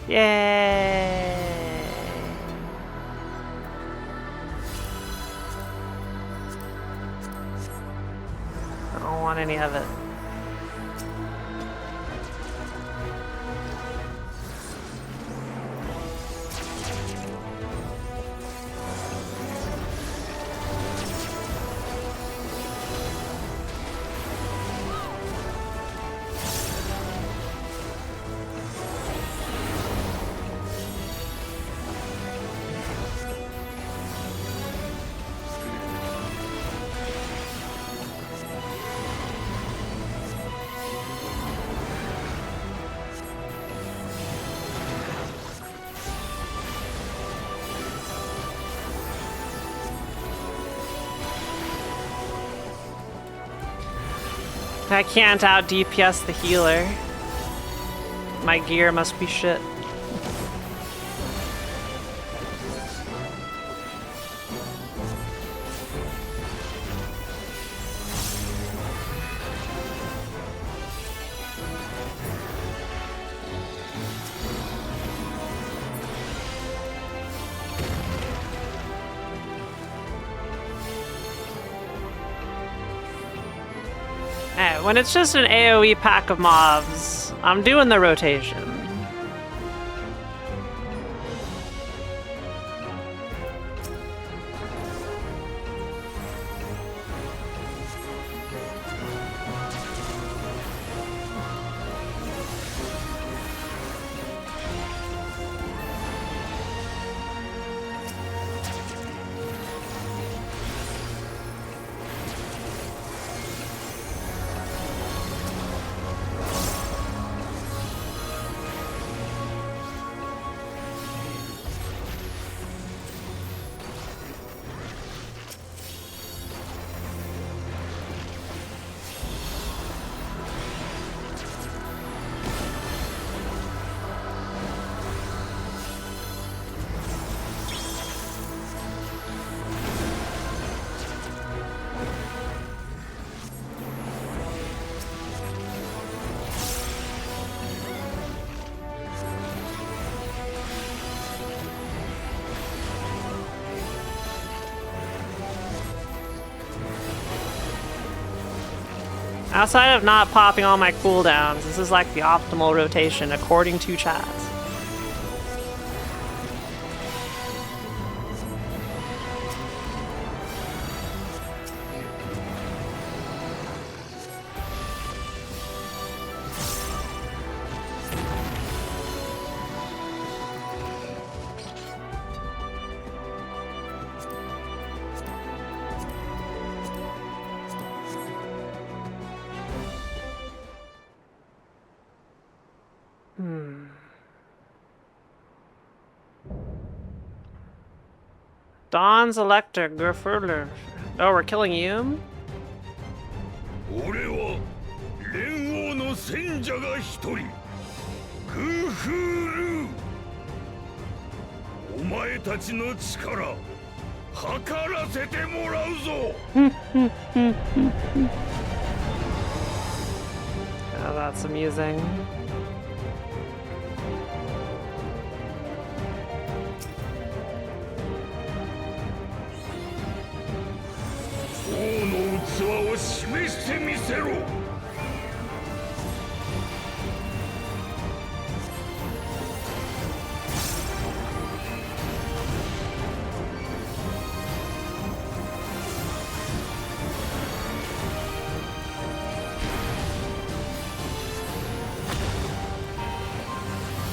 Yay! I don't want any of it. I can't out DPS the healer. My gear must be shit. When it's just an AoE pack of mobs, I'm doing the rotation. Outside of not popping all my cooldowns, this is like the optimal rotation according to Chaz. Dawn's Elector, Gerfurler. Oh, we're killing you? 俺は連王の戦者が一人グーフール。お前たちの力測らせてもらうぞ。Oh, that's amusing. Oh, の器を示してみせろ。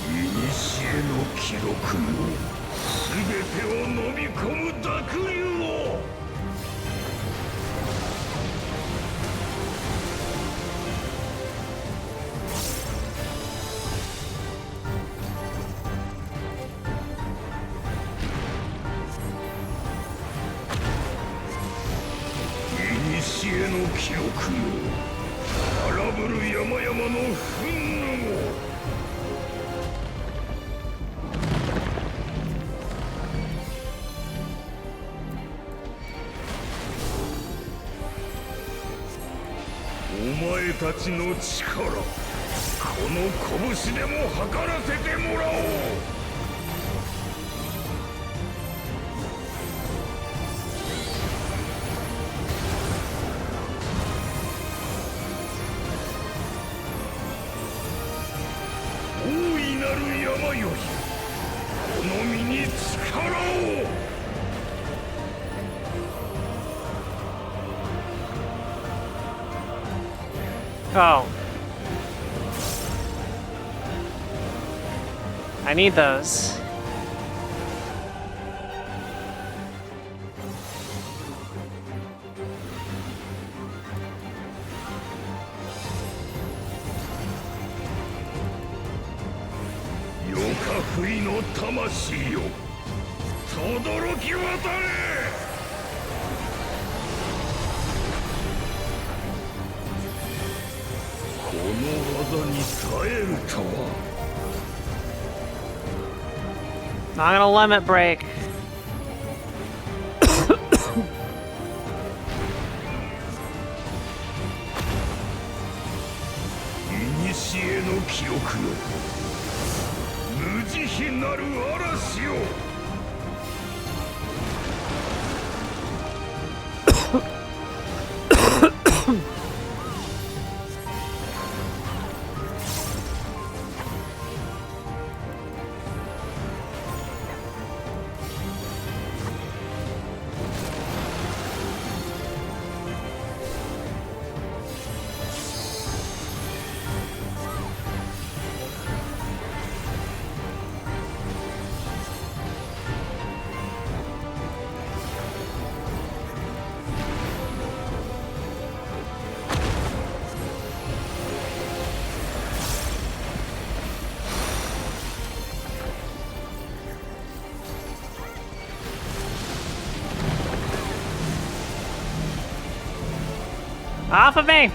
古の記録の全てを飲み込む濁流を。古の記録も荒ぶる山々の憤怒も。お前たちの力、この拳でも測らせてもらおう。大いなる山よりこの身に力を。Oh. I need those.よかふいの魂よ、轟き渡れ。この技に耐えるとは。Not gonna limit break. 古の記憶よ、無慈悲なる嵐よ。Off of me!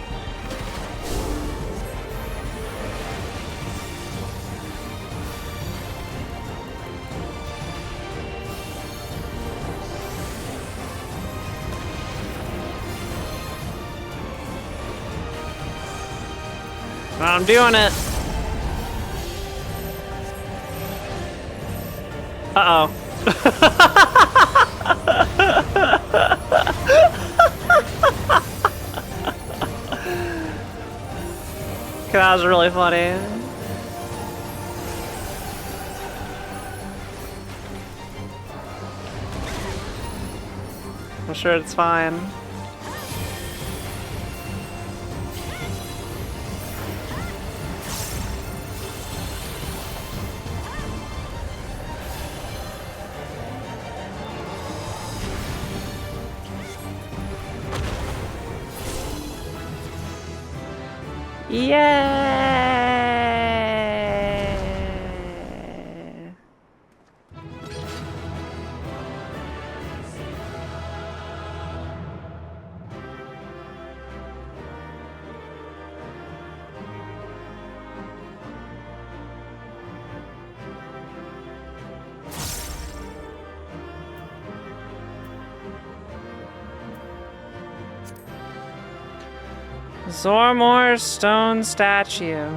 I'm doing it. Uh-oh. that was really funny. I'm sure it's fine. Yay! Zormor stone statue.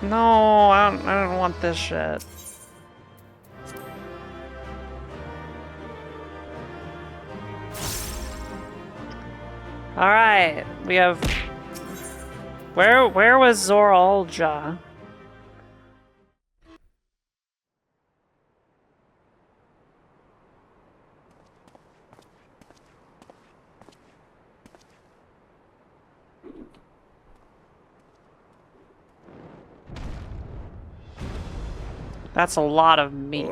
No, I don't want this shit. All right, we have. Where was Zorolja? That's a lot of meat.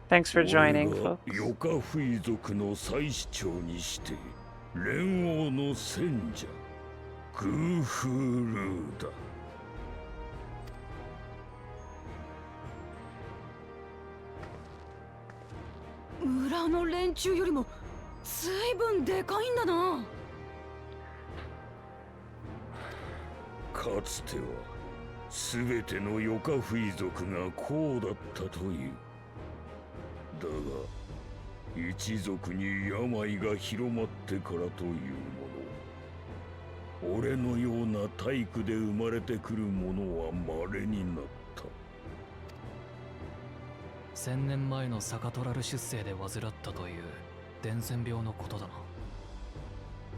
Thanks for joining, folks. ヨカフイ族の祭司長にして連王の戦者グーフールーだ。村の連中よりも随分でかいんだな。かつては全てのヨカフイ族がこうだったという。だが一族に病が広まってからというもの、俺のような体躯で生まれてくる者は稀になった。1000年前のサカトラル出生で患ったという伝染病のことだな。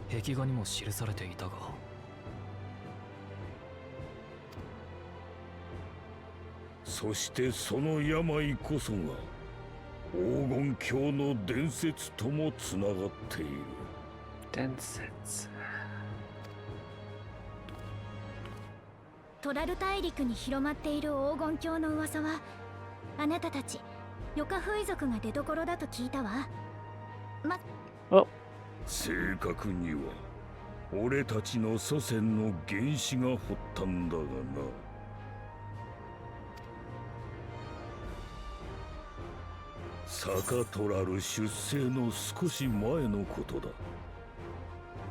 壁画にも記されていたが。そしてその病こそが黄金鏡の伝説ともつながっている。伝説。トラル大陸に広まっている黄金鏡の噂は、あなたたちヨカフイ族が出所だと聞いたわ。正確には俺たちの祖先の原始が掘ったんだがな。サカトラル出生の少し前のことだ。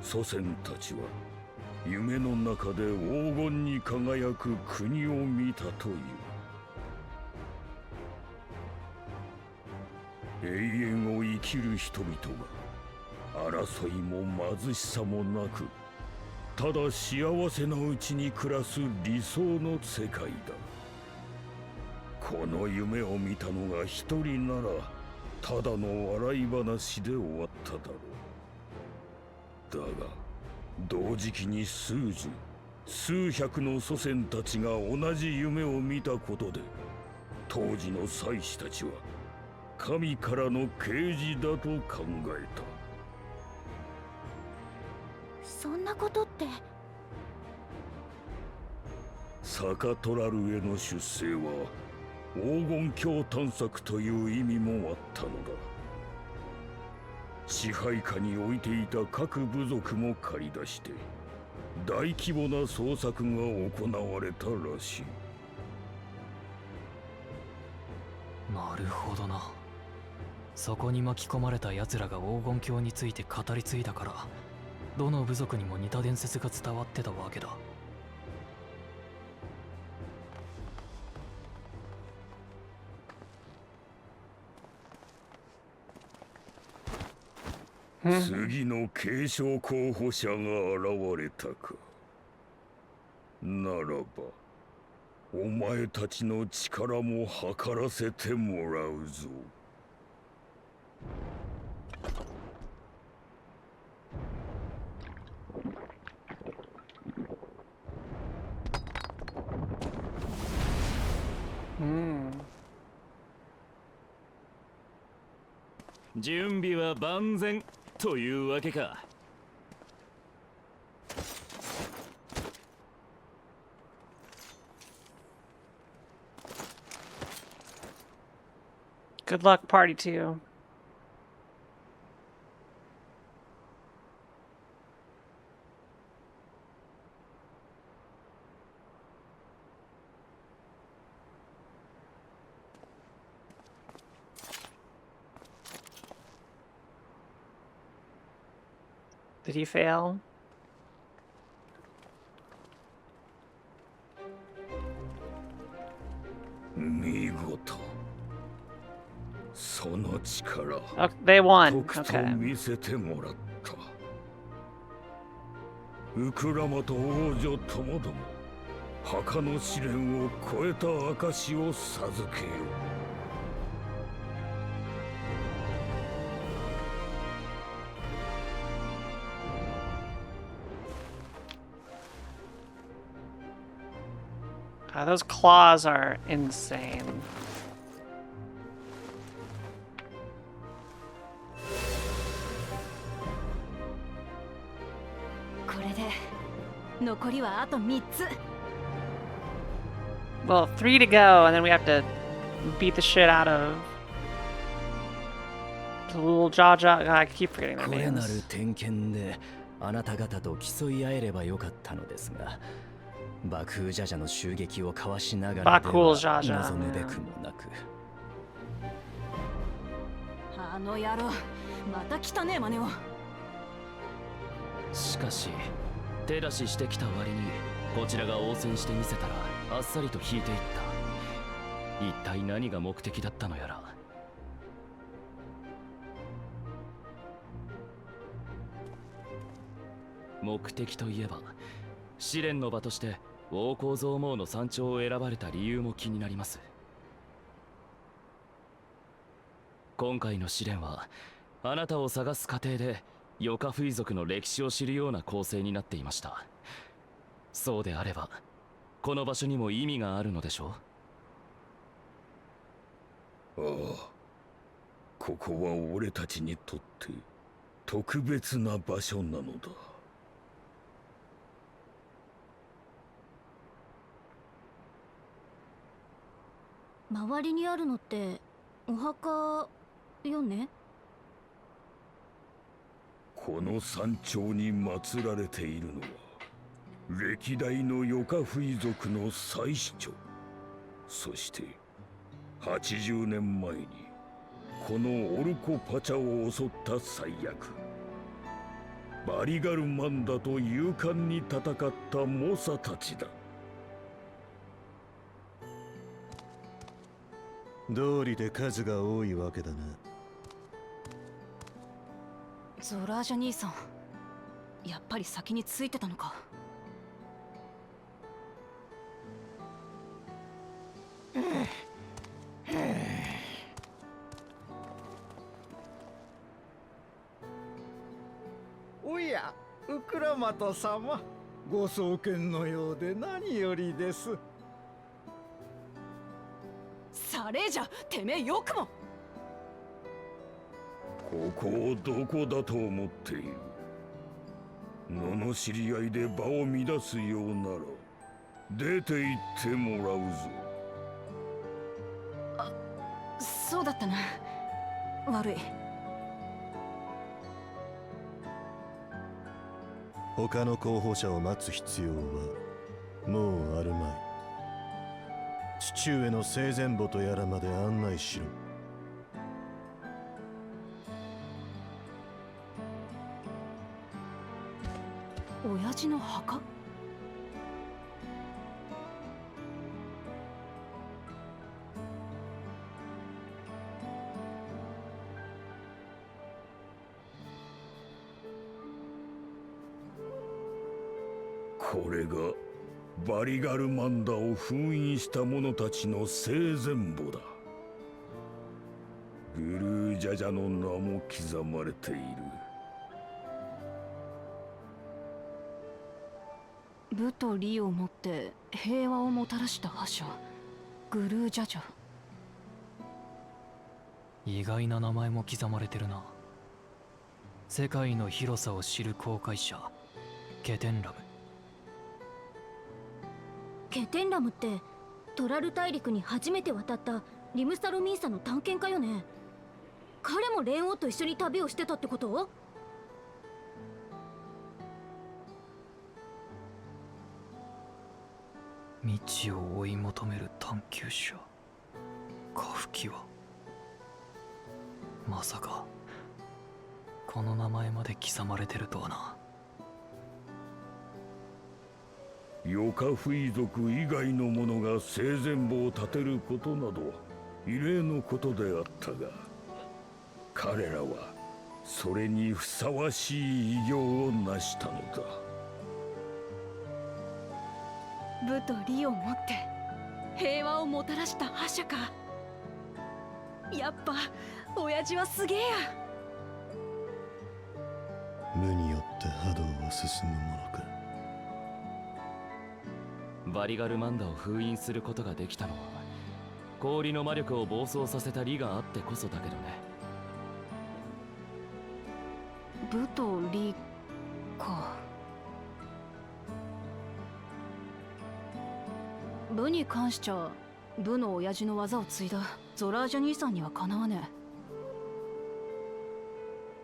祖先たちは夢の中で黄金に輝く国を見たという。永遠を生きる人々が争いも貧しさもなく、ただ幸せなうちに暮らす理想の世界だ。この夢を見たのが一人ならただの笑い話で終わっただろう。だが同時期に数十数百の祖先たちが同じ夢を見たことで、当時の祭司たちは神からの啓示だと考えた。そんなことって。サカトラルへの出世は黄金鏡探索という意味もあったのだ。支配下に置いていた各部族も借り出して大規模な捜索が行われたらしい。なるほどな。そこに巻き込まれた奴らが黄金鏡について語り継いだから、どの部族にも似た伝説が伝わってたわけだ。次の継承候補者が現れたか。ならばお前たちの力も測らせてもらうぞ。準備は万全というわけか。Good luck, party two. Did he fail? 見事。その力。Oh, they won. とくと Okay. 見せてもらった。ウクラマと王女ともども墓の試練を超えた証を授けよう。Those claws are insane. これで残りはあと3つ。 Well, 3 to go, and then we have to beat the shit out of the little Jaja. God, I keep forgetting their これなる names. 点検であなた方と競い合えればよかったのですが、爆風ジャジャの襲撃をかわしながらでは Bakul Jaja 望むべくもなく。あの野郎、また汚ねえ真似を。しかし手出ししてきた割にこちらが応戦してみせたらあっさりと引いていった。一体何が目的だったのやら。目的といえば試練の場として王侯蔵毛の山頂を選ばれた理由も気になります。今回の試練はあなたを探す過程でヨカフイ族の歴史を知るような構成になっていました。そうであればこの場所にも意味があるのでしょう。ああ、ここは俺たちにとって特別な場所なのだ。周りにあるのってお墓よね。この山頂に祀られているのは歴代のヨカフイ族の祭司長、そして80年前にこのオルコパチャを襲った最悪バリガルマンダと勇敢に戦った猛者たちだ。道理で数が多いわけだな。ゾラージャ兄さん、やっぱり先についてたのか。おや、ウクラマト様、ご創建のようで何よりです。されじゃ、てめえよくも。ここをどこだと思っている。罵り合いで場を乱すようなら出て行ってもらうぞ。そうだったな。悪い。他の候補者を待つ必要はもうあるまい。父上の生前墓とやらまで案内しろ。親父の墓？これがバリガルマンダを封印した者たちの生前簿だ。グルージャジャの名も刻まれている。武と利をもって平和をもたらした覇者グルージャジャ。意外な名前も刻まれてるな。世界の広さを知る航海者ケテンラム。ケテンラムってトラル大陸に初めて渡ったリムスタルミーサの探検家よね。彼もレン王と一緒に旅をしてたってこと？道を追い求める探求者カフキはまさかこの名前まで刻まれてるとはな。ヨカフイ族以外の者が生前簿を立てることなど異例のことであったが、彼らはそれにふさわしい偉業を成したのだ。武と利をもって平和をもたらした覇者か。やっぱ親父はすげえや。無によって波動を進むものか。バリガルマンダを封印することができたのは氷の魔力を暴走させた利があってこそだけどね。武と利か。武に関しちゃ武の親父の技を継いだゾラージャ兄さんにはかなわね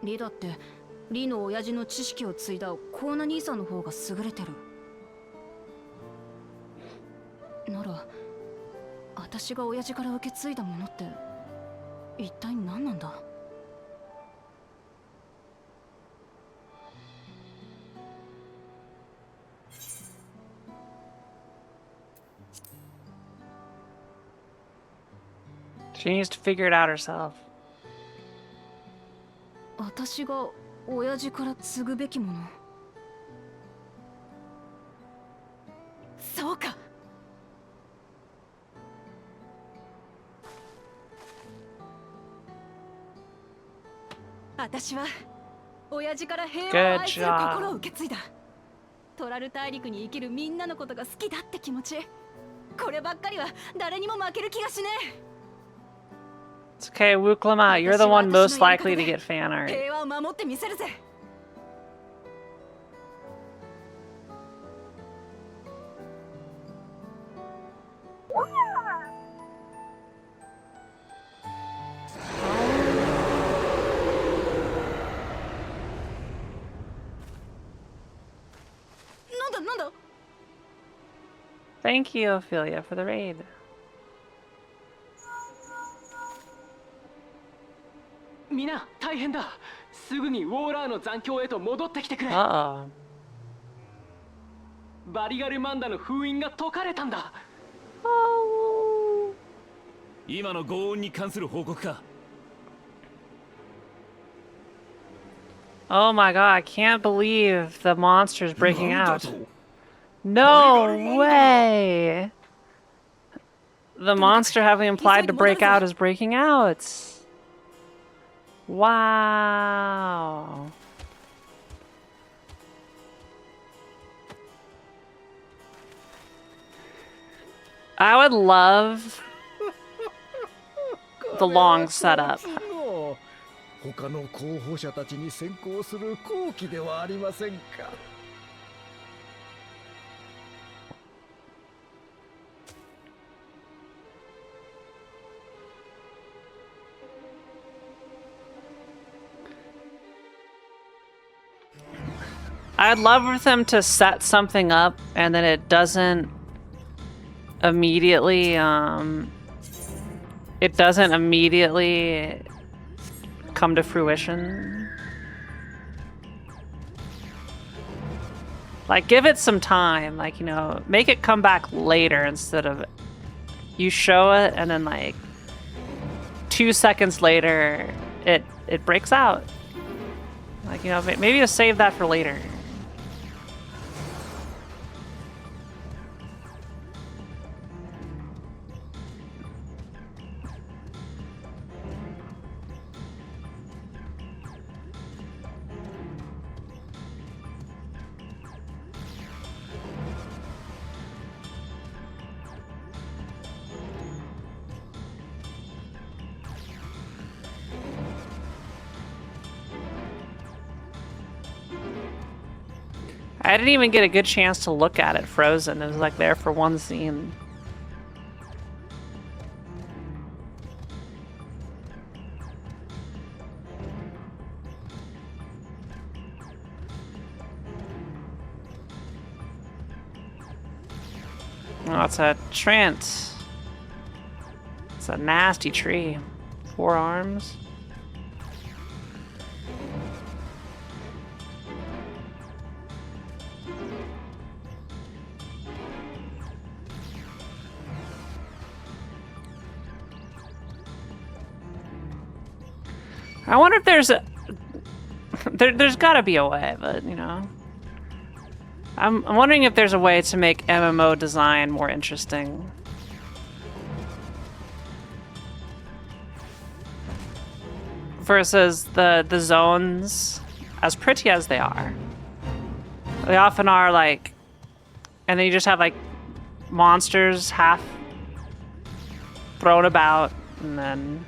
え。利だって利の親父の知識を継いだコーナ兄さんの方が優れてる。なら私が親父から受け継いだものって一体何なんだ。She needs to figure it out herself. 私が親父から継ぐべきもの。そうか。私は親父から平和を愛する心を受け継いだ。トラル大陸に生きるみんなのことが好きだって気持ち、こればっかりは誰にも負ける気がしねえ。It's okay, Wuklama, you're the one most likely to get fan art. 平和を守ってみせるぜ。なんだ Thank you, Ophelia, for the raid. みんな大変だ。すぐにウォーラーの残響へと戻ってきてくれ。Uh-oh. バリガルマンダの封印が解かれたんだ。今の轟音に関する報告か。Oh my god, I can't believe the monster's breaking out. No way! The monster having implied to break out is breaking out. Wow. I would love the long setup. 他の候補者たちに先行する好機ではありませんか。I'd love for them to set something up and then it doesn't immediately come to fruition. Like, give it some time, like, you know, make it come back later instead of you show it and then like 2 seconds later it breaks out. Like, you know, maybe just save that for later. I didn't even get a good chance to look at it frozen. It was like there for one scene. Oh, it's a trance. It's a nasty tree. 4 arms. I wonder if there's a... there's gotta be a way, but, you know... I'm wondering if there's a way to make MMO design more interesting. Versus the zones, as pretty as they are. They often are like... And then you just have like monsters half thrown about, and then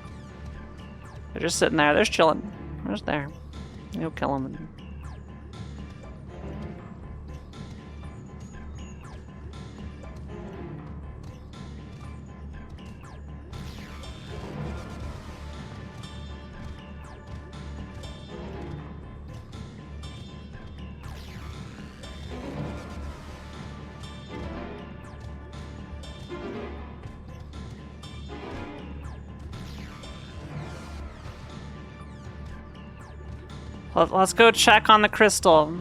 they're just sitting there. They're just chilling. They're just there. You'll kill them. Let's go check on the crystal.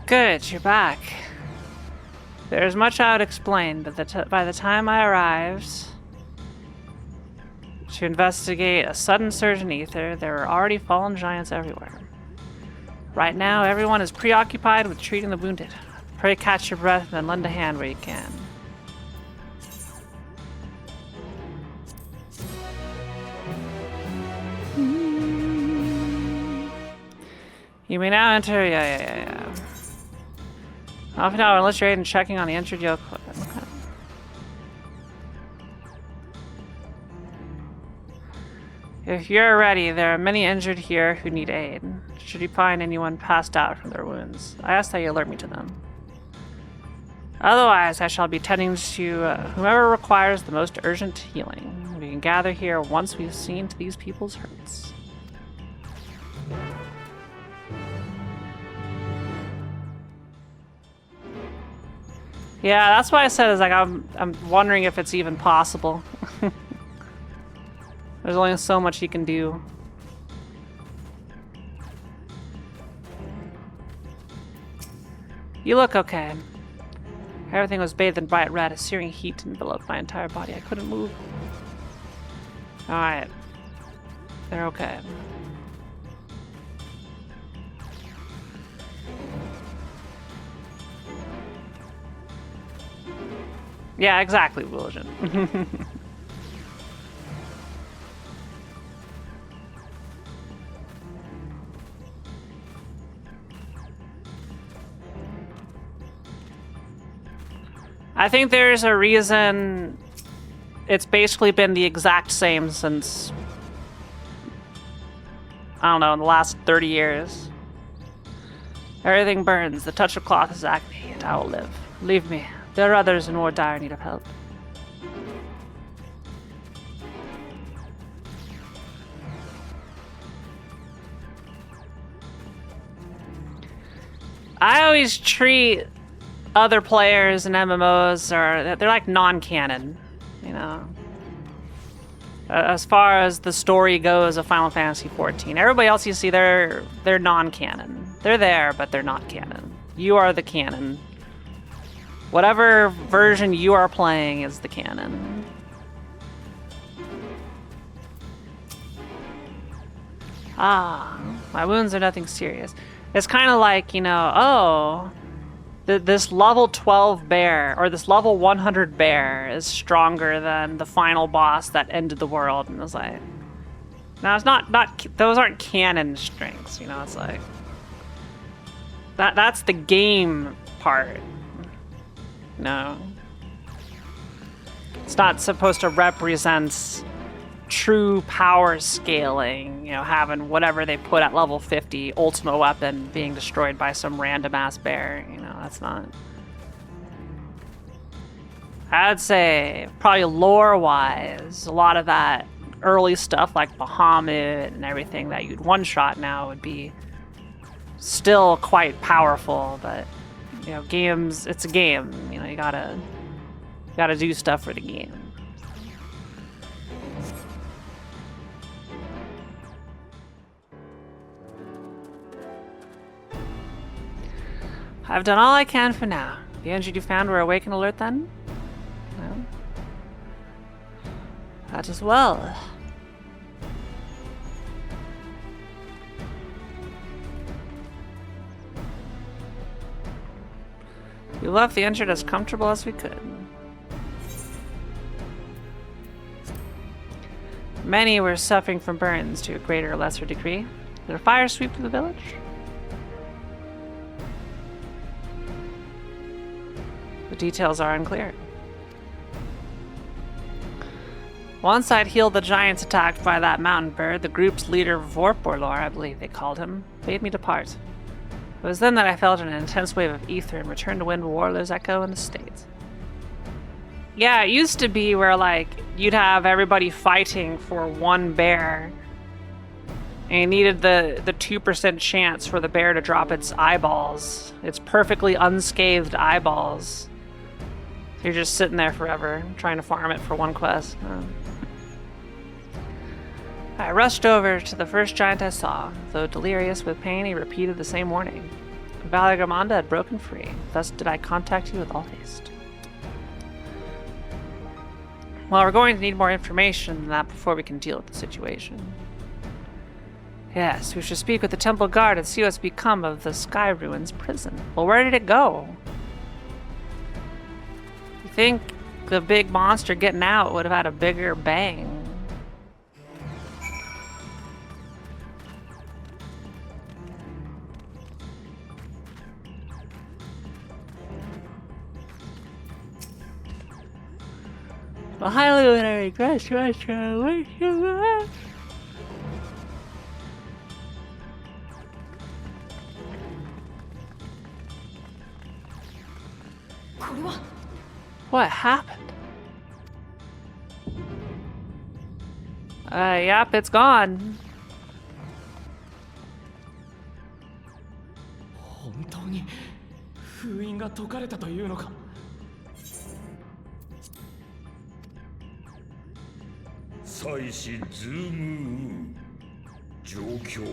Good, you're back. There's much I would explain, but by the time I arrived to investigate a sudden surge in ether, there were already fallen giants everywhere. Right now, everyone is preoccupied with treating the wounded. Pray catch your breath and then lend a hand where you can. You may now enter. Yeah. Half an hour unless you're in checking on the injured yoke. Okay. If you're ready, there are many injured here who need aid. Should you find anyone passed out from their wounds, I ask that you alert me to them. Otherwise, I shall be tending to whomever requires the most urgent healing. We can gather here once we've seen to these people's hurts. Yeah, that's why I said is like I'm wondering if it's even possible. There's only so much you can do. You look okay. Everything was bathed in bright red. A searing heat enveloped my entire body. I couldn't move. Alright. They're okay. Yeah, exactly, William. I think there's a reason it's basically been the exact same since, I don't know, in the last 30 years. Everything burns. The touch of cloth is acne, yet I will live. Leave me. There are others in more dire need of help. I always treat other players in MMOs, or they're like non-canon, you know. As far as the story goes of Final Fantasy XIV, everybody else you see, they're non-canon. They're there, but they're not canon. You are the canon. Whatever version you are playing is the canon. Ah, my wounds are nothing serious. It's kind of like, you know, oh, this level 12 bear, or this level 100 bear, is stronger than the final boss that ended the world. And it's like, now it's not those aren't canon strengths, you know. It's like that's the game part. No, it's not supposed to represent true power scaling, you know, having whatever they put at level 50 ultimate weapon being destroyed by some random ass bear, you know. That's not. I'd say probably lore wise, a lot of that early stuff like Bahamut and everything that you'd one shot now would be still quite powerful, but you know, games, it's a game, you know, you gotta do stuff for the game. I've done all I can for now. The engine you found were awake and alert then? Well, that as well. We left the injured as comfortable as we could. Many were suffering from burns to a greater or lesser degree. Did a fire sweep through the village? The details are unclear. Once I'd healed the giants attacked by that mountain bird, the group's leader, Vorporlor, I believe they called him, bade me depart. It was then that I felt an intense wave of ether and returned to wind Warler's echo in the States. Yeah, it used to be where, like, you'd have everybody fighting for one bear, and you needed the 2% chance for the bear to drop its eyeballs. Its perfectly unscathed eyeballs. So you're just sitting there forever, trying to farm it for one quest. I rushed over to the first giant I saw. Though delirious with pain, he repeated the same warning. Valagamanda had broken free. Thus did I contact you with all haste. Well, we're going to need more information than that before we can deal with the situation. Yes, we should speak with the temple guard and see what's become of the Sky Ruins prison. Well, where did it go? You think the big monster getting out would have had a bigger bang? Well, highly would I regret to wish you well. What happened? Yep, it's gone. 本当に封印が解かれたというのか。祭司ズーム状況。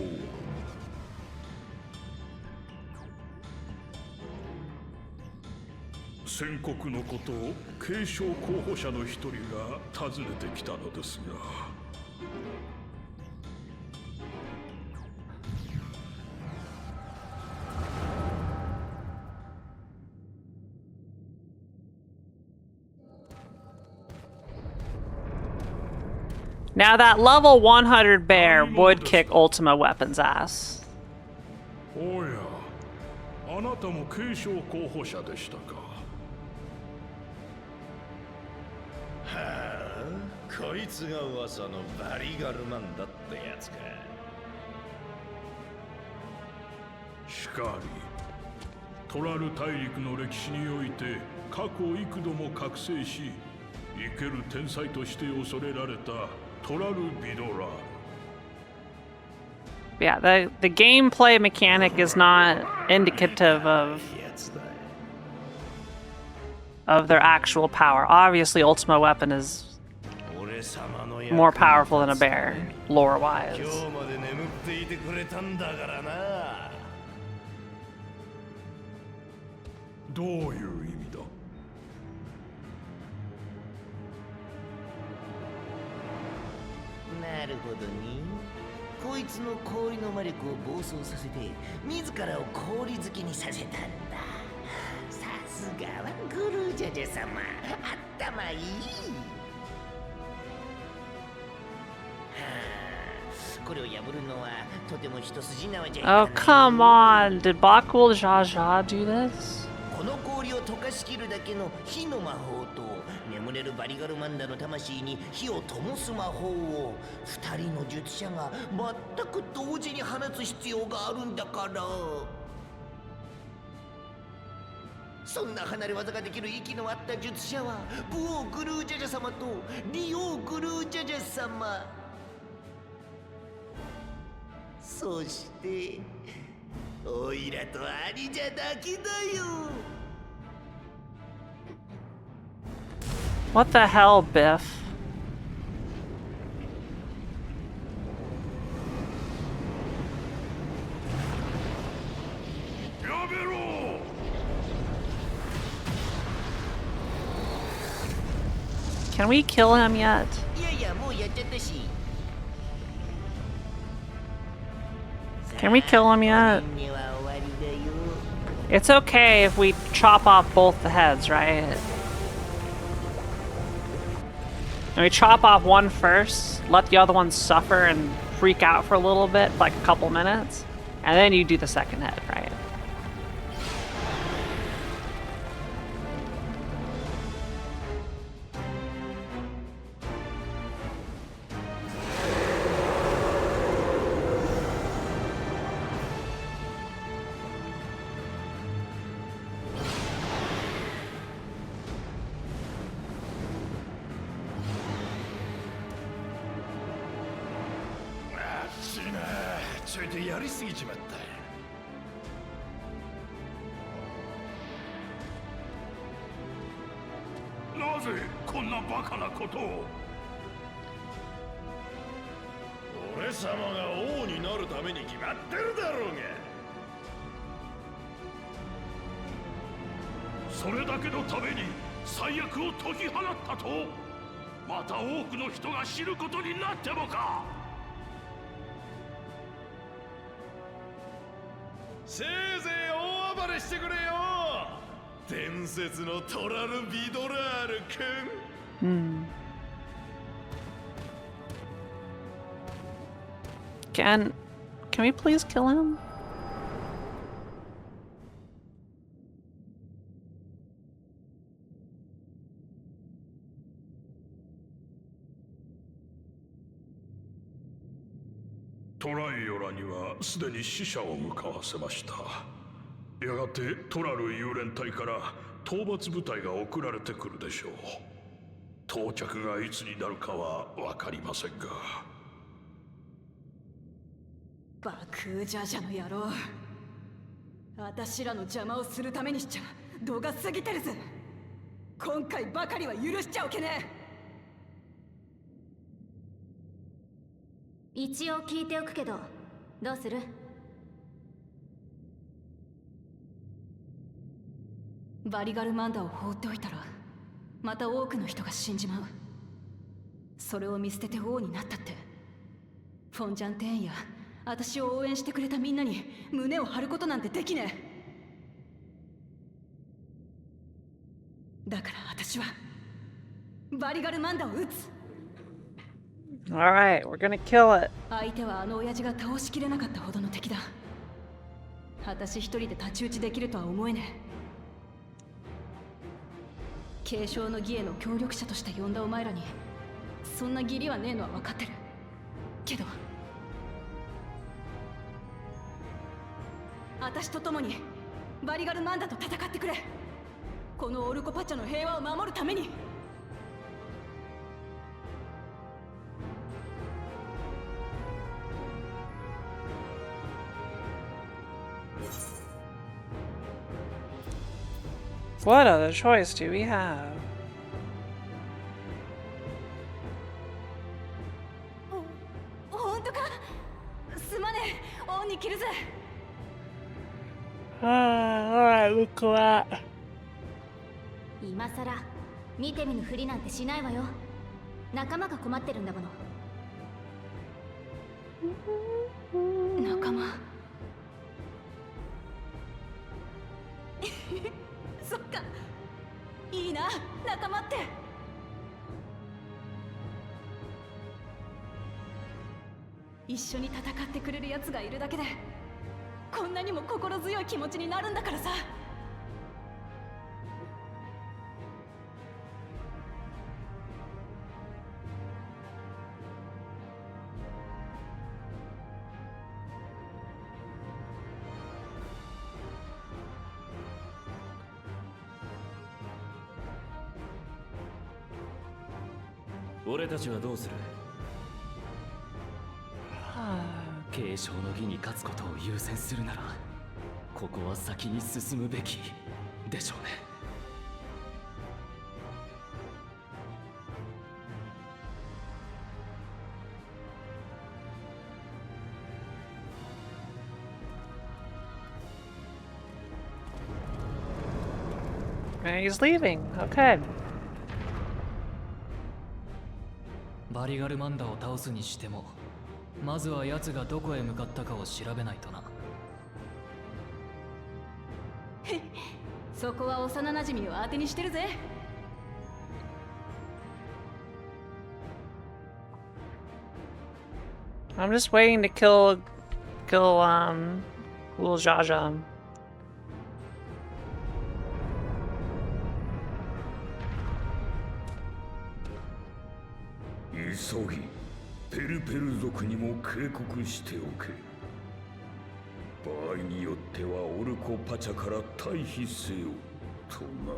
宣告のことを継承候補者の一人が訪ねてきたのですが。Now that level 100 bear would kick Ultima Weapon's ass. おや、あなたも継承候補者でしたか。はあ、こいつが噂のバリガルマンだってやつか。しかり、トラル大陸の歴史において過去幾度も覚醒し、生ける天才として恐れられたトラルビドラー。Yeah, the gameplay mechanic is not indicative of their actual power. Obviously, Ultima Weapon is more powerful than a bear, lore-wise. どういう意味だ？なるほどね。こいつの氷の魔力を暴走させて自らを氷好きにさせたんだ。グルージャジャ様、頭いい。これを破るのはとても一筋縄じゃいかない。Oh, come on. Did Bakul Jaja do this? この氷を溶かしきるだけの火の魔法と眠れるバリガルマンダの魂に火を灯す魔法を2人の術者が全く同時に放つ必要があるんだから。そんな離れ技ができる息の合った術者はブオー・グルージャジャ様とリオー・グルージャジャ様、そしておいらと兄者だけだよ。What the hell, Biff? Can we kill him yet? いやいや、もうやっちゃったし。Can we kill him yet? It's okay if we chop off both the heads, right? And we chop off one first, let the other one suffer and freak out for a little bit, like a couple minutes, and then you do the second head, right? Can we please kill him? Dawntrailにはすでに死者を向かわせました。やがてトラル幽連隊から討伐部隊が送られてくるでしょう。到着がいつになるかは分かりませんが。バクージャジャの野郎、私らの邪魔をするためにしちゃ度が過ぎてるぜ。今回ばかりは許しちゃおけねえ。一応聞いておくけど、どうする？バリガルマンダを放っておいたらまた多くの人が死んじまう。それを見捨てて王になったってフォンジャンテーンや私を応援してくれたみんなに胸を張ることなんてできねえ。だから私はバリガルマンダを撃つ。Alright, we're gonna kill it. 相手はあの親父が倒しきれなかったほどの敵だ。私一人で太刀打ちできるとは思えねえ。継承の義への協力者として呼んだお前らにそんな義理はねえのは分かってるけど、私と共にバリガルマンダと戦ってくれ。このオルコパチャの平和を守るために。What other choice do we have? 本当か？すまねえ、恩に着るぜ。Alright, look at that. 今さら見て見ぬふりなんてしないわよ。仲間が困ってるんだもの。仲間そっか、仲間って。一緒に戦ってくれる奴がいるだけでこんなにも心強い気持ちになるんだからさ。俺たちはどうする？継承の儀に勝つことを優先するならここは先に進むべきでしょうね。He's leaving. Okay. バリガルマンダを倒すにしても、まずは奴がどこへ向かったかを調べないとな。そこは幼馴染を当てにしてるぜ。I'm just waiting to kill little Jaja. 急ぎペルペル族にも警告しておけ。場合によってはオルコパチャから退避せよとな。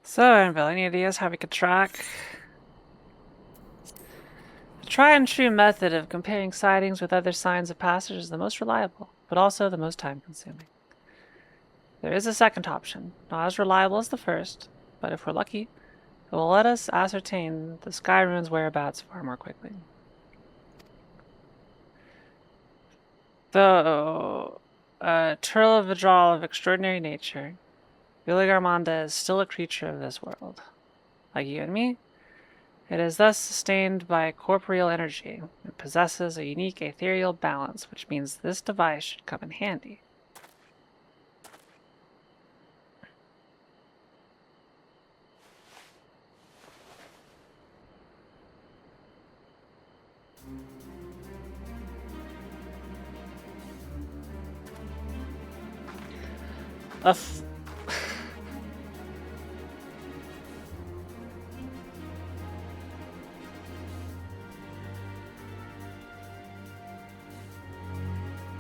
So, Anvil, any ideas how we could track? The tried and true method of comparing sightings with other signs of passage is the most reliable, but also the most time-consuming. There is a second option, not as reliable as the first, but if we're lucky, it will let us ascertain the Sky Rune's whereabouts far more quickly. Though a turtle of extraordinary nature, Viligarmanda is still a creature of this world. Like you and me, it is thus sustained by corporeal energy and possesses a unique ethereal balance, which means this device should come in handy.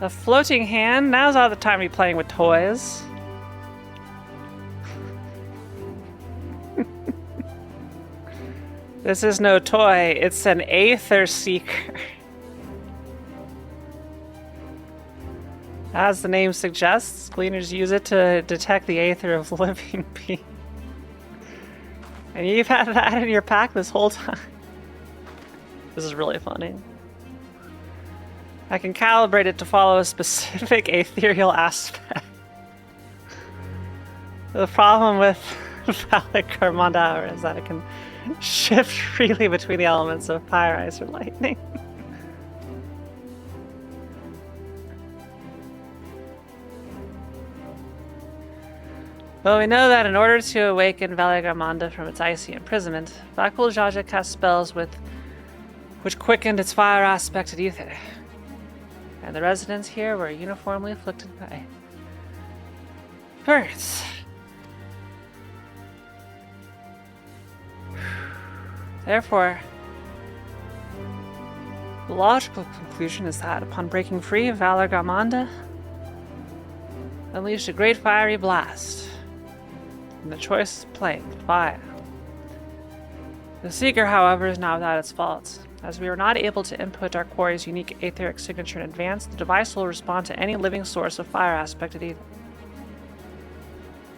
A floating hand? Now's not the time to be playing with toys. This is no toy, it's an Aether Seeker. As the name suggests, gleaners use it to detect the aether of living beings. And you've had that in your pack this whole time. This is really funny. I can calibrate it to follow a specific ethereal aspect. The problem with Valigarmanda is that it can shift freely between the elements of fire, ice, or lightning. Well, we know that in order to awaken Valigarmanda from its icy imprisonment, Vakul Jaja cast spells which quickened its fire aspected ether. And the residents here were uniformly afflicted by birds. Therefore, the logical conclusion is that upon breaking free, Valigarmanda unleashed a great fiery blast. And the choice is plain, fire. The Seeker, however, is not without its faults. As we are not able to input our quarry's unique aetheric signature in advance, the device will respond to any living source of fire aspected ether.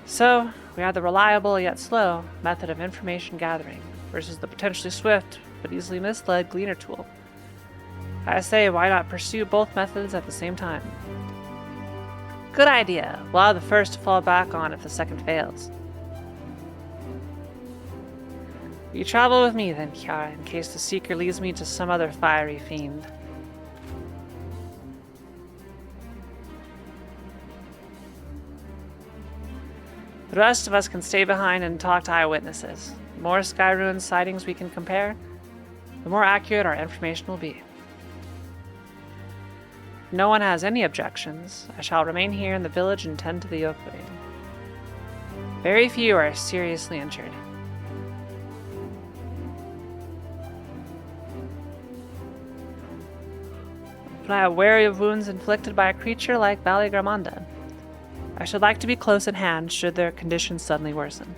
So, we are the reliable yet slow method of information gathering versus the potentially swift but easily misled gleaner tool. I say, why not pursue both methods at the same time? Good idea. We'll have the first to fall back on if the second fails. You travel with me then, Kiara, in case the Seeker leads me to some other fiery fiend. The rest of us can stay behind and talk to eyewitnesses. The more Skyruin sightings we can compare, the more accurate our information will be. If no one has any objections, I shall remain here in the village and tend to the opening. Very few are seriously injured. But I am wary of wounds inflicted by a creature like Valligramanda. I should like to be close at hand should their condition suddenly worsen.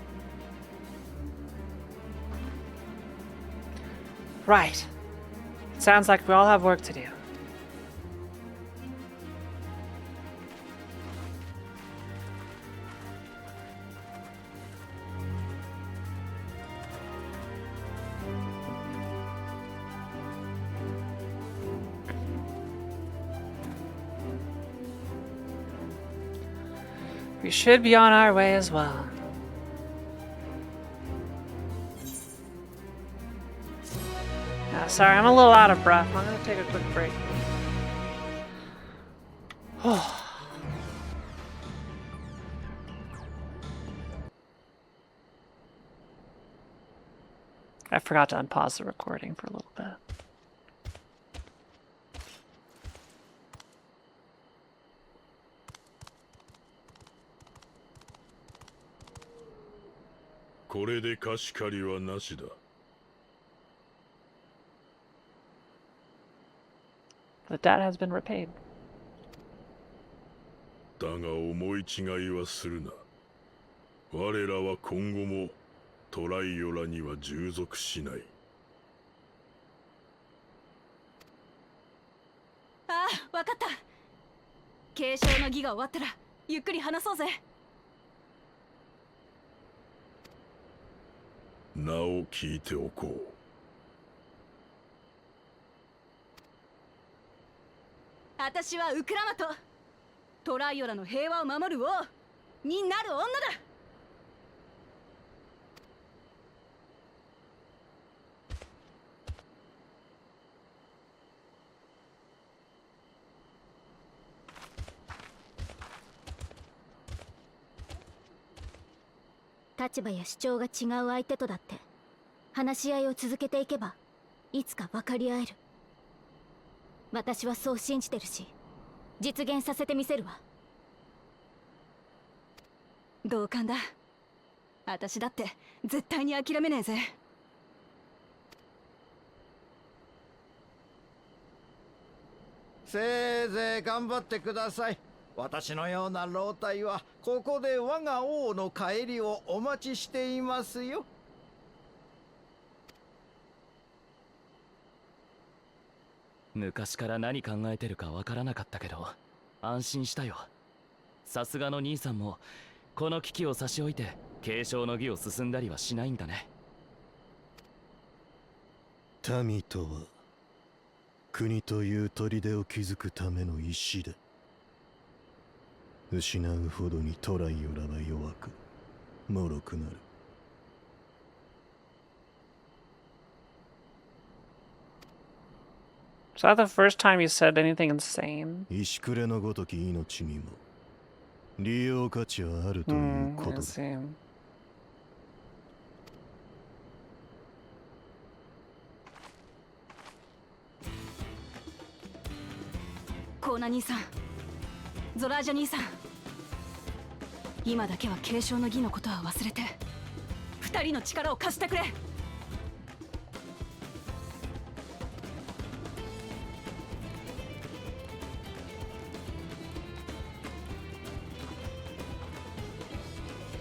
Right. It sounds like we all have work to do. We should be on our way as well. Sorry, I'm a little out of breath. I'm gonna take a quick break. I forgot to unpause the recording for a little bit. The debt has been repaid. だが思い違いはするな。我らは今後もトライオラには従属しない。ああ、わかった。継承の儀が終わったらゆっくり話そうぜ。名を聞いておこう。私はウクラマト。トライオラの平和を守る王になる女だ。立場や主張が違う相手とだって話し合いを続けていけばいつか分かり合える。私はそう信じてるし実現させてみせるわ。同感だ。私だって絶対に諦めねえぜ。せいぜい頑張ってください。私のような老体はここで我が王の帰りをお待ちしていますよ。昔から何考えてるかわからなかったけど安心したよ。さすがの兄さんもこの危機を差し置いて継承の儀を進んだりはしないんだね。民とは国という砦を築くための石だ。失うほどにトライオラは弱く脆くなる。Is that the first time you said anything insane? 石くれのごとき命にも利用価値はあるということだ。コーナ兄さん、ゾラージャ兄さん、今だけは継承の儀のことは忘れて二人の力を貸してくれ。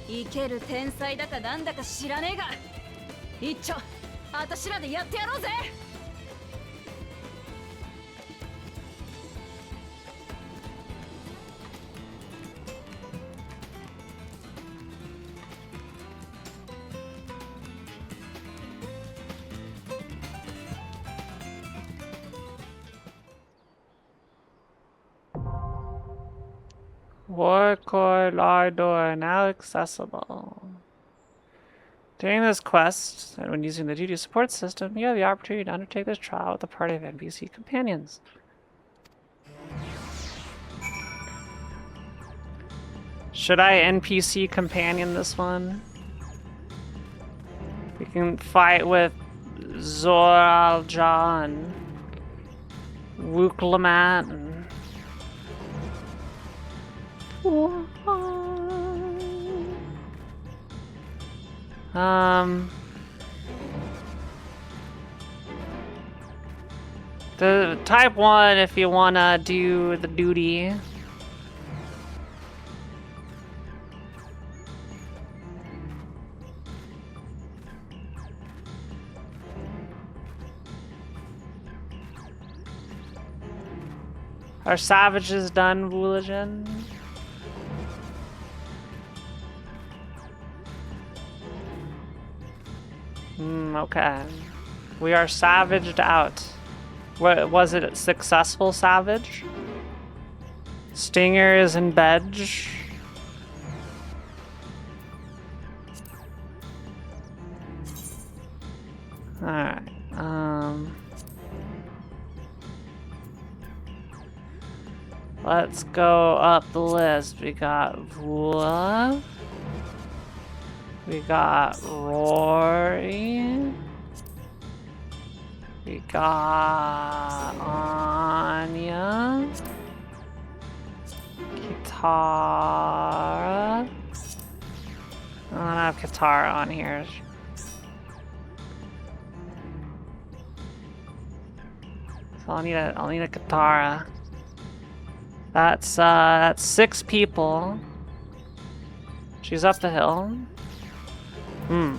生ける天才だかなんだか知らねえが一丁あたしらでやってやろうぜ。Horkoi Lardor now accessible. During this quest, and when using the duty support system, you have the opportunity to undertake this trial with a party of NPC companions. Should I NPC companion this one? We can fight with Zoraljan, Wuklamat, and the type 1 if you wanna do the duty. Are savages done, Woolagen? Okay. We are savaged out. What was it? Successful savage? Stinger is in bed. Alright. Let's go up the list. We got Vula. We got Rory. We got Anya. Kitara. I don't have Kitara on here. So I'll need a Kitara. That's 6 people. She's up the hill. Oh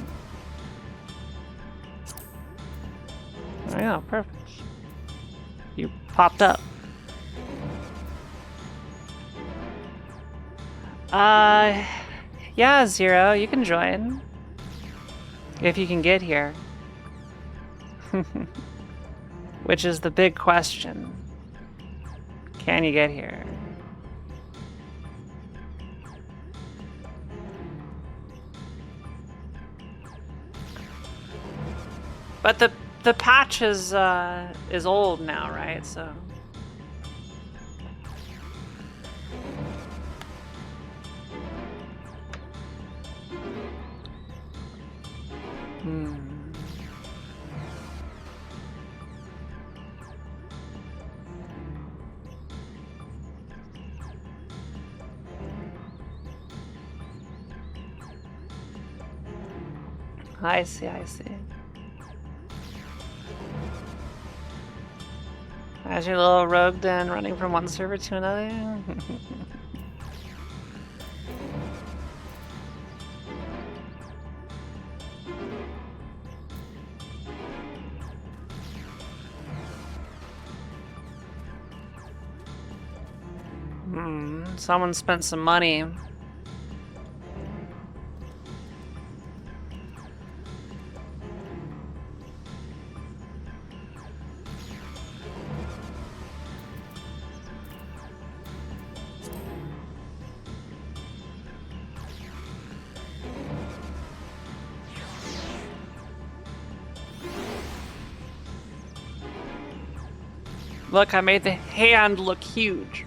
yeah, perfect. You popped up. Yeah, Zero, you can join. If you can get here. Which is the big question. Can you get here? But the patch is old now, right? So. I see, I see. As your little rogue den running from one server to another. Someone spent some money. Look, I made the hand look huge.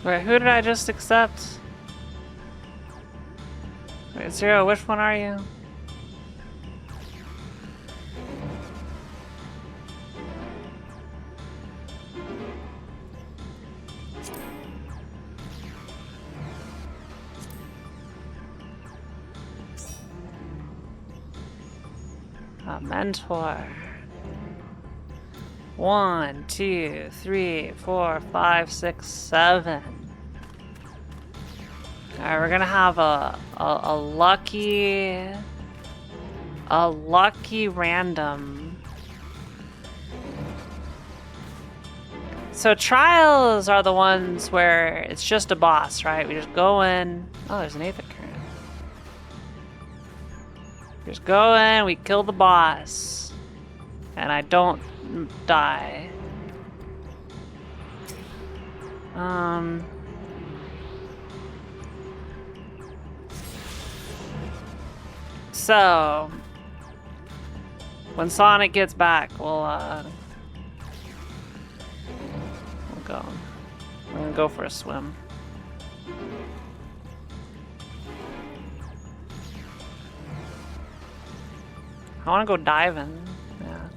Wait, who did I just accept? Wait, Zero, which one are you? A mentor. 1, 2, 3, 4, 5, 6, 7. Alright, we're gonna have a lucky random. So trials are the ones where it's just a boss, right? We just go in. Oh, there's an aphid current. We just go in, we kill the boss, and I don't die. So when Sonic gets back, we'll go. I'm gonna go for a swim. I wanna go diving. Yeah.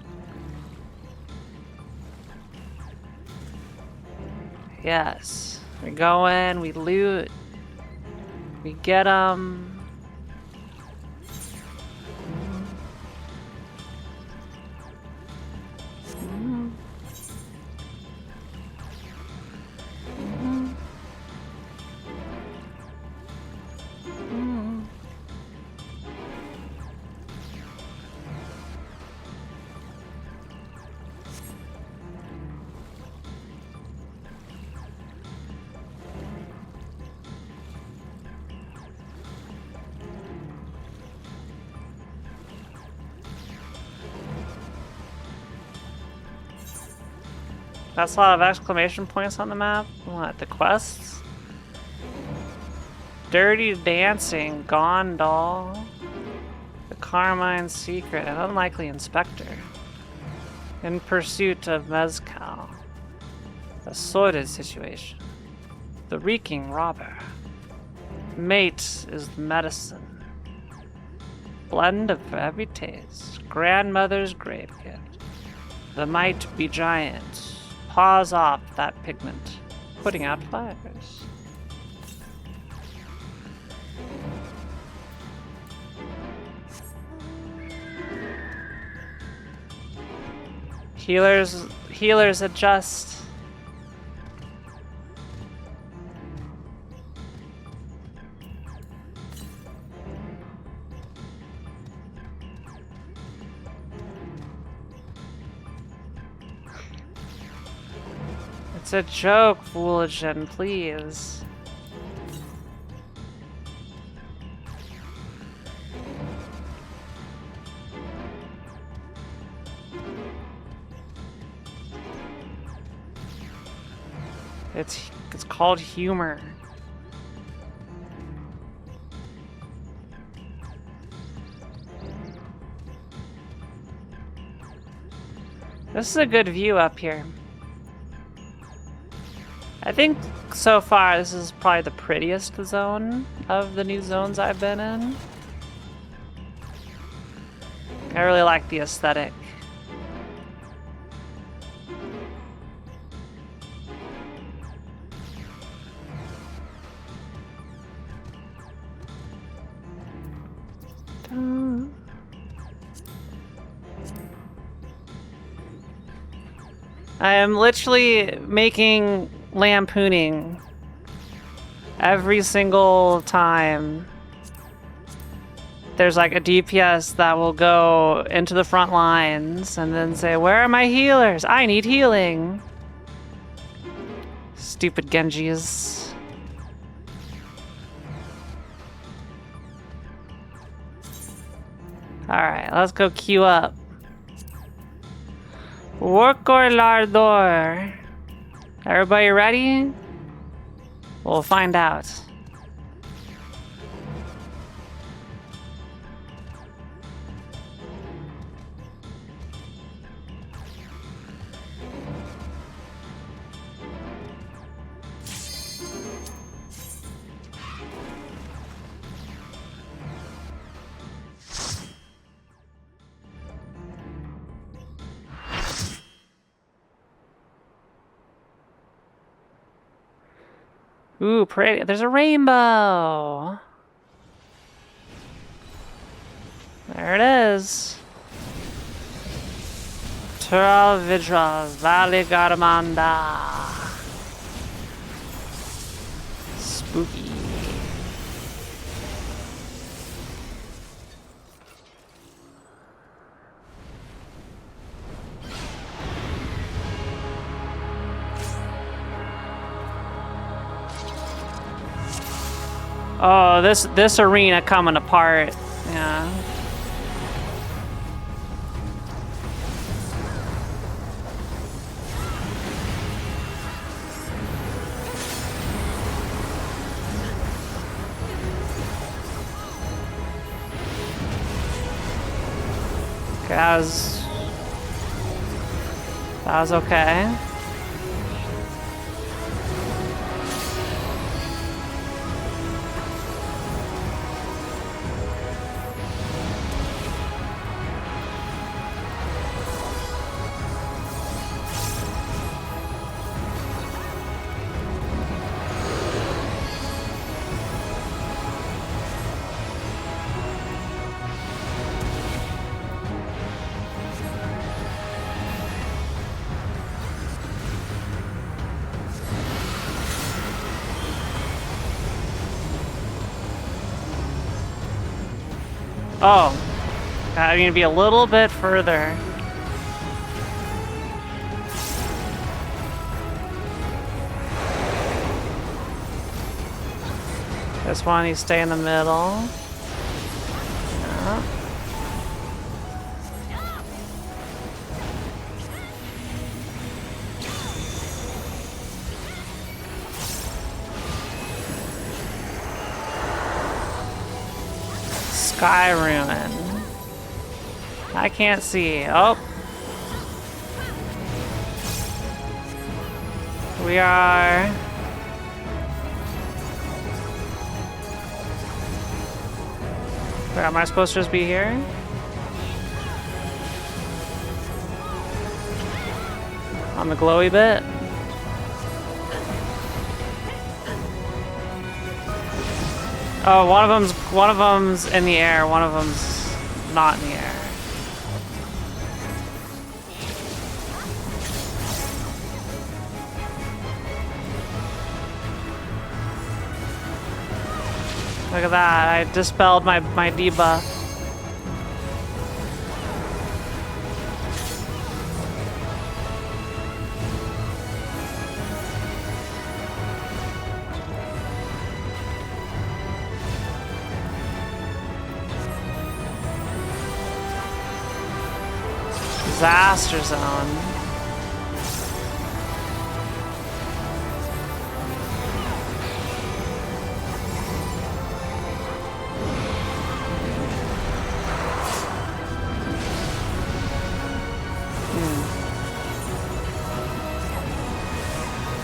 Yes. We go in, we loot, we get them. That's a lot of exclamation points on the map. What, the quests? Dirty Dancing, Gone Doll, The Carmine Secret, An Unlikely Inspector, In Pursuit of Mezcal, A Sordid Situation, The Reeking Robber, Mate is the Medicine, Blend of for Every Taste, Grandmother's Grave Gift, The Might Be Giant, Pause off that pigment, Putting out fires. Healers adjust. It's a joke, Fooligen, please. It's called humor. This is a good view up here. I think so far this is probably the prettiest zone of the new zones I've been in. I really like the aesthetic. I am literally making lampooning every single time there's like a DPS that will go into the front lines and then say, "Where are my healers? I need healing." Stupid Genjis. Alright, let's go queue up. Work or Lardor? Everybody ready? We'll find out. Ooh, pretty. There's a rainbow. There it is. Tura Vidra Valley Garamanda. Spooky. Oh, this arena coming apart. Yeah. Okay, that was okay. Oh, I need to be a little bit further. This one, you stay in the middle. Yeah. Sky Ruin. I can't see. Oh. We are... Wait, am I supposed to just be here? On the glowy bit? Oh, one of them's in the air, one of them's not in the air. Look at that, I dispelled my debuff. Disaster zone.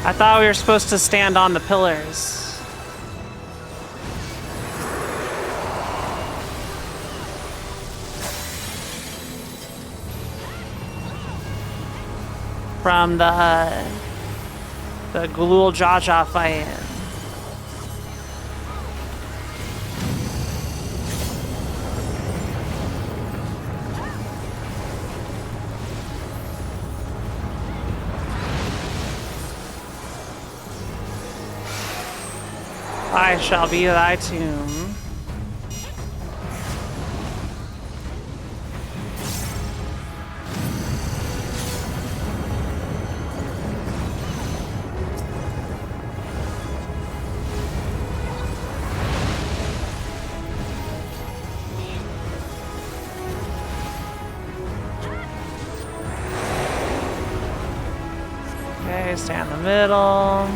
I thought we were supposed to stand on the pillars. From the Gulul Jaja fight. I shall be thy tomb. Okay, stay in the middle.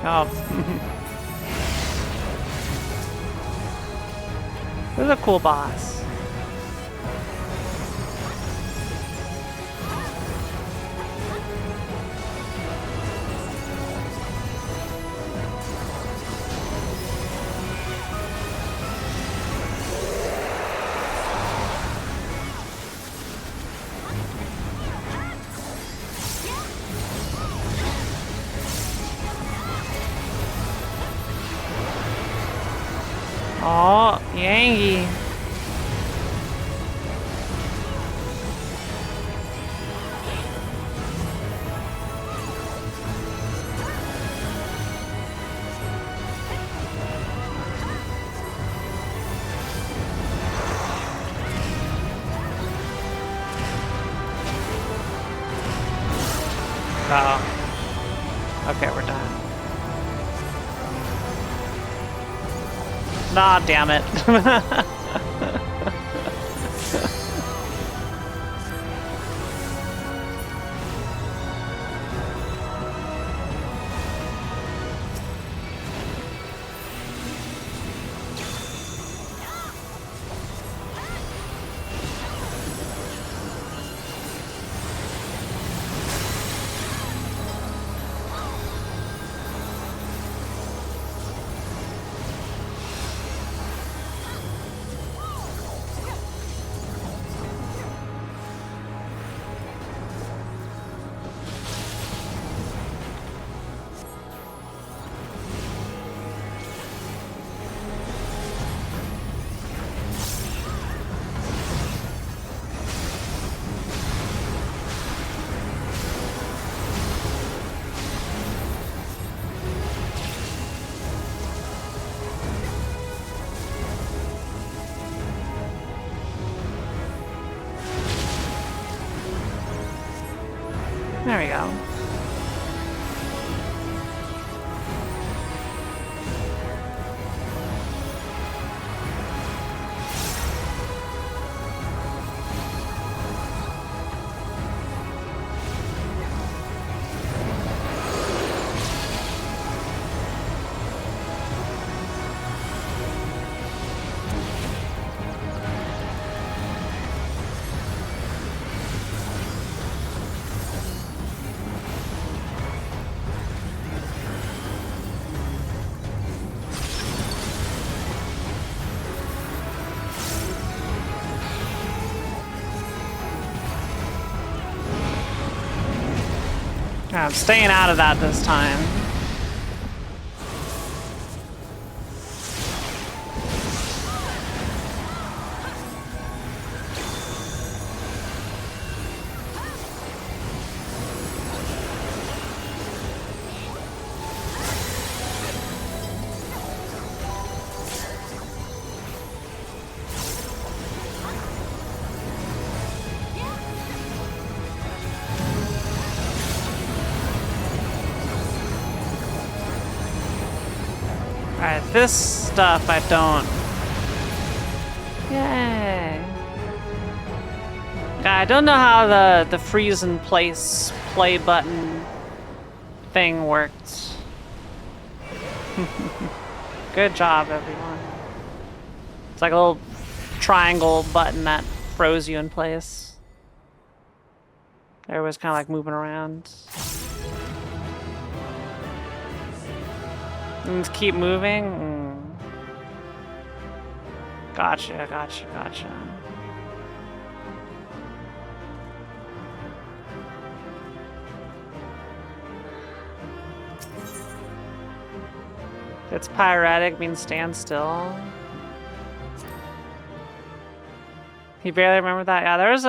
Oh. This is a cool boss. Oh, Yangi. Oh. Okay, we're done. Nah, damn it. There we go. I'm staying out of that this time. Alright, this stuff I don't. Yay! I don't know how the freeze in place play button thing worked. Good job, everyone. It's like a little triangle button that froze you in place. Everybody's kind of like moving around. And just keep moving? Gotcha, gotcha, gotcha. It's pyretic means stand still. You barely remember that? Yeah, there's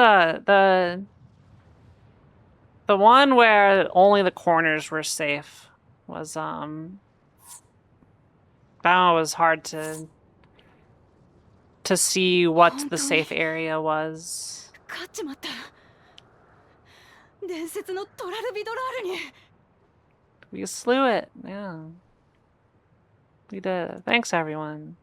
the one where only the corners were safe was that one was hard to see what the safe area was. We slew it, yeah. We did. Thanks, everyone.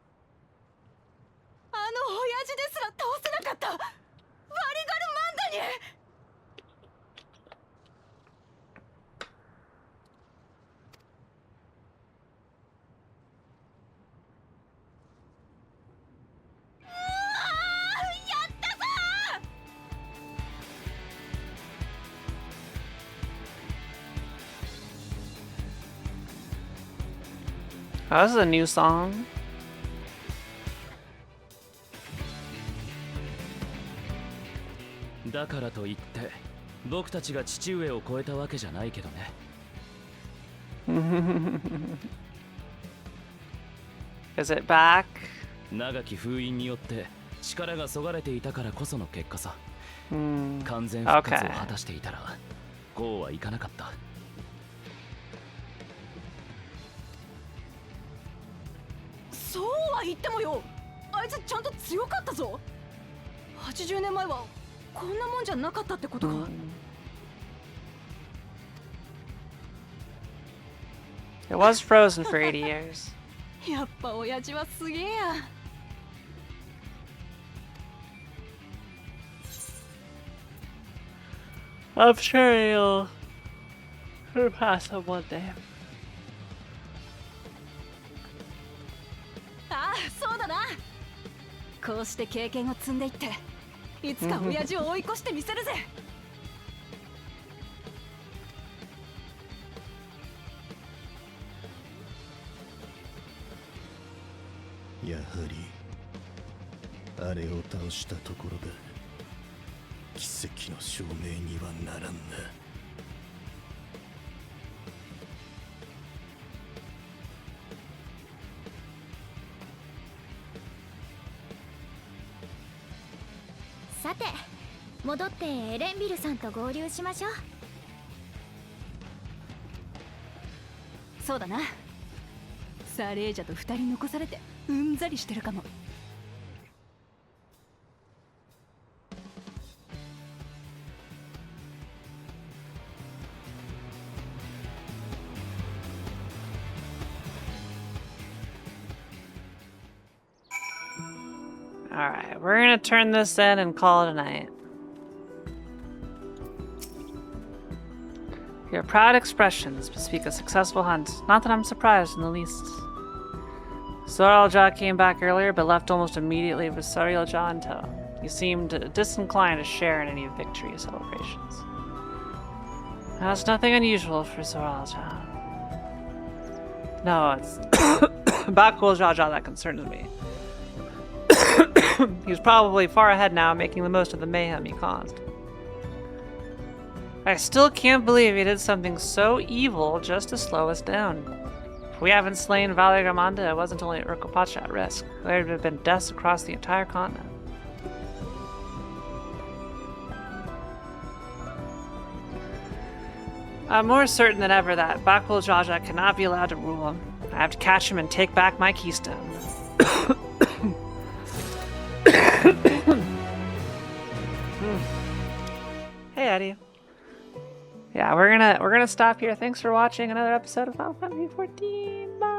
Oh, this is a new song.だからといって僕たちが父上を超えたわけじゃないけどね。Is it back? 長き封印によって力がそがれていたからこその結果さ。完全復活を果たしていたらこうはいかなかった。そうは言ってもよ、あいつちゃんと強かったぞ。80年前はこんなもんじゃなかったってことか。It was frozen for 80 years. やっぱ親父はすげえや。I'm sure you'll surpass him one day. ああ、そうだな。こうして経験を積んでいって、いつか親父を追い越してみせるぜ。やはりあれを倒したところだ。奇跡の証明にはならんな。さて、戻ってエレンビルさんと合流しましょう。そうだな。サレージャと2人残されてうんざりしてるかも。Alright, we're gonna turn this in and call it a night. Your proud expressions bespeak a successful hunt. Not that I'm surprised in the least. Soralja came back earlier, but left almost immediately with Soralja in tow. You seemed disinclined to share in any victory celebrations. That's nothing unusual for Soralja. No, it's Bakul Jaja that concerns me. He's probably far ahead now, making the most of the mayhem he caused. I still can't believe he did something so evil just to slow us down. If we haven't slain Valiramanda, it wasn't only Urkopacha at risk. There would have been deaths across the entire continent. I'm more certain than ever that Bakul Jaja cannot be allowed to rule him. I have to catch him and take back my keystone. Hey Eddie. Yeah, we're gonna stop here. Thanks for watching another episode of Final Fantasy XIV. Bye.